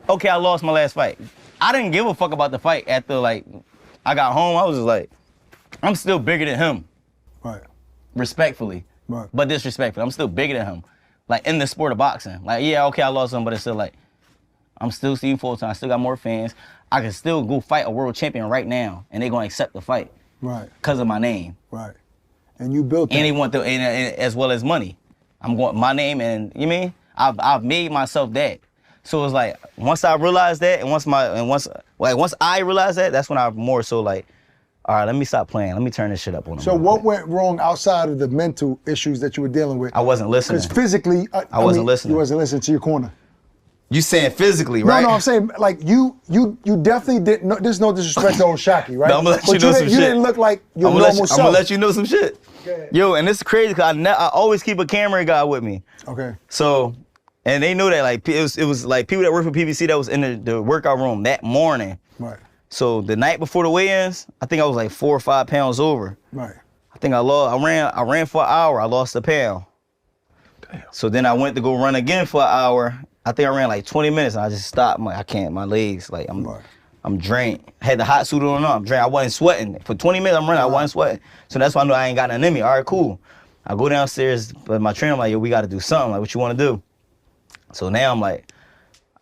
okay, I lost my last fight. I didn't give a fuck about the fight after like I got home. I was just like, I'm still bigger than him. Right. Respectfully. Right. But disrespectfully. I'm still bigger than him. Like in the sport of boxing. Like, yeah, okay, I lost him, but it's still like, I'm still Steve Fulton. I still got more fans. I can still go fight a world champion right now, and they're gonna accept the fight. Right. Because of my name. Right. And you built that. And they want the and as well as money. I'm going my name, and you mean I've made myself that. So it's like once I realized that, and once I realized that, that's when I more so like, all right, let me stop playing. Let me turn this shit up on them. So what went wrong outside of the mental issues that you were dealing with? I wasn't listening. Because physically, I wasn't listening. You wasn't listening to your corner. You saying physically, right? No, I'm saying like you definitely didn't. No, there's no disrespect to O'Shaquie, right? No, I'm gonna let you know some shit. You didn't look like your normal self. I'm gonna let you know some shit. Yo, and this is crazy because I always keep a camera guy with me. Okay. So, and they knew that like it was like people that work for PBC that was in the workout room that morning. Right. So the night before the weigh-ins, I think I was like 4 or 5 pounds over. Right. I think I ran for an hour. I lost a pound. Damn. So then I went to go run again for an hour. I think I ran like 20 minutes and I just stopped. I'm like, I can't, my legs, like I'm drained. I had the hot suit on, I'm drained. I wasn't sweating. For 20 minutes I'm running, I wasn't sweating. So that's why I knew I ain't got nothing in me. All right, cool. I go downstairs, but my trainer, I'm like, yo, we gotta do something. Like, what you wanna do? So now I'm like,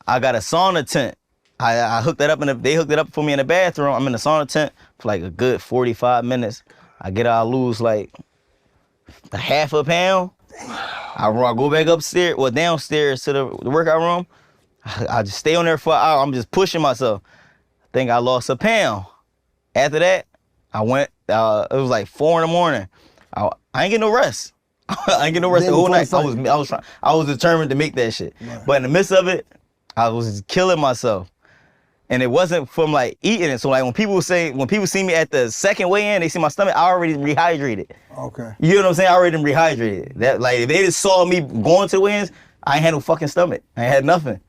I got a sauna tent. I hooked that up, they hooked it up for me in the bathroom. I'm in the sauna tent for like a good 45 minutes. I get out, I lose like a half a pound. I go back upstairs, well downstairs to the workout room. I just stay on there for an hour. I'm just pushing myself. I think I lost a pound. After that, I went, it was like 4 in the morning. I ain't get no rest. I ain't get no rest the whole night. I was determined to make that shit. Right. But in the midst of it, I was killing myself. And it wasn't from like eating it. So like when people see me at the second weigh-in, they see my stomach, I already rehydrated. Okay. You know what I'm saying? I already rehydrated. That like if they just saw me going to the weigh-ins, I ain't had no fucking stomach. I ain't had nothing.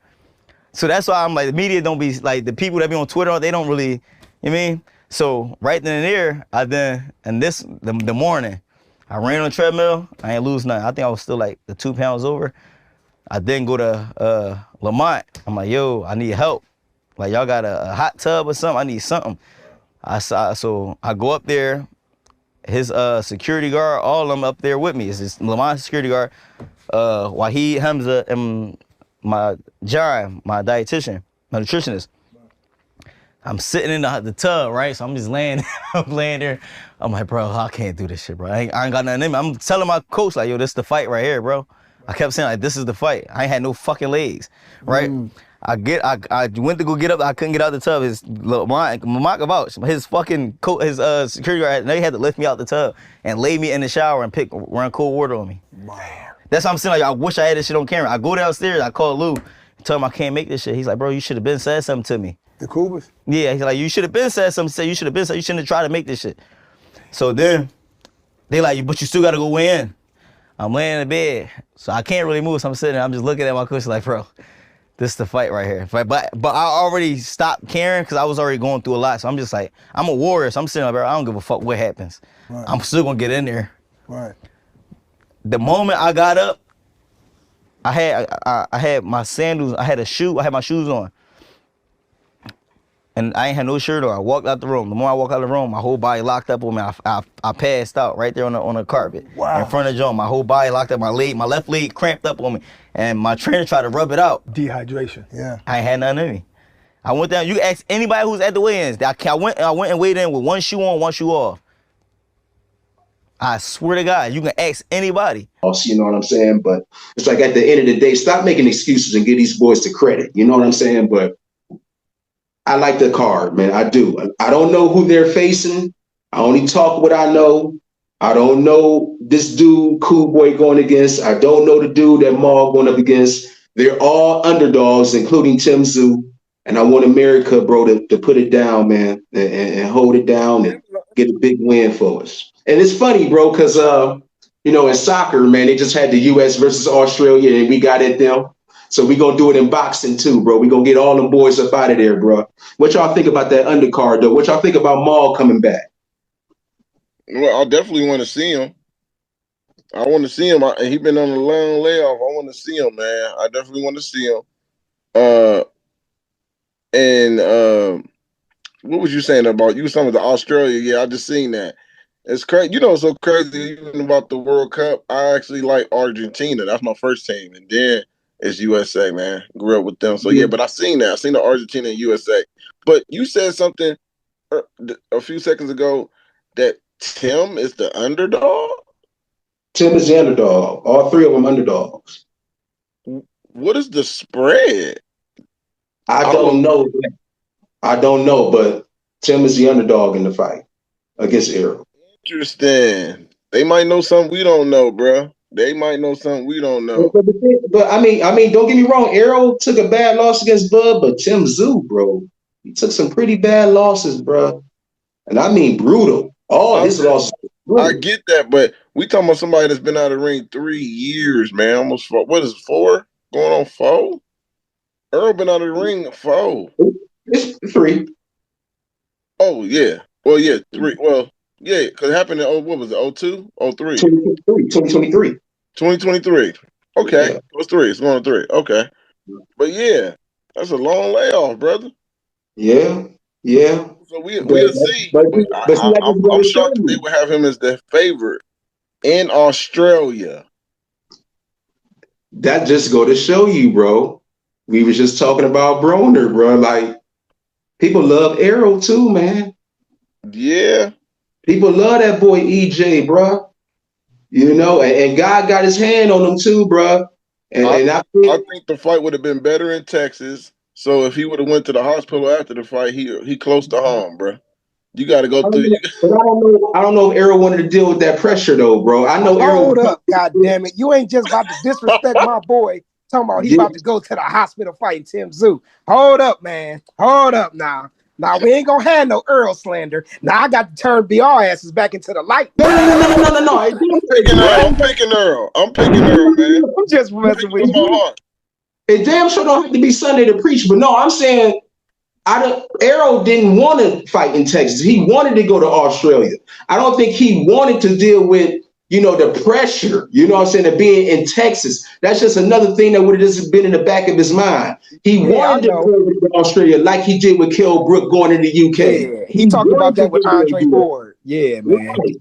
So that's why I'm like, the media don't be like, the people that be on Twitter, they don't really, you know what I mean? So right then and there, the morning, I ran on the treadmill, I ain't lose nothing. I think I was still like the 2 pounds over. I then go to Lamont. I'm like, yo, I need help. Like, y'all got a hot tub or something? I need something. So I go up there. His security guard, all of them up there with me. It's this Lamont security guard, Wahid Hamza, and my John, my dietitian, my nutritionist. I'm sitting in the tub, right? So I'm just laying there. I'm like, bro, I can't do this shit, bro. I ain't got nothing in me. I'm telling my coach, like, yo, this is the fight right here, bro. I kept saying, like, this is the fight. I ain't had no fucking legs, right? I went to go get up. I couldn't get out the tub. His fucking his security guard, they had to lift me out the tub and lay me in the shower and run cold water on me. Wow. That's what I'm saying. Like, I wish I had this shit on camera. I go downstairs. I call Lou, tell him I can't make this shit. He's like, bro, you should have been said something to me. The Cougars? Yeah, he's like, you should have been said something. You should have been said. You shouldn't have tried to make this shit. So then they like, but you still got to go weigh in. I'm laying in the bed, so I can't really move. So I'm sitting there. I'm just looking at my coach like, bro, this is the fight right here. But I already stopped caring because I was already going through a lot. So I'm just like, I'm a warrior. So I'm sitting there, bro, I don't give a fuck what happens. Right. I'm still going to get in there. Right. The moment I got up, I had my sandals, I had my shoes on. And I ain't had no shirt on. I walked out the room. The more I walked out of the room, my whole body locked up on me. I passed out right there on the carpet. Wow. In front of John. My whole body locked up. My left leg cramped up on me. And my trainer tried to rub it out. Dehydration. Yeah. I ain't had nothing in me. I went down. You can ask anybody who's at the weigh-ins. I went and weighed in with one shoe on, one shoe off. I swear to God, you can ask anybody. You know what I'm saying? But it's like at the end of the day, stop making excuses and give these boys the credit. You know what I'm saying? But I like the card, man. I do. I don't know who they're facing. I only talk what I know. I don't know this dude, Cool Boy, going against. I don't know the dude that Maul going up against. They're all underdogs, including Tim Tszyu. And I want America, bro, to put it down, man, and hold it down and get a big win for us. And it's funny, bro, because, in soccer, man, they just had the U.S. versus Australia, and we got at them. So we're going to do it in boxing, too, bro. We're going to get all them boys up out of there, bro. What y'all think about that undercard, though? What y'all think about Maul coming back? Well, I definitely want to see him. I want to see him. He been on a long layoff. I want to see him, man. I definitely want to see him. What was you saying about you? Some of the Australia? Yeah, I just seen that. It's crazy. It's so crazy even about the World Cup. I actually like Argentina. That's my first team, and then it's USA, man. Grew up with them, so yeah. But I seen that. I seen the Argentina and USA. But you said something a few seconds ago that Tim is the underdog. Tim is the underdog. All three of them underdogs. What is the spread? I don't know, but Tim is the underdog in the fight against Errol. Interesting. They might know something we don't know, bro. They might know something we don't know. But I mean, don't get me wrong. Errol took a bad loss against Bud, but Tim Tszyu, bro, he took some pretty bad losses, bro. And I mean brutal. All his losses. I get that, but we talking about somebody that's been out of the ring 3 years, man. Almost 4. What is it, 4? Going on 4? Earl been out of the ring 4. It's 3. Oh yeah. Well, yeah, 3. Well, yeah, because it happened in what was it? 02? 03? 2023. 2023. Okay. Yeah. It's 3. It's going on 3. Okay. But yeah, that's a long layoff, brother. Yeah. So we'll see. But I'm shocked that they would have him as the favorite in Australia. That just go to show you, bro. We was just talking about Broner, bro. Like, people love Errol too, man. Yeah. People love that boy EJ, bro. And God got his hand on him too, bro. And I think the fight would have been better in Texas. So if he would have went to the hospital after the fight, he close to home, bro. You got to go through. But I don't know if Errol wanted to deal with that pressure though, bro. I know Errol. Hold up, God damn it! You ain't just about to disrespect my boy. Talking about he about to go to the hospital fighting Tim Tszyu. Hold up, man. Hold up now. Now we ain't gonna have no Earl slander. Now I got to turn BR asses back into the light. No. I'm picking Earl, man. I'm just messing with you. It damn sure don't have to be Sunday to preach, but no, I'm saying Errol didn't want to fight in Texas. He wanted to go to Australia. I don't think he wanted to deal with, the pressure, what I'm saying, of being in Texas. That's just another thing that would have just been in the back of his mind. He wanted to go to Australia like he did with Kell Brook going to the UK. Yeah, he talked about that with Andre Ford. Yeah, man. Right.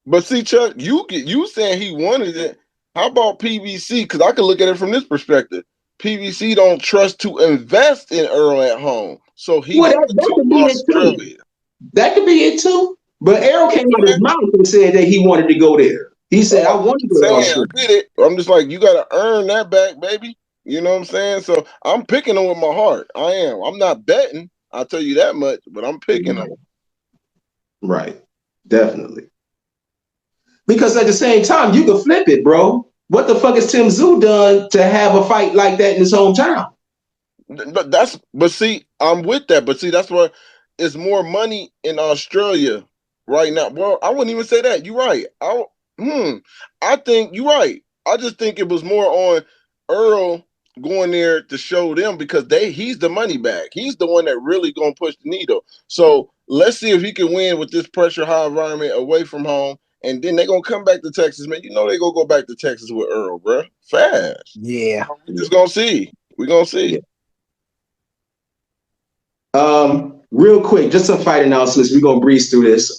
But see, Chuck, you saying he wanted it. How about PBC? Because I can look at it from this perspective. PBC don't trust to invest in Earl at home. So he went to Australia. That could be it too. But Errol came out of his mouth and said that he wanted to go there. He said, I want to go to Australia. I get it. I'm just like, you got to earn that back, baby. You know what I'm saying? So I'm picking him with my heart. I am. I'm not betting. I'll tell you that much, but I'm picking him. Right. Definitely. Because at the same time, you can flip it, bro. What the fuck has Tim Tszyu done to have a fight like that in his hometown? But see, I'm with that. But see, that's why it's more money in Australia right now. Well, I wouldn't even say that. You're right. I think you're right. I just think it was more on Earl going there to show them because he's the money bag. He's the one that really gonna push the needle. So let's see if he can win with this pressure high environment away from home. And then they're going to come back to Texas, man. They're going to go back to Texas with Earl, bro. Fast. Yeah. We're just going to see. We're going to see. Real quick, just some fight announcements. We're going to breeze through this.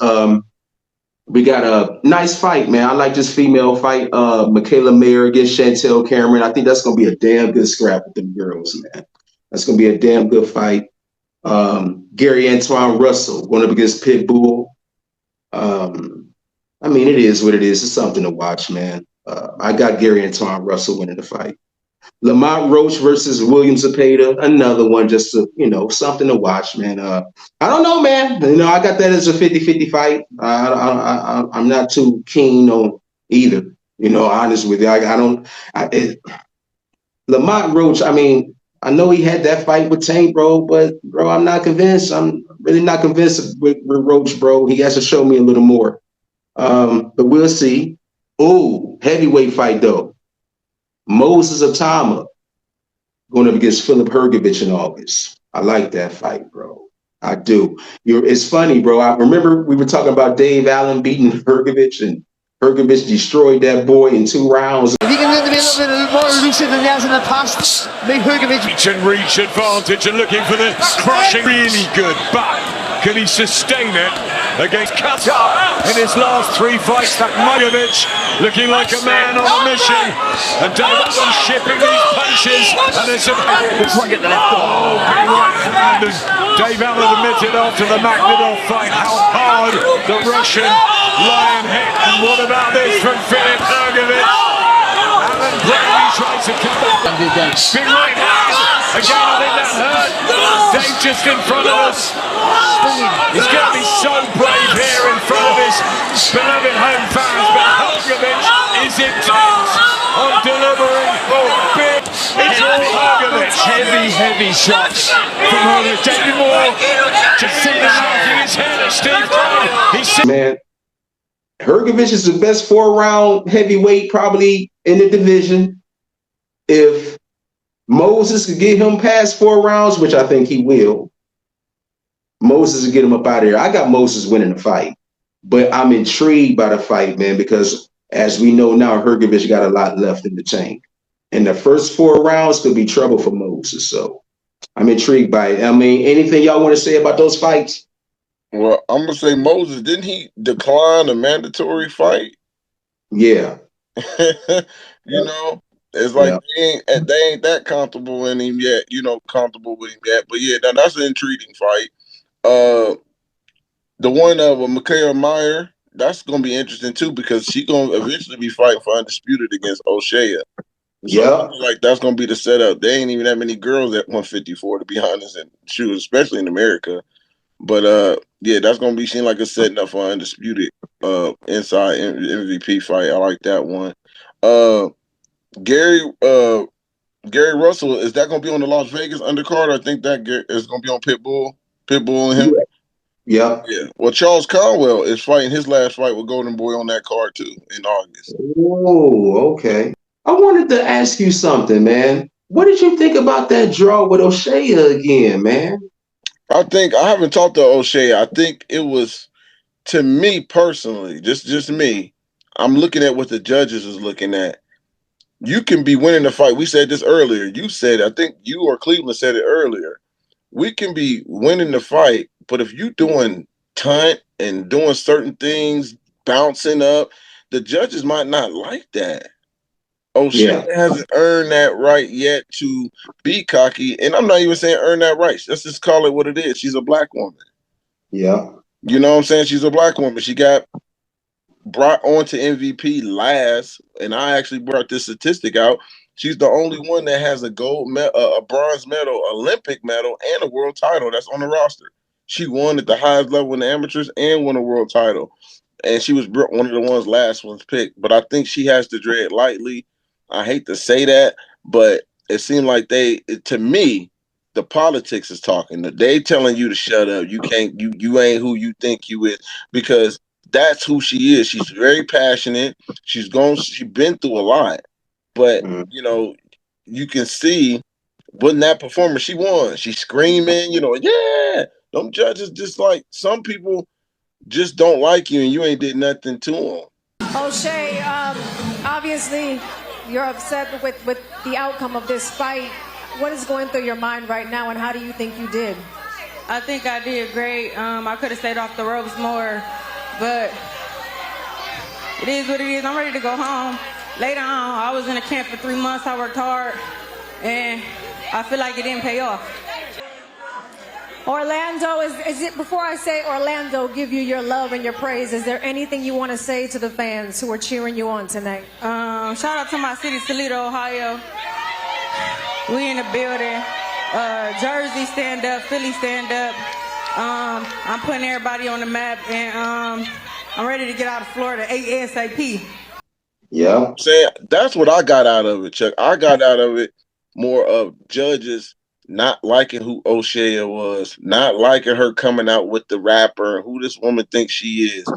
We got a nice fight, man. I like this female fight. Michaela Mayer against Chantel Cameron. I think that's going to be a damn good scrap with them girls, man. That's going to be a damn good fight. Gary Antoine Russell going up against Pitbull. It is what it is. It's something to watch, man. I got Gary Antoine Russell winning the fight. Lamont Roach versus William Zepeda, another one, just to, something to watch, man. I don't know, man. I got that as a 50-50 fight. I'm not too keen on either. Honest with you, Lamont Roach. I mean, I know he had that fight with Tank, bro, but bro, I'm not convinced. I'm really not convinced with Roach, bro. He has to show me a little more. But we'll see. Oh, heavyweight fight though. Moses Atama going up against Philip Hrgović in August. I like that fight, bro. I do. It's funny, bro. I remember we were talking about Dave Allen beating Hrgović, and Hrgović destroyed that boy in 2 rounds. If he can be a little bit more elusive than he has in the past, leave Hrgović. Reach advantage and looking for the crushing. Really good, but can he sustain it against Qatar in his last 3 fights? That Hrgović looking like a man on a mission, and Dave Allen shipping these punches, and there's a get the left hand. Dave Allen admitted after the Magneto fight how hard the Russian lion hit. And what about this from Philip Hrgović? Alan Brady tries to come back. Big right hand. Again, I think that hurt. Dave just in front of us. He's going to be so brave here in front of his beloved home fans, but Hrgović is intent on delivering big. It's all Hrgović. Heavy shots from Hrgović. David Moore just see the shaking his head at Steve. Man, Hrgović is the best 4-round heavyweight probably in the division. If Moses could get him past 4 rounds, which I think he will, Moses will get him up out of here. I got Moses winning the fight, but I'm intrigued by the fight, man, because as we know now, Hrgović got a lot left in the tank. And the first 4 rounds could be trouble for Moses. So I'm intrigued by it. I mean, anything y'all want to say about those fights? Well, I'm gonna say Moses, didn't he decline a mandatory fight? Yeah. It's like they ain't that comfortable in him yet, comfortable with him yet. But yeah, that's an intriguing fight. The one with Mikaela Mayer, that's gonna be interesting too, because she's gonna eventually be fighting for undisputed against O'Shea. So like that's gonna be the setup. There ain't even that many girls at 154, to be honest, and shoot, especially in America. But yeah, that's gonna be seen like a setting up for undisputed inside MVP fight. I like that one. Gary Russell, is that gonna be on the Las Vegas undercard? I think that is gonna be on Pitbull and him. Yeah. Well, Charles Conwell is fighting his last fight with Golden Boy on that card too in August. Oh, okay. I wanted to ask you something, man. What did you think about that draw with O'Shea again, man? I haven't talked to O'Shea. I think it was, to me personally, just me, I'm looking at what the judges is looking at. You can be winning the fight. We said this earlier. You said, I think you or Cleveland said it earlier. We can be winning the fight, but if you doing tunt and doing certain things, bouncing up, the judges might not like that. O'Shea hasn't earned that right yet to be cocky. And I'm not even saying earn that right. Let's just call it what it is. She's a black woman. Yeah. You know what I'm saying? She's a black woman. She got brought on to MVP last, and I actually brought this statistic out. She's the only one that has a a bronze medal, Olympic medal, and a world title that's on the roster. She won at the highest level in the amateurs and won a world title. And she was one of the last ones picked. But I think she has to tread lightly. I hate to say that, but it seemed like to me, the politics is talking. They telling you to shut up. You can't, you ain't who you think you is, because that's who she is. She's very passionate. She's been through a lot, but you can see when that performance she won, she's screaming, yeah. Them judges just like, some people just don't like you and you ain't did nothing to them. O'Shea, obviously you're upset with the outcome of this fight. What is going through your mind right now, and how do you think you did? I think I did great. I could have stayed off the ropes more, but it is what it is. I'm ready to go home. Later on, I was in a camp for 3 months. I worked hard, and I feel like it didn't pay off. Orlando, is it, before I say Orlando, give you your love and your praise, is there anything you want to say to the fans who are cheering you on tonight? Shout out to my city, Toledo, Ohio. We in the building. Jersey stand up, Philly stand up. I'm putting everybody on the map, and I'm ready to get out of Florida ASAP. Yeah. Saying that's what I got out of it, Chuck. I got out of it more of judges not liking who O'Shea was, not liking her coming out with the rapper and who this woman thinks she is.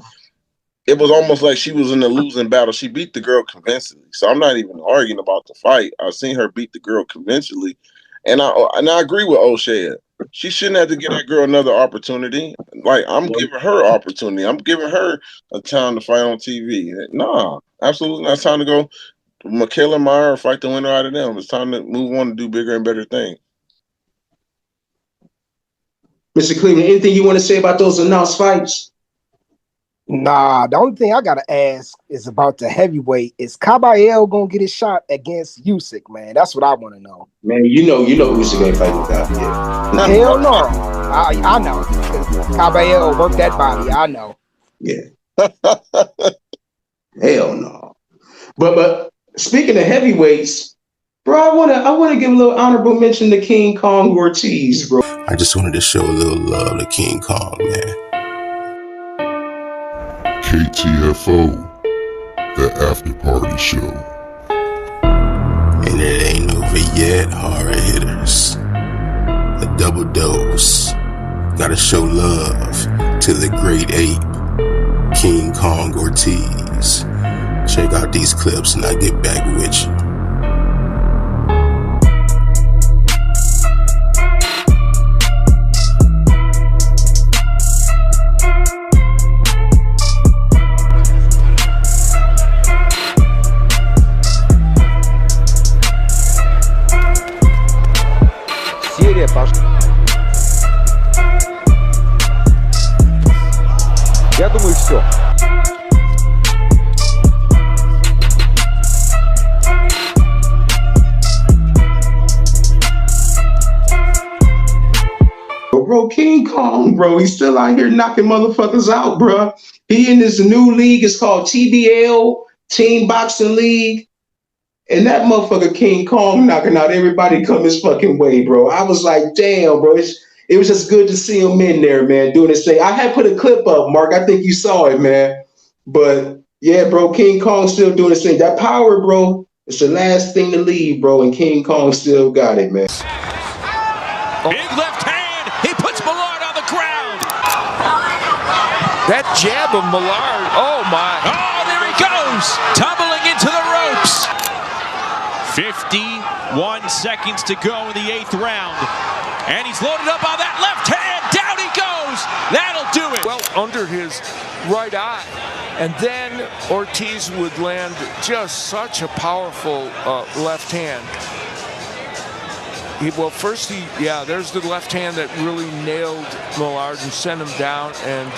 It was almost like she was in a losing battle. She beat the girl convincingly. So I'm not even arguing about the fight. I've seen her beat the girl convincingly. And I agree with O'Shea. She shouldn't have to give that girl another opportunity. Like, I'm giving her opportunity. I'm giving her a time to fight on TV. Nah, absolutely not. It's time to go Michaela Meyer fight the winner out of them. It's time to move on to do bigger and better things. Mr. Cleveland, anything you want to say about those announced fights? Nah, the only thing I gotta ask is about the heavyweight. Is Caballero gonna get his shot against Usyk, man? That's what I want to know. Man, you know Usyk ain't fighting without yet. Hell no. I know. Caballero worked that body. I know. Yeah. Hell no. But speaking of heavyweights, bro, I wanna give a little honorable mention to King Kong Ortiz, bro. I just wanted to show a little love to King Kong, man. KTFO, the after party show. And it ain't over yet, hard hitters. A double dose. Gotta show love to the great ape, King Kong Ortiz. Check out these clips and I'll get back with you. Серия пошла. Я думаю, все. Bro, King Kong, bro, he's still out here knocking motherfuckers out, bro. He in this new league. It's called TBL, Team Boxing League. And that motherfucker King Kong knocking out everybody come his fucking way, bro. I was like, damn, bro. It was just good to see him in there, man, doing his thing. I had put a clip up, Mark. I think you saw it, man. But yeah, bro, King Kong still doing his thing. That power, bro, it's the last thing to leave, bro. And King Kong still got it, man. Big left hand. He puts Millard on the ground. That jab of Millard. Oh, my. Oh, there he goes. Tumbling into the ropes. 51 seconds to go in the 8th round. And he's loaded up on that left hand. Down he goes. That'll do it. Well, under his right eye. And then Ortiz would land just such a powerful left hand. There's the left hand that really nailed Millard and sent him down. And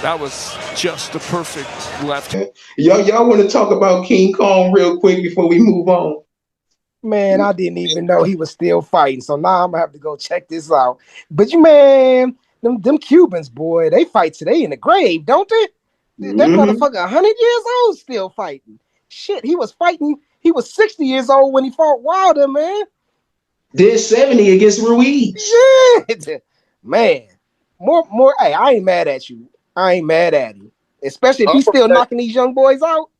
that was just the perfect left hand. Y'all want to talk about King Kong real quick before we move on? Man, I didn't even know he was still fighting. So now I'm gonna have to go check this out. But man, them Cubans, boy, they fight today in the grave, don't they? That motherfucker 100 years old still fighting. Shit, he was fighting. He was 60 years old when he fought Wilder, man. Did 70 against Ruiz. Shit, man. More. Hey, I ain't mad at you. I ain't mad at him. Especially if he's still knocking these young boys out.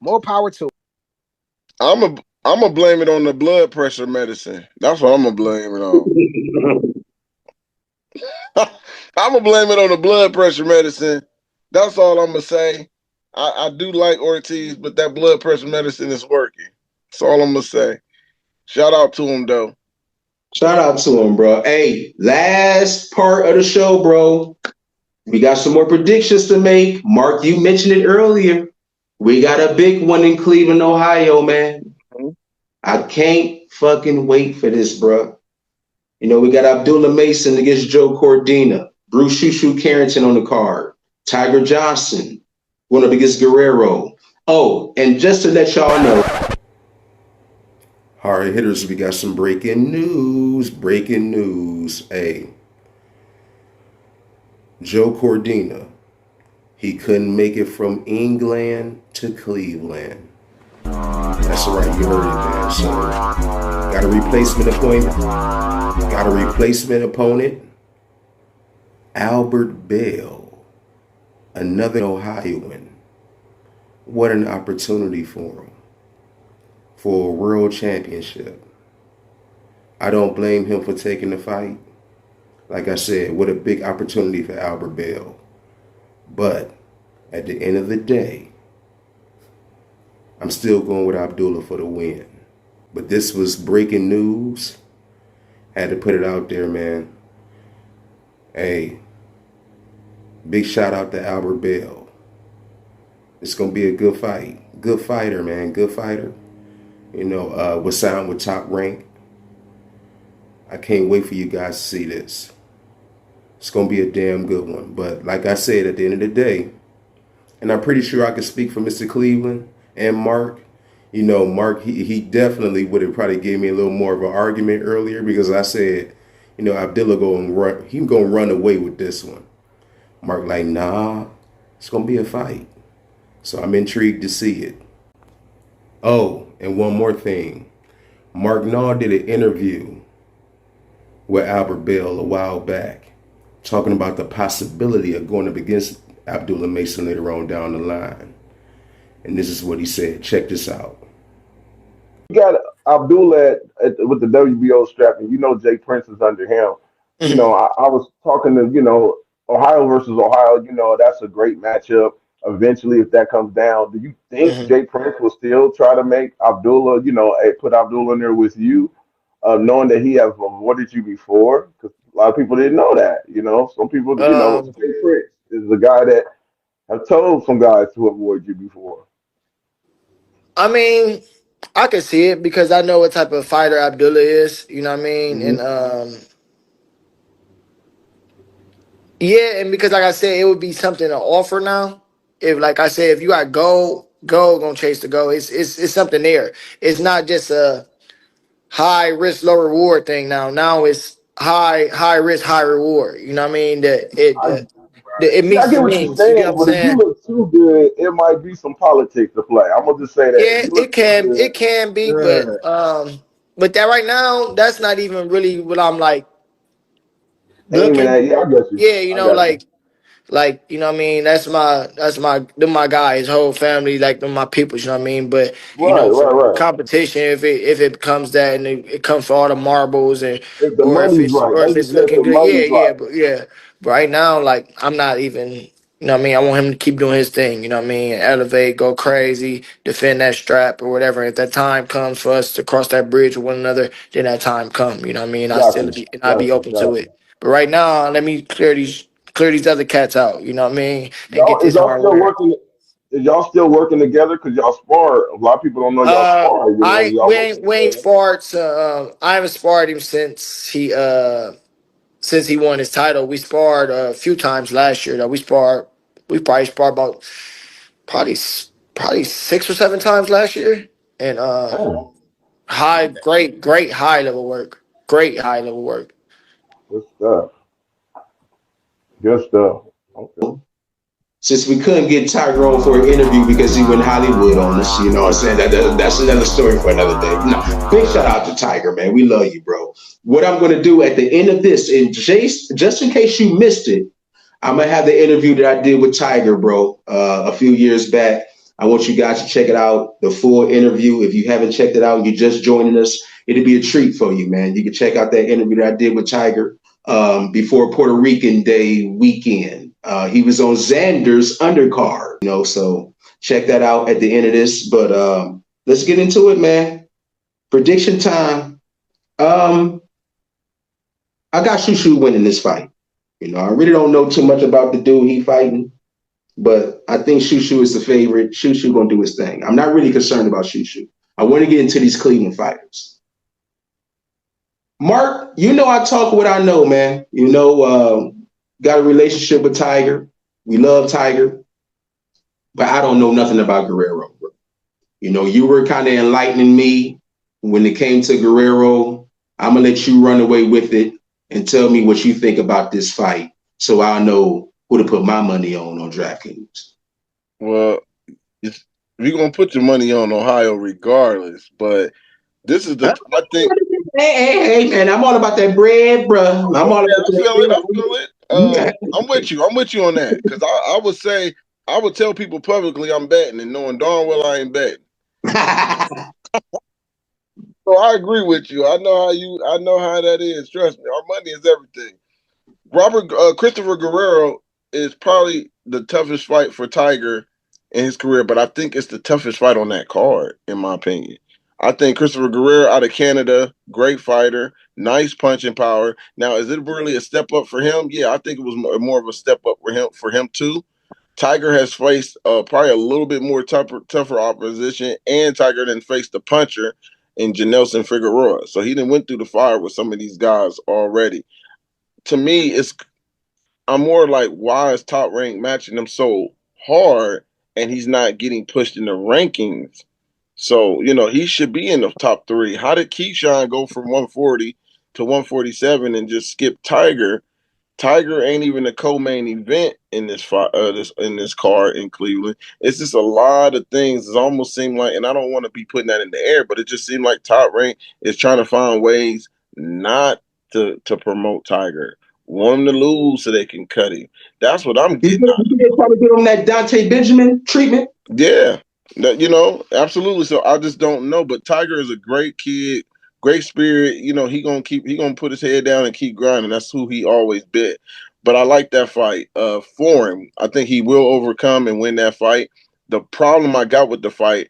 More power to him. I'm gonna blame it on the blood pressure medicine. That's what I'm gonna blame it on. I'm gonna blame it on the blood pressure medicine. That's all I'm gonna say. I do like Ortiz, but that blood pressure medicine is working. That's all I'm gonna say. Shout out to him, though. Shout out to him, bro. Hey, last part of the show, bro. We got some more predictions to make. Mark, you mentioned it earlier. We got a big one in Cleveland, Ohio, man. I can't fucking wait for this, bro. You know, we got Abdullah Mason against Joe Cordina, Bruce Shushu Carrington on the card, Tiger Johnson going up against Guerrero. Oh, and just to let y'all know, hard hitters, we got some breaking news. Breaking news. Hey, Joe Cordina, he couldn't make it from England to Cleveland. That's right, you heard it, man. So, got a replacement appointment. Got a replacement opponent. Albert Bell, another Ohioan. What an opportunity for him. For a world championship. I don't blame him for taking the fight. Like I said, what a big opportunity for Albert Bell. But at the end of the day, I'm still going with Abdullah for the win. But this was breaking news. Had to put it out there, man. Hey, big shout out to Albert Bell. It's going to be a good fight. Good fighter, man. Good fighter. You know, was signed with Top Rank. I can't wait for you guys to see this. It's going to be a damn good one. But like I said, at the end of the day, and I'm pretty sure I can speak for Mr. Cleveland and Mark. You know, Mark, he definitely would have probably gave me a little more of an argument earlier because I said, you know, Abdullah going to run away with this one. Mark like, nah, it's going to be a fight. So I'm intrigued to see it. Oh, and one more thing. Mark Naw did an interview with Albert Bell a while back, talking about the possibility of going up against Abdullah Mason later on down the line. And this is what he said. Check this out. You got Abdullah with the WBO strap, and you know Jay Prince is under him. You know, I was talking to, you know, Ohio versus Ohio, you know, that's a great matchup. Eventually, if that comes down, do you think Jay Prince will still try to make Abdullah, you know, put Abdullah in there with you, knowing that he has avoided you before? Because a lot of people didn't know that, you know. Some people, you know, Jay Prince is the guy that have told some guys to avoid you before. I mean, I can see it because I know what type of fighter Abdullah is. You know what I mean? And yeah, and because like I said, it would be something to offer now. If like I said, if you got gold gonna chase the gold. It's something there. It's not just a high risk, low reward thing now. Now it's high risk, high reward. You know what I mean? It meets I the get what you're means. You saying, get what I'm but if you saying? look too good, it might be some politics to play. I'm gonna just say that. Yeah, If you look it can be, but that right now, that's not even really what I'm like aiming looking. at, yeah, I got you. Yeah, you I know, got you. like you know what I mean. Them my guys, whole family, like them my people. You know what I mean. But you know, for Right. competition, if it comes that and it comes for all the marbles and If the or if money's it's right, or like if you it's said, looking the good, money's right. But right now, like I'm not even. You know what I mean? I want him to keep doing his thing, you know what I mean? Elevate, go crazy, defend that strap or whatever. If that time comes for us to cross that bridge with one another, then that time come, you know what I mean? I'd be open to it. But right now, let me clear these other cats out, you know what I mean? And get Y'all, is this y'all still hardware. working? Is y'all still working together? Cause y'all spar. A lot of people don't know y'all spar. You know, y'all We ain't sparred. I haven't sparred him since he won his title. We sparred a few times last year. Though we probably sparred about probably 6 or 7 times last year. And great high level work. Great high level work. Good stuff. Good stuff. Okay. Since we couldn't get Tiger on for an interview because he went Hollywood on us, you know what I'm saying? That's another story for another day. No, big shout out to Tiger, man. We love you, bro. What I'm going to do at the end of this, and just in case you missed it, I'm going to have the interview that I did with Tiger, bro, a few years back. I want you guys to check it out, the full interview. If you haven't checked it out, you're just joining us, it'll be a treat for you, man. You can check out that interview that I did with Tiger before Puerto Rican Day weekend. He was on Xander's undercard, you know, so check that out at the end of this. But let's get into it, man. Prediction time. I got Shushu winning this fight. You know, I really don't know too much about the dude he fighting, but I think Shushu is the favorite. Shushu gonna do his thing. I'm not really concerned about Shushu. I want to get into these Cleveland fighters. Mark, you know I talk what I know, man. You know, got a relationship with Tiger. We love Tiger, but I don't know nothing about Guerrero. Bro. You know, you were kind of enlightening me when it came to Guerrero. I'm gonna let you run away with it and tell me what you think about this fight, so I'll know who to put my money on DraftKings. Well, you're gonna put your money on Ohio regardless, but this is the I think. Hey, man, I'm all about that bread, bro. I'm all about I feel it. I that feel bread. it. I'm with you. I'm with you on that because I would say I would tell people publicly I'm betting and knowing darn well I ain't betting. So I agree with you. I know how that is. Trust me, our money is everything. Christopher Guerrero is probably the toughest fight for Tiger in his career, but I think it's the toughest fight on that card, in my opinion. I think Christopher Guerrero out of Canada, great fighter, nice punching power. Now, is it really a step up for him? Yeah, I think it was more of a step up for him too. Tiger has faced probably a little bit more tougher opposition, and Tiger didn't face the puncher in Janelson Figueroa. So he didn't went through the fire with some of these guys already. To me, I'm more like, why is Top Rank matching him so hard and he's not getting pushed in the rankings? So, he should be in the top 3. How did Keyshawn go from 140 to 147 and just skip Tiger? Tiger ain't even a co-main event in this card in Cleveland. It's just a lot of things. It almost seemed like, and I don't want to be putting that in the air, but it just seemed like Top Rank is trying to find ways not to promote Tiger. Want him to lose so they can cut him. That's what I'm getting out of it. They're trying to give him that Dante Benjamin treatment. Yeah, absolutely. So I just don't know. But Tiger is a great kid, great spirit. He gonna put his head down and keep grinding. That's who he always been. But I like that fight for him. I think he will overcome and win that fight. The problem I got with the fight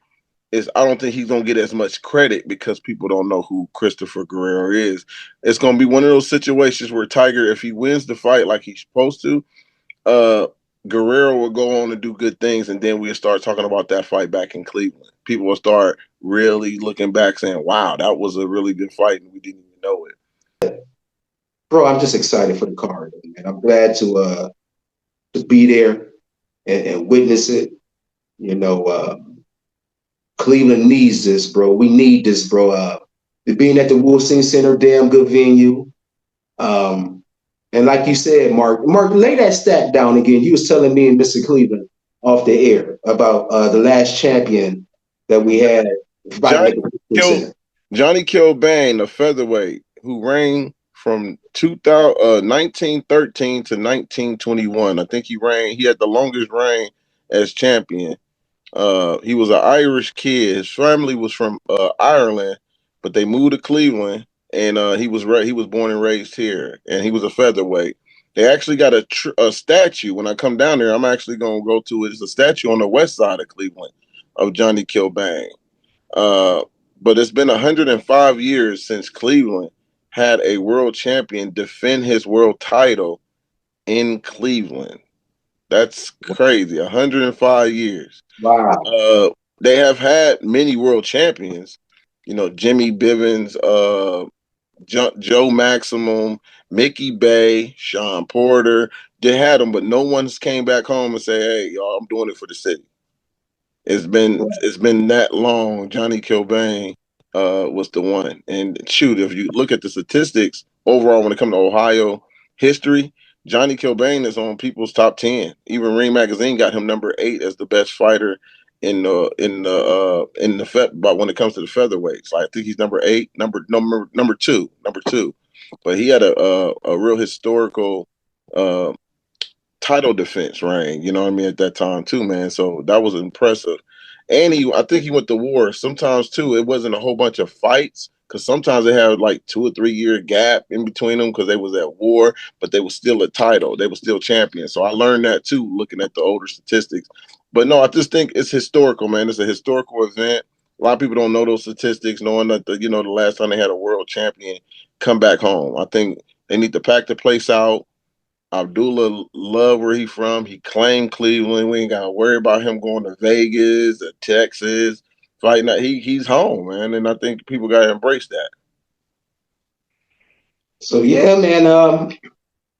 is I don't think he's gonna get as much credit because people don't know who Christopher Guerrero is. It's gonna be one of those situations where Tiger, if he wins the fight like he's supposed to, Guerrero will go on to do good things, and then we'll start talking about that fight back in Cleveland. People will start really looking back saying, wow, that was a really good fight, and we didn't even know it. Bro, I'm just excited for the card, man. I'm glad to be there and witness it. Cleveland needs this, bro. We need this, bro. Being at the Wilson Center, damn good venue. And like you said, Mark, lay that stat down again. You was telling me and Mr. Cleveland off the air about the last champion that we had. Johnny Kilbane, a featherweight who reigned from 1913 to 1921. I think he had the longest reign as champion. He was an Irish kid. His family was from Ireland, but they moved to Cleveland, and he was born and raised here, and he was a featherweight. They actually got a statue. When I come down there, I'm actually going to go to it. It's a statue on the west side of Cleveland of Johnny Kilbane. But it's been 105 years since Cleveland had a world champion defend his world title in Cleveland. That's crazy. 105 years. Wow. They have had many world champions. Jimmy Bivens, Joe Maximum, Mickey Bay, Sean Porter. They had them, but no one's came back home and say, "Hey, y'all, I'm doing it for the city." It's been that long. Johnny Kilbane was the one. And shoot, if you look at the statistics overall when it comes to Ohio history, Johnny Kilbane is on people's top 10. Even Ring Magazine got him number 8 as the best fighter but when it comes to the featherweights. I think he's number 8, number 2. But he had a real historical title defense reign, you know what I mean, at that time too, man. So that was impressive. And I think he went to war. Sometimes too, it wasn't a whole bunch of fights because sometimes they had like 2 or 3 year gap in between them because they was at war, but they was still a title. They were still champions. So I learned that too, looking at the older statistics. But no, I just think it's historical, man. It's a historical event. A lot of people don't know those statistics, knowing that the last time they had a world champion come back home. I think they need to pack the place out. Abdullah love where he from. He claimed Cleveland. We ain't got to worry about him going to Vegas or Texas fighting. He's home, man, and I think people got to embrace that. So yeah, man.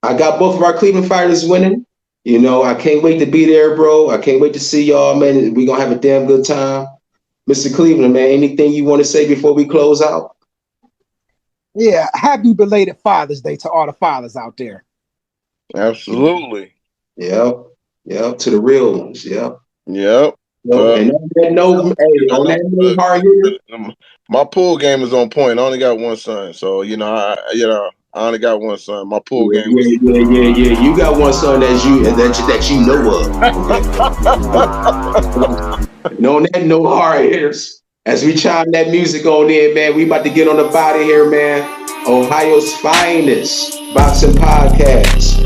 I got both of our Cleveland fighters winning. I can't wait to be there, bro. I can't wait to see y'all, man. We're gonna have a damn good time. Mr. Cleveland, man, anything you want to say before we close out? Yeah, happy belated Father's Day to all the fathers out there. Absolutely. Yep. To the real ones. Yep. And on that hard hitter. My pool game is on point. I only got one son, so I only got one son. My pool game. Yeah. You got one son that you know of. And on that no hard hitters. As we chime that music on in, man, we about to get on the body here, man. Ohio's finest boxing podcast.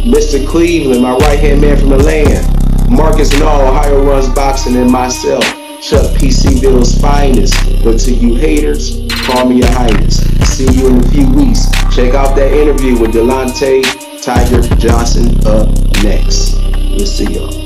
Mr. Cleveland, my right-hand man from the land. Marcus and all, Ohio runs boxing, and myself, Chuck P. C-Ville's finest. But to you haters, call me your highness. See you in a few weeks. Check out that interview with Delonte Tiger Johnson up next. We'll see y'all.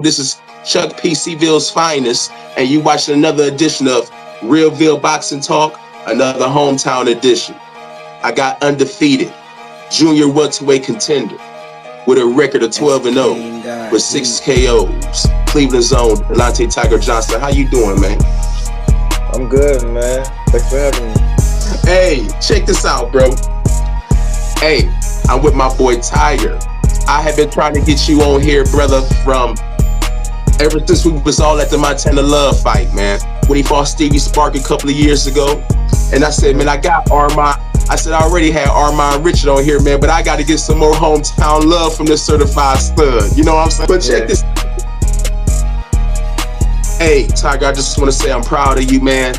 This is Chuck P. C-Ville's finest, and you watching another edition of Realville Boxing Talk, another hometown edition. I got undefeated, junior welterweight contender with a record of 12-0 with 6 KOs. Cleveland's own Delonte Tiger Johnson. How you doing, man? I'm good, man. Thanks for having me. Hey, check this out, bro. Hey, I'm with my boy Tiger. I have been trying to get you on here, brother, from ever since we was all at the Montana Love fight, man. When he fought Stevie Spark a couple of years ago. And I said, man, I got Armand. I said, I already had Armand Richard on here, man, but I got to get some more hometown love from this certified stud. You know what I'm saying? But check this. Hey, Tiger, I just want to say I'm proud of you, man.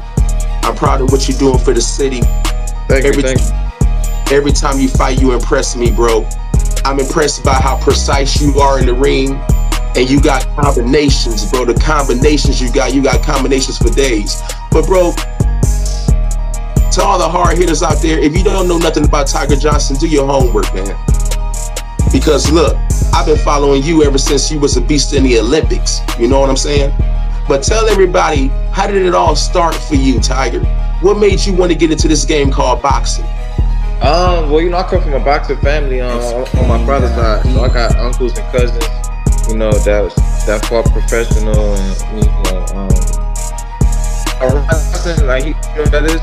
I'm proud of what you're doing for the city. Thank you. Every time you fight, you impress me, bro. I'm impressed by how precise you are in the ring. And you got combinations, bro. The combinations you got combinations for days. But, bro, to all the hard hitters out there, if you don't know nothing about Tiger Johnson, do your homework, man. Because, look, I've been following you ever since you was a beast in the Olympics. You know what I'm saying? But tell everybody, how did it all start for you, Tiger? What made you want to get into this game called boxing? Well, I come from a boxing family on my father's side. So I got uncles and cousins, that fought professional, and Ron Johnson, like, you know what that is?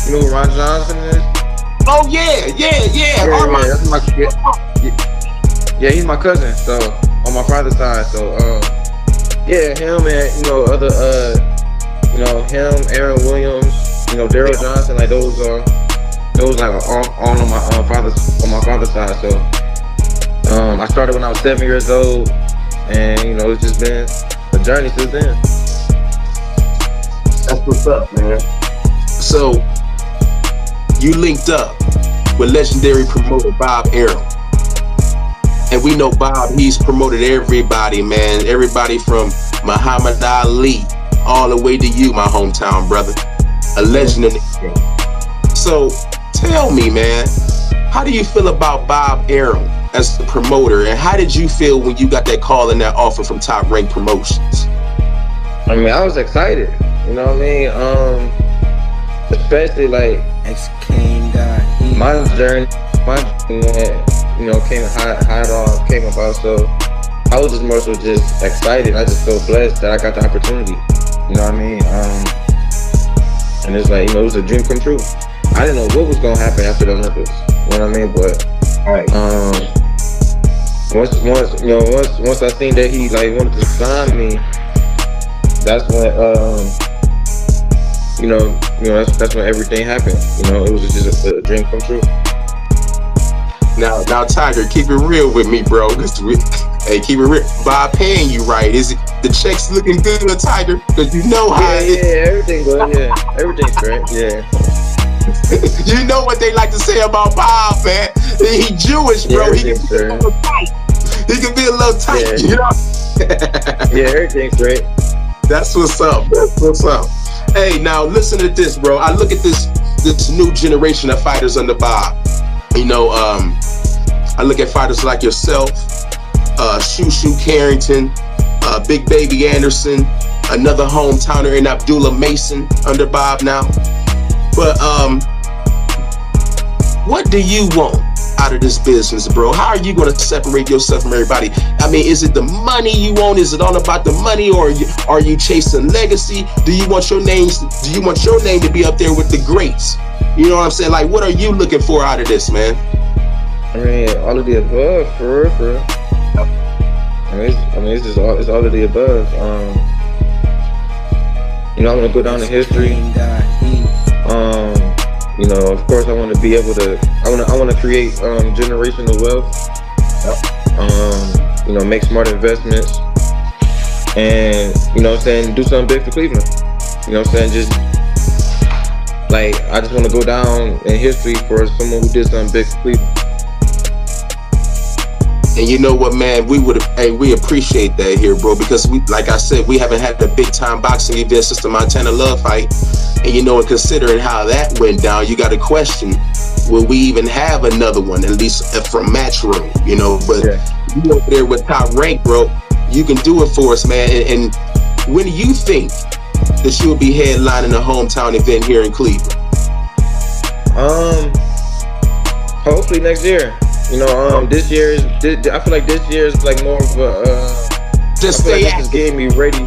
You know who Ron Johnson is? Oh yeah. Yeah, he's my cousin. So on my father's side. So him and other him, Aaron Williams, Daryl Johnson, like those like all on my father's side. So I started when I was 7 years old, and it's just been a journey since then. That's what's up, man. So you linked up with legendary promoter Bob Arum. And we know Bob, he's promoted everybody, man. Everybody from Muhammad Ali all the way to you, my hometown brother. A legend in the game. So tell me, man, how do you feel about Bob Arum as the promoter? And how did you feel when you got that call and that offer from Top Rank Promotions? I mean, I was excited. You know what I mean? Especially like my journey, came how it all came about. So I was just more so just excited. I just felt blessed that I got the opportunity. You know what I mean? And it's like, it was a dream come true. I didn't know what was gonna happen after the Olympics. You know what I mean? But once I seen that he like wanted to sign me, that's when that's when everything happened. It was just a dream come true. Now, Tiger, keep it real with me, bro. Hey, keep it real. Bob paying you right. Is it the checks looking good, Tiger? Because you know how it is. Yeah, everything good. Yeah, everything's great. Yeah. You know what they like to say about Bob, man. He Jewish, bro. He can be a little tight. He can be a little tight, you know? Yeah, everything's great. That's what's up. Hey, now listen to this, bro. I look at this new generation of fighters under Bob. I look at fighters like yourself, Shoo Carrington, Big Baby Anderson, another hometowner in Abdullah Mason under Bob now. But what do you want out of this business, bro? How are you going to separate yourself from everybody? I mean, is it the money you want? Is it all about the money, or are you chasing legacy? Do you want your name to be up there with the greats? You know what I'm saying? Like, what are you looking for out of this, man? I mean, all of the above, for real. I mean, it's all of the above. You know, I want to go down in history. You know, of course, I want to be able to. I want to create generational wealth. You know, make smart investments, and you know what I'm saying, do something big for Cleveland. You know what I'm saying, just like I just want to go down in history for someone who did something big for Cleveland. And you know what, man, we appreciate that here, bro, because we, like I said, we haven't had a big time boxing event since the Montana Love fight. And you know, and considering how that went down, you got to question, will we even have another one, at least from Matchroom, you know? But you over there with Top Rank, bro, you can do it for us, man. And when do you think that you will be headlining a hometown event here in Cleveland? Hopefully next year. You know, this year is. I feel like this year is like more of a. Just stay active. Just getting me ready.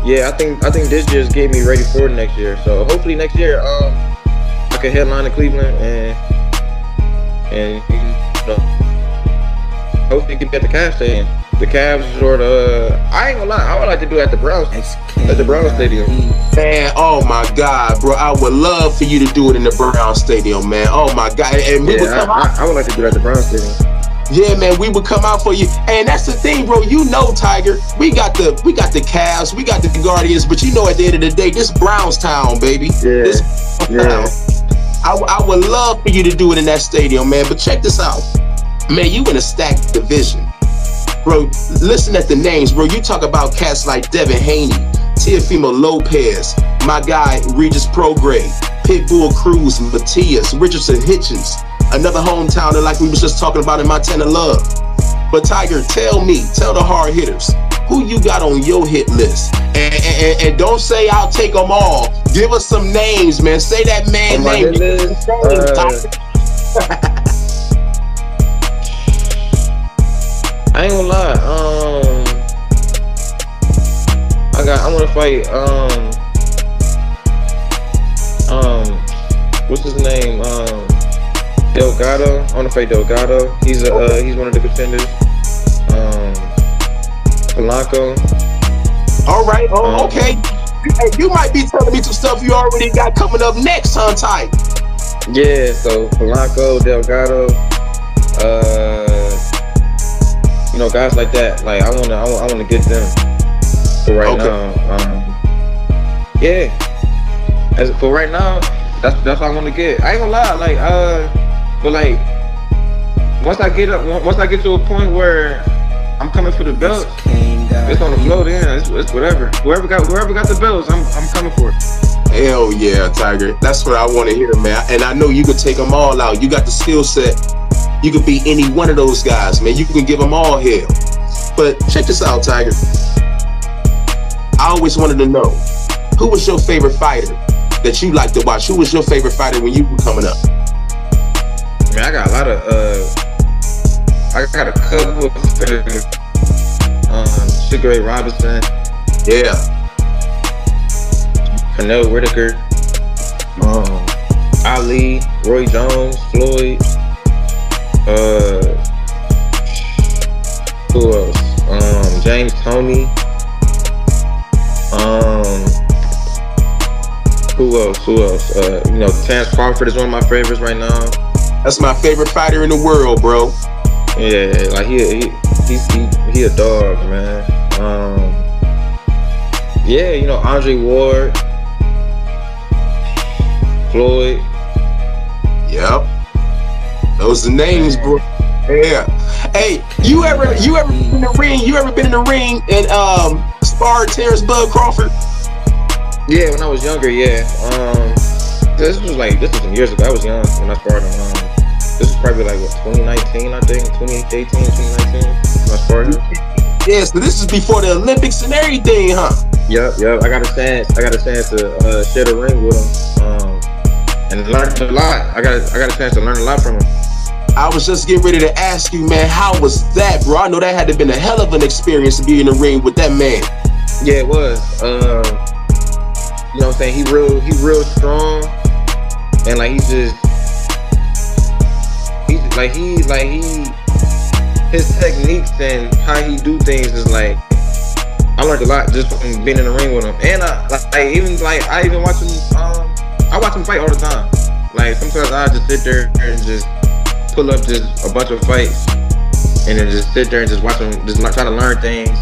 Yeah, I think this year is getting me ready for next year. So hopefully next year, I can headline in Cleveland and you know, hopefully get the Cavs stadium. The Cavs or I ain't gonna lie, I would like to do it at the Browns Stadium. Man, oh my God, bro, I would love for you to do it in the Browns Stadium, man. Oh my God, and we would come out. I would like to do it at the Browns Stadium. Yeah, man, we would come out for you. And that's the thing, bro. You know, Tiger, we got the Cavs, we got the Guardians, but you know, at the end of the day, this Brownstown, baby. Yeah. This I would love for you to do it in that stadium, man. But check this out, man. You in a stacked division, bro. Listen at the names, bro. You talk about cats like Devin Haney, Teofimo Lopez, my guy Regis Prograde, Pitbull Cruz, Matias, Richardson Hitchens. Another hometowner like we was just talking about in Montana Love. But Tiger, tell the hard hitters, who you got on your hit list? And don't say I'll take them all. Give us some names, man. Say that man name. I ain't gonna lie. I want to fight. What's his name? Delgado. I want to fight Delgado. He's one of the contenders. Polanco. All right. Oh, okay. Hey, you might be telling me some stuff you already got coming up next, huh, Ty? Yeah. So Polanco, Delgado. You know, guys like that. Like I wanna get them. For right now. Yeah. As for right now, that's what I want to get. I ain't gonna lie. Like but like once I get to a point where I'm coming for the belts, it's on the flow. Then it's whatever. Whoever got the belts, I'm coming for it. Hell yeah, Tiger. That's what I want to hear, man. And I know you could take them all out. You got the skill set. You could be any one of those guys, man. You can give them all hell. But check this out, Tiger. I always wanted to know, who was your favorite fighter that you like to watch? Who was your favorite fighter when you were coming up? Man, I got a lot of I got a couple of favorites. Sugar Ray Robinson. Yeah. Pernell Whitaker. Ali, Roy Jones, Floyd. Who else? James Toney. Who else? You know, Terrence Crawford is one of my favorites right now. That's my favorite fighter in the world, bro. Yeah, like he a dog, man. Yeah, you know, Andre Ward, Floyd. Yep. Those are the names, bro. Yeah. Hey, you ever been in the ring? You ever been in the ring and sparred Terrence Bud Crawford? Yeah, when I was younger, yeah. This was some years ago. I was young when I sparred him. This was probably like what, 2019, I think, 2018, 2019. When I sparred him. Yeah, so this is before the Olympics and everything, huh? Yep. I got a chance to share the ring with him, and learned a lot. I got a chance to learn a lot from him. I was just getting ready to ask you, man, how was that, bro? I know that had to have been a hell of an experience to be in the ring with that man. Yeah, it was. You know what I'm saying? He real strong, and like his techniques and how he do things is like, I learned a lot just from being in the ring with him. And I even watch him. I watch him fight all the time. Like sometimes I just sit there and just pull up just a bunch of fights, and then just sit there and just watch him, just try to learn things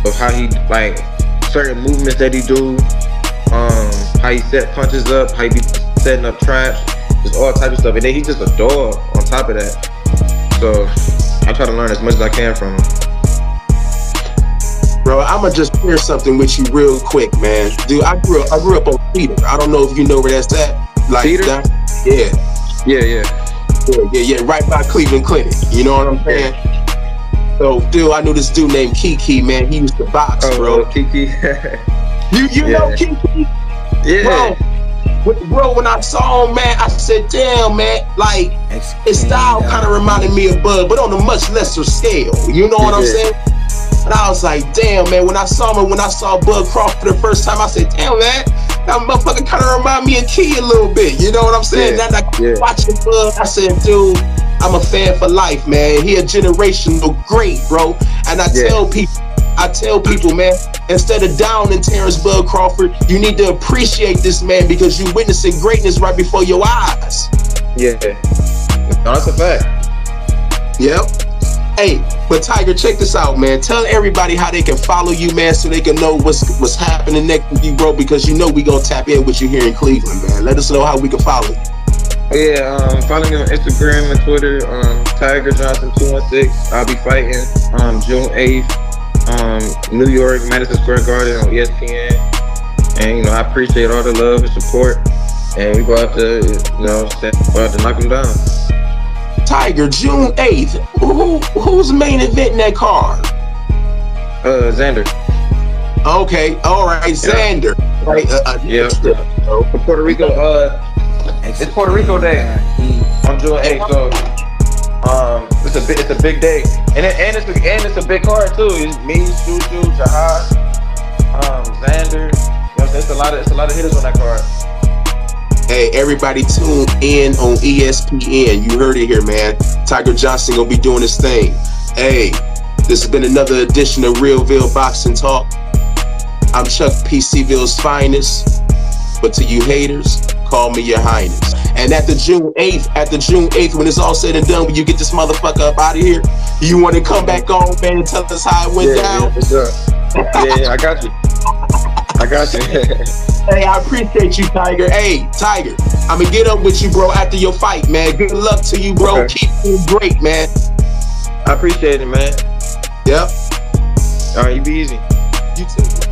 of how he like certain movements that he do, how he set punches up, how he be setting up traps, just all types of stuff. And then he's just a dog on top of that. So I try to learn as much as I can from him. Bro, I'ma just share something with you real quick, man. Dude, I grew up on Peter. I don't know if you know where that's at. Like Peter? Yeah, right by Cleveland Clinic. You know what I'm saying? So, dude, I knew this dude named Kiki, man. He used to box, bro. Kiki. you know Kiki? Yeah. Bro, when I saw him, man, I said, damn, man, like, his style kind of reminded me of Bud, but on a much lesser scale. You know what I'm saying? And I was like, damn, man, when I saw Bud Crawford the first time, I said, damn, man, that motherfucker kind of remind me of Key a little bit. You know what I'm saying? Then I watching Bud, I said, dude, I'm a fan for life, man. He a generational great, bro. And I tell people, man, instead of downing Terrence Bud Crawford, you need to appreciate this man because you're witnessing greatness right before your eyes. Yeah, no, that's a fact. Yep. Hey, but Tiger, check this out, man. Tell everybody how they can follow you, man, so they can know what's happening next with you, bro, because you know we gonna tap in with you here in Cleveland, man. Let us know how we can follow you. Yeah, follow me on Instagram and Twitter, Tiger Johnson 216. I'll be fighting June 8th, New York, Madison Square Garden on ESPN. And you know, I appreciate all the love and support. And we go out to, you know, knock them down. Tiger, June 8th. Who's main event in that card? Xander. Okay, all right, Xander. Right, From Puerto Rico. It's Puerto Rico Day on June 8th. So it's a big day, and it's a big card too. It's me, Shushu, Jahad, Xander. You know, it's a lot of hitters on that card. Hey, everybody tune in on ESPN. You heard it here, man. Tiger Johnson gonna be doing his thing. Hey, this has been another edition of Realville Boxing Talk. I'm Chuck P. C-Ville's finest, but to you haters, call me your highness. And at the June 8th, when it's all said and done, when you get this motherfucker up out of here, you want to come back on, man, and tell us how it went down? Yeah, for sure. Yeah, I got you. Hey, I appreciate you, Tiger. Hey, Tiger, I'm gonna get up with you, bro, after your fight, man. Good luck to you, bro. Okay. Keep doing great, man. I appreciate it, man. Yep. All right, you be easy. You too.